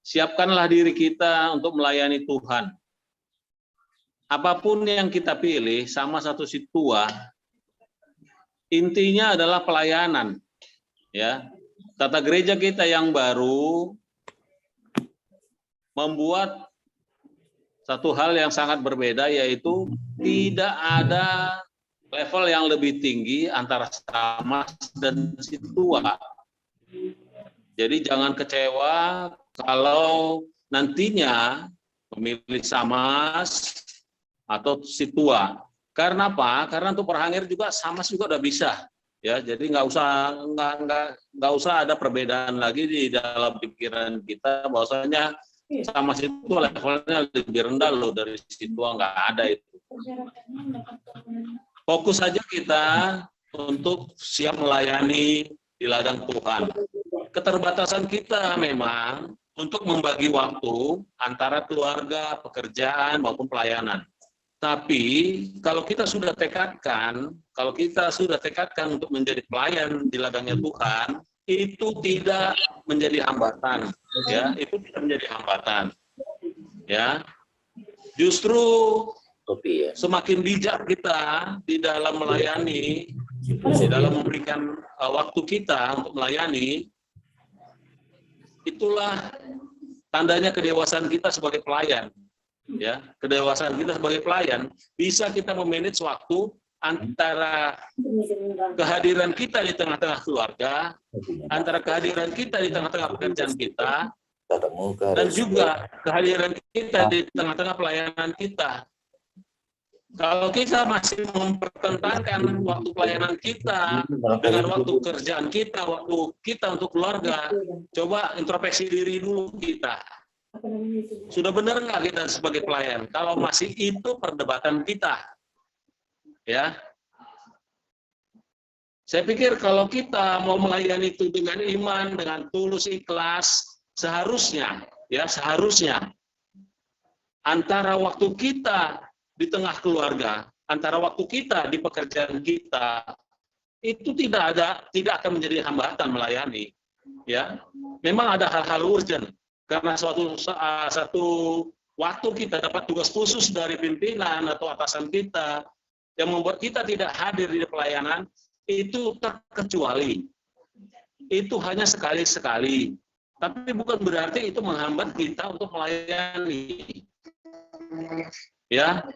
siapkanlah diri kita untuk melayani Tuhan. Apapun yang kita pilih, sama satu situa, intinya adalah pelayanan. Ya, tata gereja kita yang baru membuat satu hal yang sangat berbeda, yaitu tidak ada level yang lebih tinggi antara Samas dan Situa. Jadi jangan kecewa kalau nantinya memilih Samas atau Situa. Karena apa? Karena untuk perhangir juga Samas juga udah bisa. Ya, jadi nggak usah ada perbedaan lagi di dalam pikiran kita bahwasanya Samas itu levelnya lebih rendah loh dari Situa, nggak ada itu. Fokus saja kita untuk siap melayani di ladang Tuhan. Keterbatasan kita memang untuk membagi waktu antara keluarga, pekerjaan maupun pelayanan. Tapi kalau kita sudah tekadkan untuk menjadi pelayan di ladangnya Tuhan, itu tidak menjadi hambatan, ya, itu tidak menjadi hambatan, ya. Justru semakin bijak kita di dalam melayani, di dalam memberikan waktu kita untuk melayani, itulah tandanya kedewasaan kita sebagai pelayan. Ya, kedewasaan kita sebagai pelayan bisa kita memanage waktu antara kehadiran kita di tengah-tengah keluarga, antara kehadiran kita di tengah-tengah pekerjaan kita, dan juga kehadiran kita di tengah-tengah pelayanan kita. Kalau kita masih mempertentangkan waktu pelayanan kita dengan waktu kerjaan kita, waktu kita untuk keluarga, coba introspeksi diri dulu kita. Sudah benar nggak kita sebagai pelayan? Kalau masih itu perdebatan kita, ya. Saya pikir kalau kita mau melayani itu dengan iman, dengan tulus, ikhlas, seharusnya antara waktu kita di tengah keluarga, antara waktu kita di pekerjaan kita, itu tidak akan menjadi hambatan melayani. Ya, memang ada hal-hal urgent karena satu waktu kita dapat tugas khusus dari pimpinan atau atasan kita, yang membuat kita tidak hadir di pelayanan itu terkecuali. Itu hanya sekali-sekali. Tapi bukan berarti itu menghambat kita untuk melayani. Ya.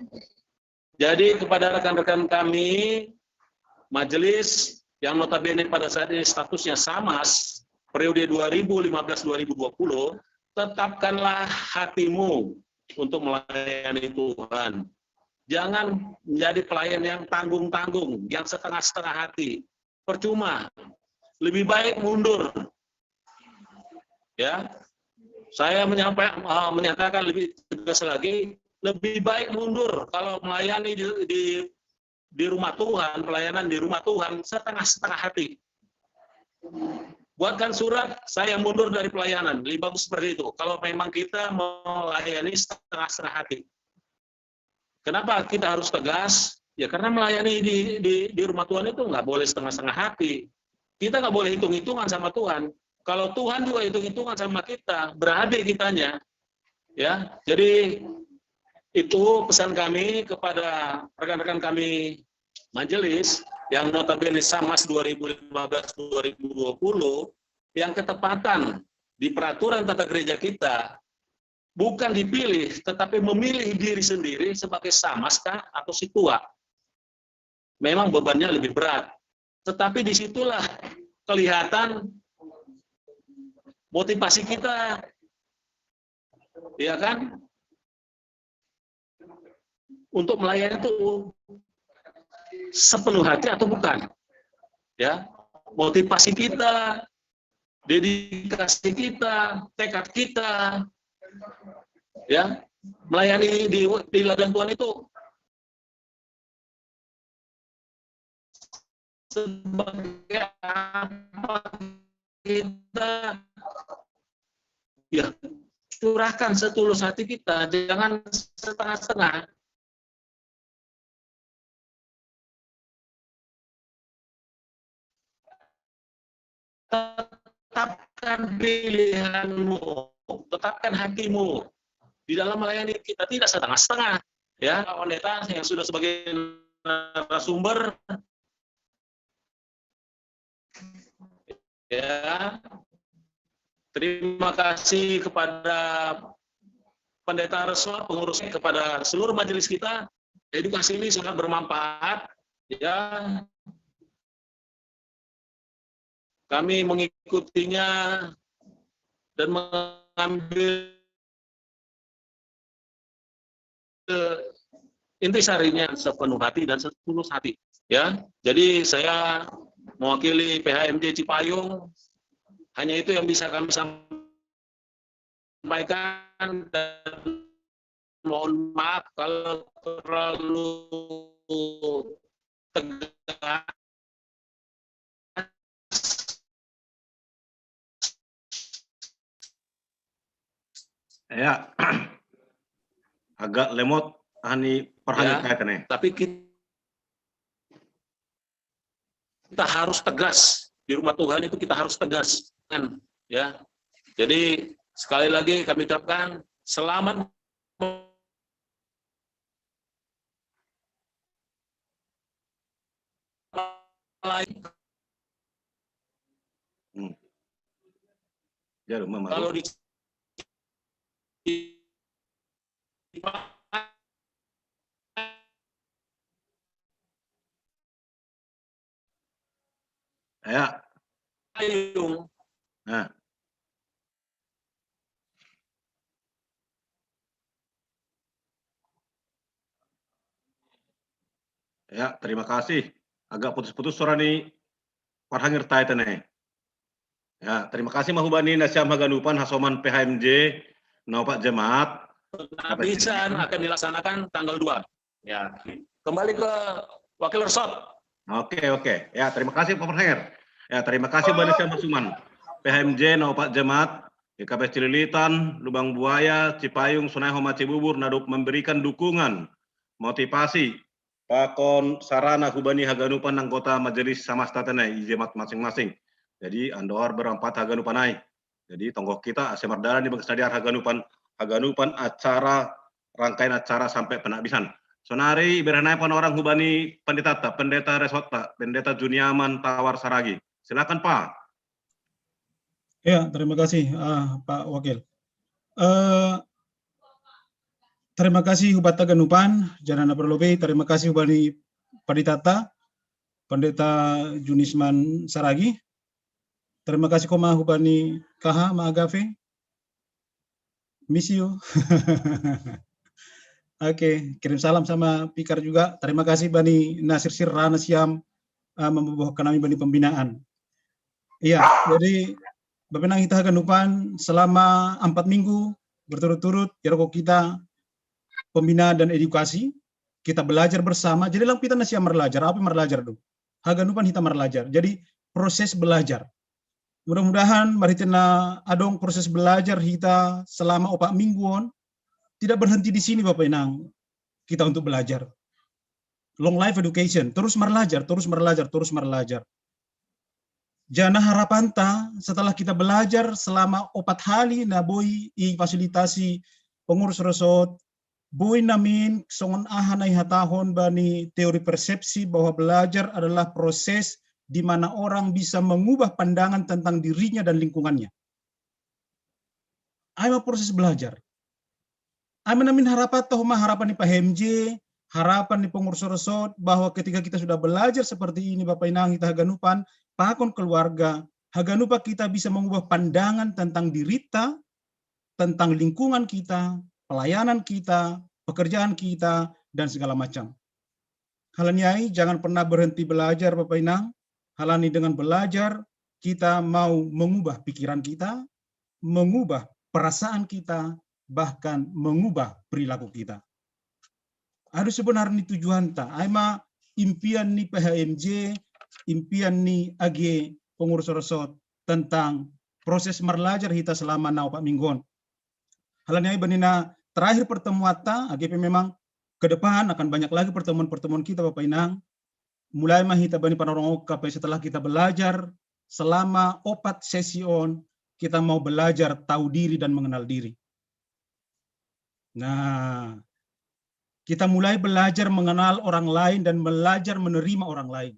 Jadi kepada rekan-rekan kami, majelis yang notabene pada saat ini statusnya SAMAS, periode 2015-2020, tetapkanlah hatimu untuk melayani Tuhan. Jangan menjadi pelayan yang tanggung-tanggung, yang setengah-setengah hati. Percuma. Lebih baik mundur. Ya. Saya menyatakan lebih tegas lagi, lebih baik mundur kalau melayani di rumah Tuhan, pelayanan di rumah Tuhan setengah-setengah hati. Buatkan surat, saya mundur dari pelayanan. Lebih bagus seperti itu. Kalau memang kita melayani setengah-setengah hati. Kenapa kita harus tegas? Ya karena melayani di rumah Tuhan itu nggak boleh setengah-setengah hati. Kita nggak boleh hitung-hitungan sama Tuhan. Kalau Tuhan juga hitung-hitungan sama kita, beradik kitanya. Ya, jadi itu pesan kami kepada rekan-rekan kami majelis yang notabene SAMAS 2015-2020 yang ketepatan di peraturan tata gereja kita bukan dipilih tetapi memilih diri sendiri sebagai SAMAS atau situa. Memang bebannya lebih berat. Tetapi disitulah kelihatan motivasi kita. Ya kan? Untuk melayani itu sepenuh hati atau bukan, ya, motivasi kita, dedikasi kita, tekad kita, ya, melayani di ladang Tuhan itu sebagai apa kita, ya, curahkan setulus hati kita, jangan setengah-setengah. Tetapkan pilihanmu, tetapkan hatimu di dalam melayani kita, tidak setengah-setengah. Ya, Pak Pendeta yang sudah sebagai narasumber, ya, terima kasih kepada Pendeta Reswa, pengurusnya, kepada seluruh majelis kita. Edukasi ini sangat bermanfaat. Ya. Kami mengikutinya dan mengambil intisarinya sepenuh hati dan setulus hati. Ya, jadi saya mewakili PHMJ Cipayung, hanya itu yang bisa kami sampaikan, dan mohon maaf kalau terlalu tegas. Ya, agak lemot hani perhanyut Ya, tapi kita harus tegas di rumah Tuhan, itu kita harus tegas, kan? Ya, jadi sekali lagi kami ucapkan selamat kalau di ya. Nah. Ya, terima kasih. Agak putus-putus suara nih Parhangir Taitane. Ya, terima kasih Mahubani Nasyam Haganupan Hasoman PHMJ Naupat Jemaat. Penghabisan akan dilaksanakan tanggal 2. Ya. Kembali ke Wakil Resort. Oke. Ya, terima kasih Pak Parhangir. Ya, terima kasih Mbak Nasyam Hasuman. PHMJ Naupat Jemaat, YKP Cililitan, Lubang Buaya, Cipayung, Sungai Homa Cibubur, Naduk memberikan dukungan, motivasi, pakon sarana hubani Haganupan anggota majelis sama statenai jemaat masing-masing. Jadi andor berempat Haganupanai. Jadi tonggok kita Asemardana di Bangsa Haganupan acara rangkaian acara sampai penabisan. Sonari beranai pon orang hubani pendeta Resota, pendeta Juniaman Tawar Saragi. Silakan Pak. Ya, terima kasih Pak Wakil. Terima kasih Hubata Ganupan, Janana Berlobe, terima kasih Hubani Paditata, Pendeta Junisman Saragi. Terima kasih Koma Hubani Kaha Maagafe. Miss you. Oke, kirim salam sama Pikar juga. Terima kasih Bani Nasir Sirrana Siam membawa kami Bani pembinaan. Iya, jadi Bapak kita Ganupan selama 4 minggu berturut-turut Yaroko kita pembinaan dan edukasi, kita belajar bersama. Jadi lang kita nasiam merelajar, apa merelajar dong? Haganupan kita merelajar. Jadi proses belajar. Mudah-mudahan mari tena adong proses belajar kita selama 4 mingguan tidak berhenti di sini Bapak Inang. Kita untuk belajar. Long life education, terus merelajar, terus merelajar, terus merelajar. Jana harapan ta setelah kita belajar selama 4 hari na boy i fasilitasi pengurus resort boy namin songon ahanay hatahon bani teori persepsi bahwa belajar adalah proses di mana orang bisa mengubah pandangan tentang dirinya dan lingkungannya. Ayo proses belajar. Ayo namin harapan tahuma harapan ni Pak HMJ, harapan ni pengurus resort bahwa ketika kita sudah belajar seperti ini Bapak Inang kita Haganupan, pakon keluarga, Haganupa kita bisa mengubah pandangan tentang dirita, tentang lingkungan kita, pelayanan kita, pekerjaan kita, dan segala macam. Halanyai, jangan pernah berhenti belajar Bapak Inang. Halani dengan belajar, kita mau mengubah pikiran kita, mengubah perasaan kita, bahkan mengubah perilaku kita. Ada sebenarnya tujuan ta, aima impian ni PHMJ, impian ni AG pengurus resort tentang proses merelajar kita selama 4 mingguan. Halanya benina terakhir pertemuan ta AGP memang ke depan akan banyak lagi pertemuan-pertemuan kita Bapak Inang. Mulai mahita bani panorong OKP setelah kita belajar selama 4 sesion kita mau belajar tahu diri dan mengenal diri. Nah, kita mulai belajar mengenal orang lain dan belajar menerima orang lain.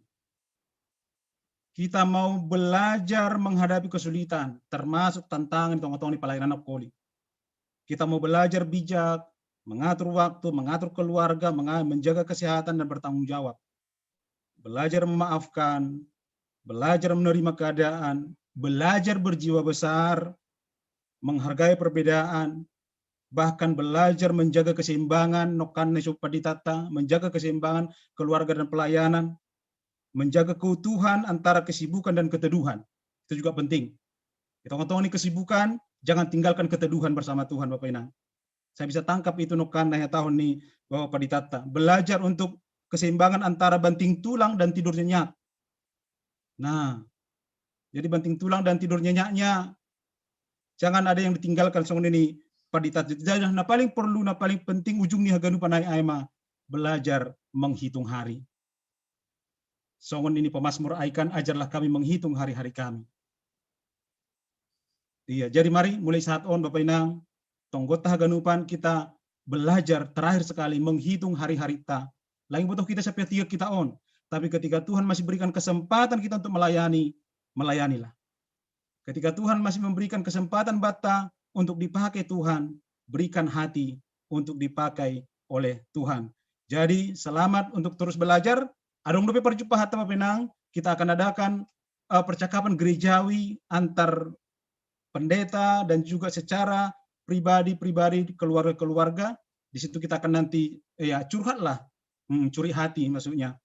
Kita mau belajar menghadapi kesulitan, termasuk tantangan tong-tong di pelayanan poli. Kita mau belajar bijak, mengatur waktu, mengatur keluarga, menjaga kesehatan dan bertanggung jawab. Belajar memaafkan, belajar menerima keadaan, belajar berjiwa besar, menghargai perbedaan, bahkan belajar menjaga keseimbangan, nokan nesupaditata, menjaga keseimbangan keluarga dan pelayanan, menjaga keutuhan antara kesibukan dan keteduhan. Itu juga penting. Kita ngomong ini kesibukan, jangan tinggalkan keteduhan bersama Tuhan Bapak Inang. Saya bisa tangkap itu nokan naya tahun nih Bapak Paditata. Belajar untuk keseimbangan antara banting tulang dan tidur nyenyak. Nah, jadi banting tulang dan tidur nyenyaknya jangan ada yang ditinggalkan soal ini Paditata. Nah paling perlu, nah paling penting ujungnya haganu panai aima belajar menghitung hari. Songon ini pemasmur aikan ajarlah kami menghitung hari-hari kami. Iya, jadi mari mulai saat on Bapak Inang, tonggota haganupan kita belajar terakhir sekali menghitung hari-hari ta. Lain butuh kita seperti kita on. Tapi ketika Tuhan masih berikan kesempatan kita untuk melayani, melayanilah. Ketika Tuhan masih memberikan kesempatan bata untuk dipakai Tuhan, berikan hati untuk dipakai oleh Tuhan. Jadi selamat untuk terus belajar. Adong dope perjumpaan Bapak Penang, kita akan adakan percakapan gerejawi antar pendeta dan juga secara pribadi-pribadi keluarga-keluarga. Di situ kita akan nanti ya curhatlah. Curi hati maksudnya.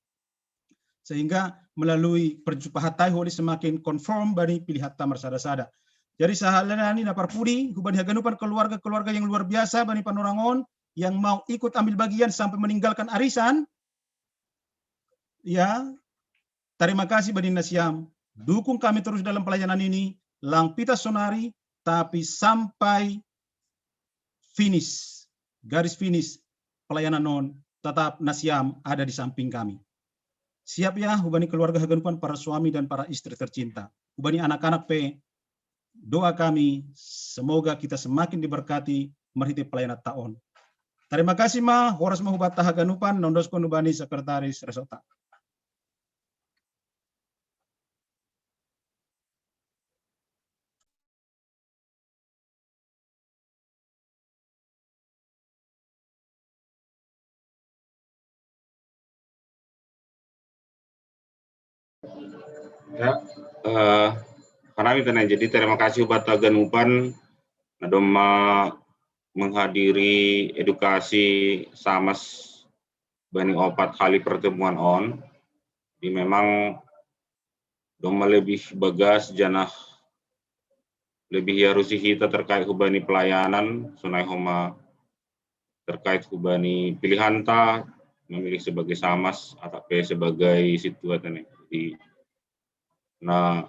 Sehingga melalui perjumpaan tahu semakin konform bagi pilihan tamar sada-sada. Jadi sahalana ini naparpudi hubani haganupan keluarga-keluarga yang luar biasa bani panorangon yang mau ikut ambil bagian sampai meninggalkan arisan. Ya, terima kasih bani Nasiam. Dukung kami terus dalam pelayanan ini. Lang pita sonari tapi sampai finish. Garis finish pelayanan non tetap Nasiam ada di samping kami. Siap ya, hubani keluarga haganupan, para suami dan para istri tercinta. Hubani anak-anak doa kami, semoga kita semakin diberkati merhiti pelayanan tahun. Terima kasih ma, horas mahubata haganupan, nondos konubani sekretaris resota. Ya, karena itu jadi terima kasih buat Ganupan Nadoma menghadiri edukasi samas bani 4 kali pertemuan on. Di memang doma lebih bagas janah lebih harusi kita terkait hubani pelayanan sunai homa terkait hubani pilihan ta memilih sebagai samas atau sebagai situasi. Jadi nah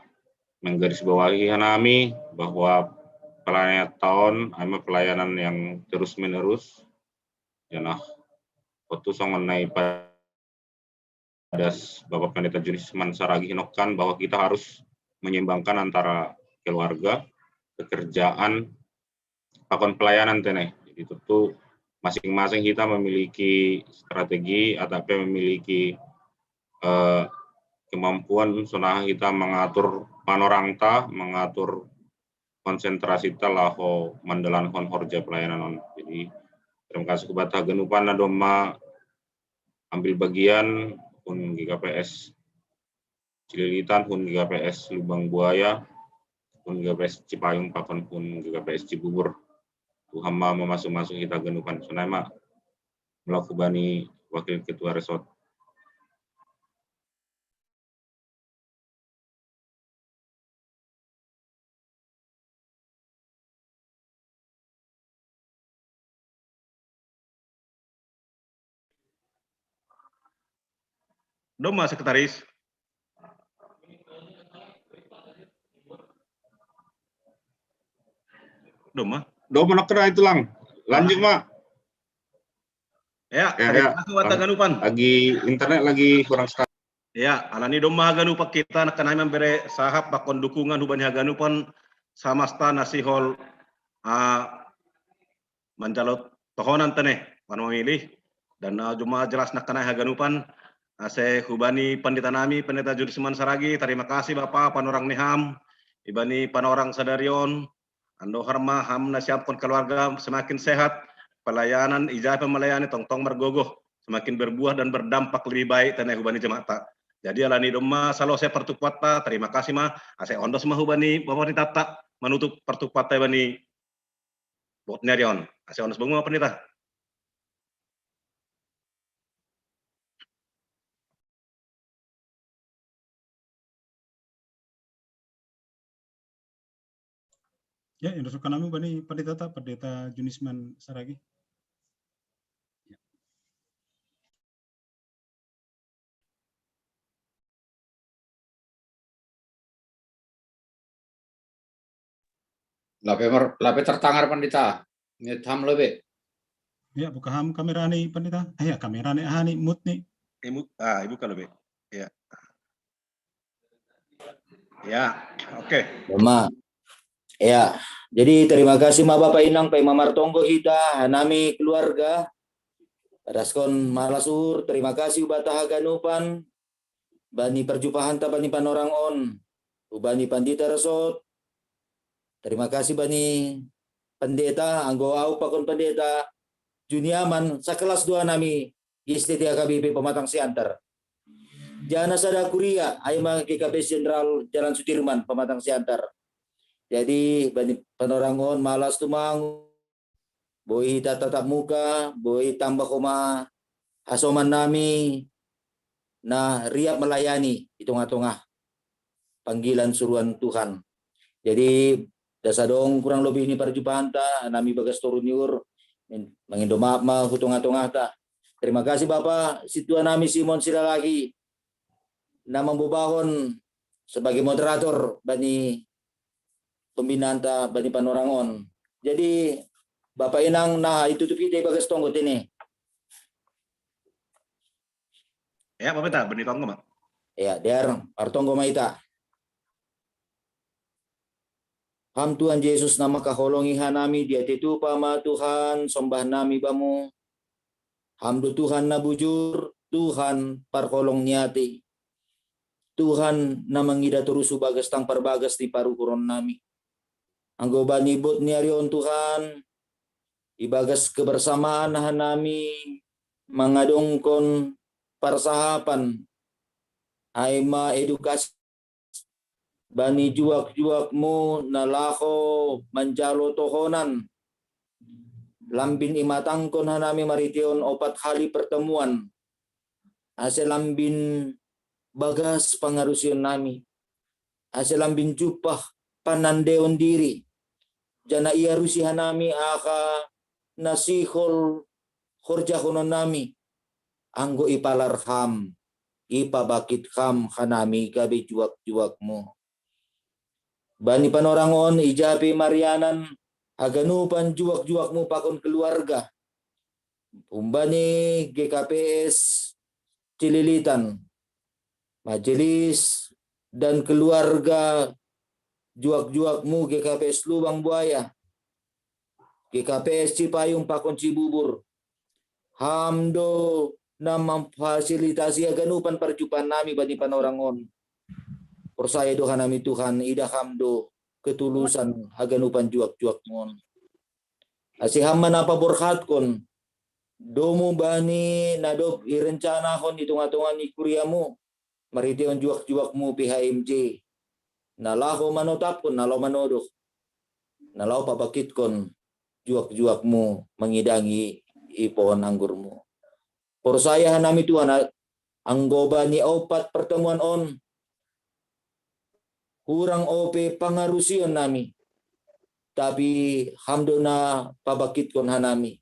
menggarisbawahi nami bahwa pelayanan tahun pelayanan yang terus menerus janah waktu mengenai pada Bapak Pendeta Junisman Saragi hinokkan bahwa kita harus menyeimbangkan antara keluarga, pekerjaan, pakon pelayanan teneh. Jadi tentu masing-masing kita memiliki strategi atau memiliki kemampuan sunah kita mengatur panorangta, mengatur konsentrasi laho mandalan hon horja pelayanan. Jadi terima kasih kepada Ganupan Nadoma ambil bagian pun GKPS Cililitan, pun GKPS Lubang Buaya, pun GKPS Cipayung, papan pun GKPS Cibubur. Tuhan masuk-masuk kita Ganupan. Sunama melakukan wakil ketua resort. Doma sekretaris. Doma nak kena itu lang. Lanjut mak. Ya, Ganupan. Lagi internet lagi kurang sekali. Ya, alani doma Ganupan kita nak kena memberi sahab bakon dukungan hubani Ganupan samasta nasihol menjalot tohonan teneh panu memilih dan cuma jelas nak kena Ganupan. Ase hubani pendeta nami, pendeta Junisman Saragi, terima kasih Bapak panorang niham, ibani panorang sadarion, ando harma ham nasiapkan keluarga semakin sehat, pelayanan ijazah melayani tong-tong mergogoh, semakin berbuah dan berdampak lebih baik tanah hubani jemaat. Jadi alani doma salo saya pertukuata, terima kasih ma, ase ondo semua hubani bapak ditata menutup pertukuata bani botnerion, ase ondo semua pendeta. Ya, yang disuka kami bani pendeta Junisman Saragi. Lape tertangar pendeta. Nyetham lebih. Ya, buka ham kamera nih pendeta. Ya, kamera nih hani mut nih. Ibu kalau lebih. Ya. Ya, oke. Doma. Ya, jadi terima kasih ma Bapak Inang, Pak Imam Martonggo kita, Hanami keluarga, Raskon Malasur, terima kasih Ubata Ganupan, Bani perjumpaan ta Bani panorang on, Ubani Pandita Resort, terima kasih Bani Pendeta, Anggo Au Pakon Pendeta, Juniaman, sekelas dua nami, Istitia KBP Pematang Siantar. Jana Sada Kuria, Aima GKP Jenderal Jalan Sudirman, Pematang Siantar. Jadi bani panorangon malas tumang, boi tatap muka, boi tambah koma hasoman nami, nah riap melayani di tengah-tengah panggilan suruhan Tuhan. Jadi dasa dong kurang lebih ini perjumpaan ta, nami bagas turun yur, mengindo maaf ma tengah-tengah ta. Terima kasih Bapak, situa nami Simon Silalagi, nama membahon sebagai moderator bani pembinaan ta bani panorangon. Jadi Bapak Inang nah itu tuh kita bagas tonggo ini. Ya, Bapak ta bani tonggo, Mak. Ya, der artonggo maita. Ham Tuhan Yesus nama kaholongi hanami dia titu pama Tuhan sombah nami bamu Hamdu Tuhan na bujur, Tuhan parkolong niati. Tuhan na mangida turusu bagas tang parbagas di parukuron nami. Anggo banibot ni arion Tuhan, ibagas kebersamaan na nami, mangadongkon parsahapan, ay maedukasi bani juak-juakmu na lako manjalo tohonan. Lambin imatangkon hanami marition 4 kali pertemuan. Ase lambin bagas pangarusion nami. Ase lambin jupah panandeon diri. Jana iya rusi hanami aka nasihol khorjahonon nami. Anggo ipalarham, ipabakit ham hanami gabi juak-juakmu. Bani panorangon ijabi Marianan aganupan juak-juakmu pakon keluarga. Umbani GKPS Cililitan, majelis dan keluarga juak-juakmu GKPS Lubang Buaya, GKPS Cipayung pakon Cibubur. Hamdo na memfasilitasi aganupan perjumpaan nami bani panorangon. Persaya doa nami Tuhan ida hamdo ketulusan aganupan juak-juakmon. Asihaman apa borhatkon domu bani nadop irencanahon hitung-hitungan ikuriamu marition juak-juakmu PHMJ nalaho manotapkon nalau manodok nalau pabakitkon juak-juakmu mengidangi pohon anggurmu. Persaya nami Tuhan anggo bani 4 pertemuan on kurang OP pangarusion nami. Tapi hamdona pabakitkon hanami.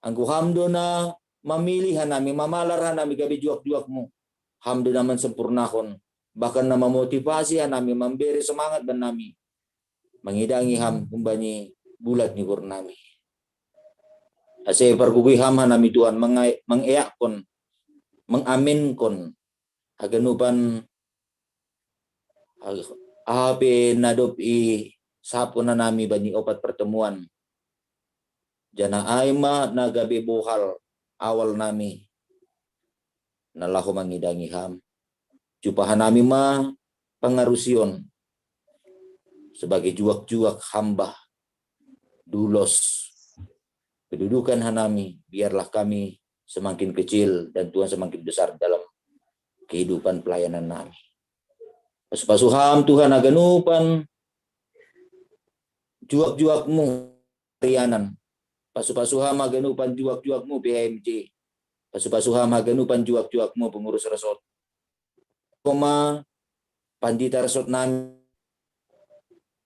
Anggo hamdona memilih hanami, mamalar hanami gabi juak-juakmu. Hamdona mensempurnahon. Bahkan na memotivasi hanami, memberi semangat ban nami. Mengidangi ham kumbani bulat ni nami. Ase pergugui ham hanami Tuhan mengeakon, mengaminkon aganupan ape nadop sapon na nami bani 4 pertemuan. Jana aima nagabe bohal awal nami. Nalahu mangidangi ham. Jupahan nami ma pangarusion. Sebagai juak-juak hamba. Dulos. Kedudukan hanami. Biarlah kami semakin kecil dan Tuhan semakin besar dalam kehidupan pelayanan nami. Pasuham Tuhan aganupan juak-juakmu Rianan. Pasuham aganupan juak-juakmu PHMJ. Pasuham aganupan juak-juakmu pengurus resort. Koma pandita resort nami.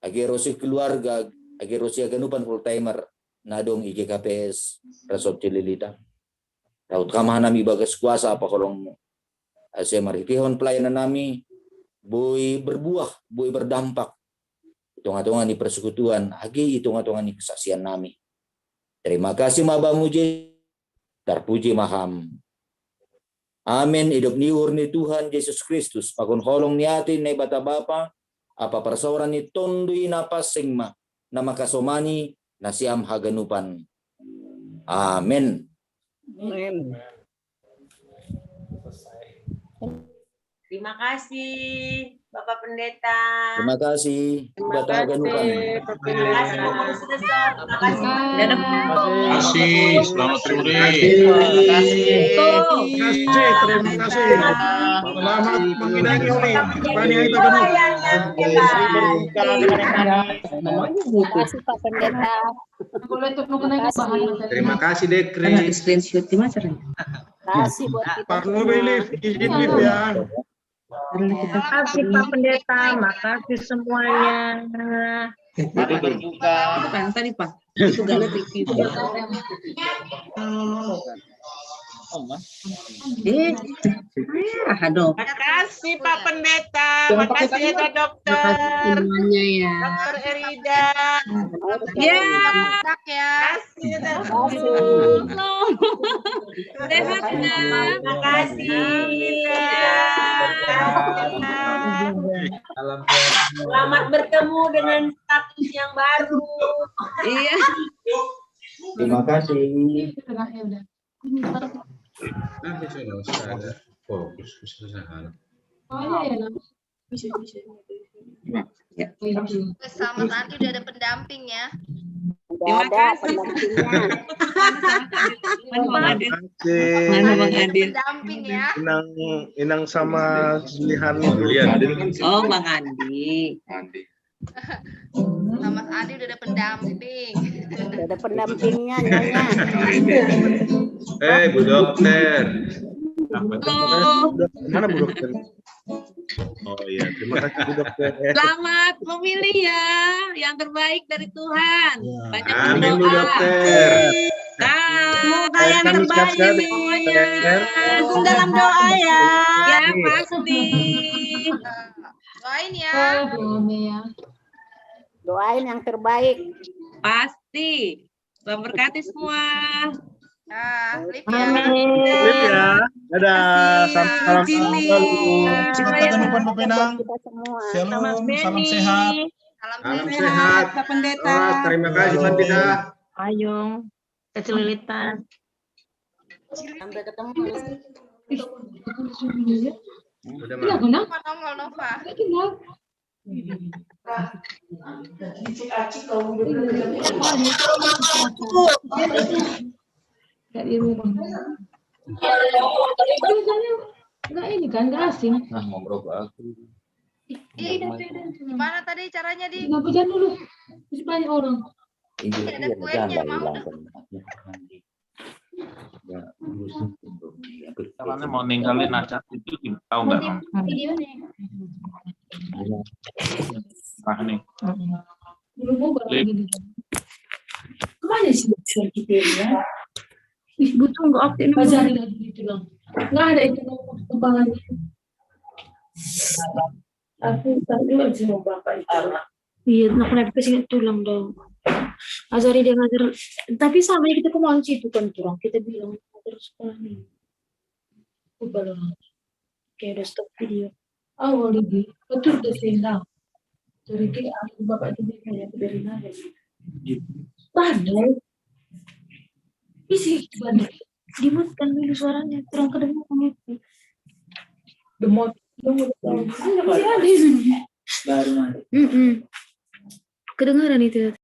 Agerosi keluarga, agerosi aganupan full timer nadong IGKPS resort Cililitan. Raut kamah nami bagas kuasa apa kolongmu. Ase maritihon pelayanan nami. Boy berbuah, boy berdampak. Hitung-hitungan di persekutuan, agi hitung-hitungan di kesaksian nami. Terima kasih Maba Muji, terpuji maham. Amin, hidup niur ni Tuhan Yesus Kristus, pakon holong niati ni bata bapa, apa persoalan ni tondui napas singma, nama kasomani nasiam haganupan. Amin. Amin. Terima kasih Bapak Pendeta. Terima kasih. Terima kasih. Terima kasih pengurus resort. Terima kasih. Terima kasih. Selamat sore. Terima kasih. Selamat mengidangi oleh Bani Aita Ganu. Terima kasih Pak Pendeta. Terima kasih Dekri. Terima kasih buat kita. Parlo Belif, izin live ya. Terima kasih Pak Pendeta, makasih semuanya. Mari berbuka. Tadi Pak, itu galet review. Aduh. Makasih Pak Pendeta, makasih ya dokter. Semuanya ya. Dokter Erida. Ya. Makasih ya Sehat ya. Makasih. Selamat bertemu dengan status yang baru. Iya. Terima kasih. Fokus usaha. Sama Andi udah ada pendamping ya. Terima kasih. Pendamping ya. Inang sama Lihan. Oh, Bang Andi. Sama Mas Andi udah ada pendamping. Udah ada pendampingnya, Nyonya. Bu dokter. Mana Bu dokter? Oh iya, terima kasih Bu dokter. Selamat memilih ya, yang terbaik dari Tuhan. Banyak Amin Bu berdoa. dokter. Semoga yang terbaik semuanya. Dukung dalam doa ya. Ya pasti. Doain ya. Doain yang terbaik. Pasti. Tuhan berkati semua. Nah, Lip Amin. ya. Dadah. Salam selalu. Selamat ketemu Pak Penang. Kita semua. Shalom, salam sehat. Salam sehat. Pak Pendeta. Terima kasih Pandita. Ayo. Kecelilitan. Sampai ketemu. Udah Nova nongol Nova. Nggak di rumah. Nggak ini kan, nggak asing. Nah, ngobrol ke aku. Gimana tadi caranya di? Nggak hujan dulu. Masih banyak orang. Ini ada kuenya mau. Caranya mau ninggalin acat itu tahu nggak? Video nih. Nah nih. Kemana sih suara kita ya? Ih, butuh nggak aktif bazari lagi gitu loh. Nggak ada itu kembangannya. Aku tadi masih mau bapak itu. Iya, nak naik ke sini tulang dong. Azari dia ngajar, tapi sama kita kemana sih itu kan tulang. Kita bilang ngajar sekolah nih. Coba loh. Kayak udah stop video. Awal lagi, betul udah sendang. Jadi kayak aku bapak itu kayak dari nada. Padahal isi bandar dimut kan dulu suaranya terang kedengaran itu demot masih ada itu baru kedengaran itu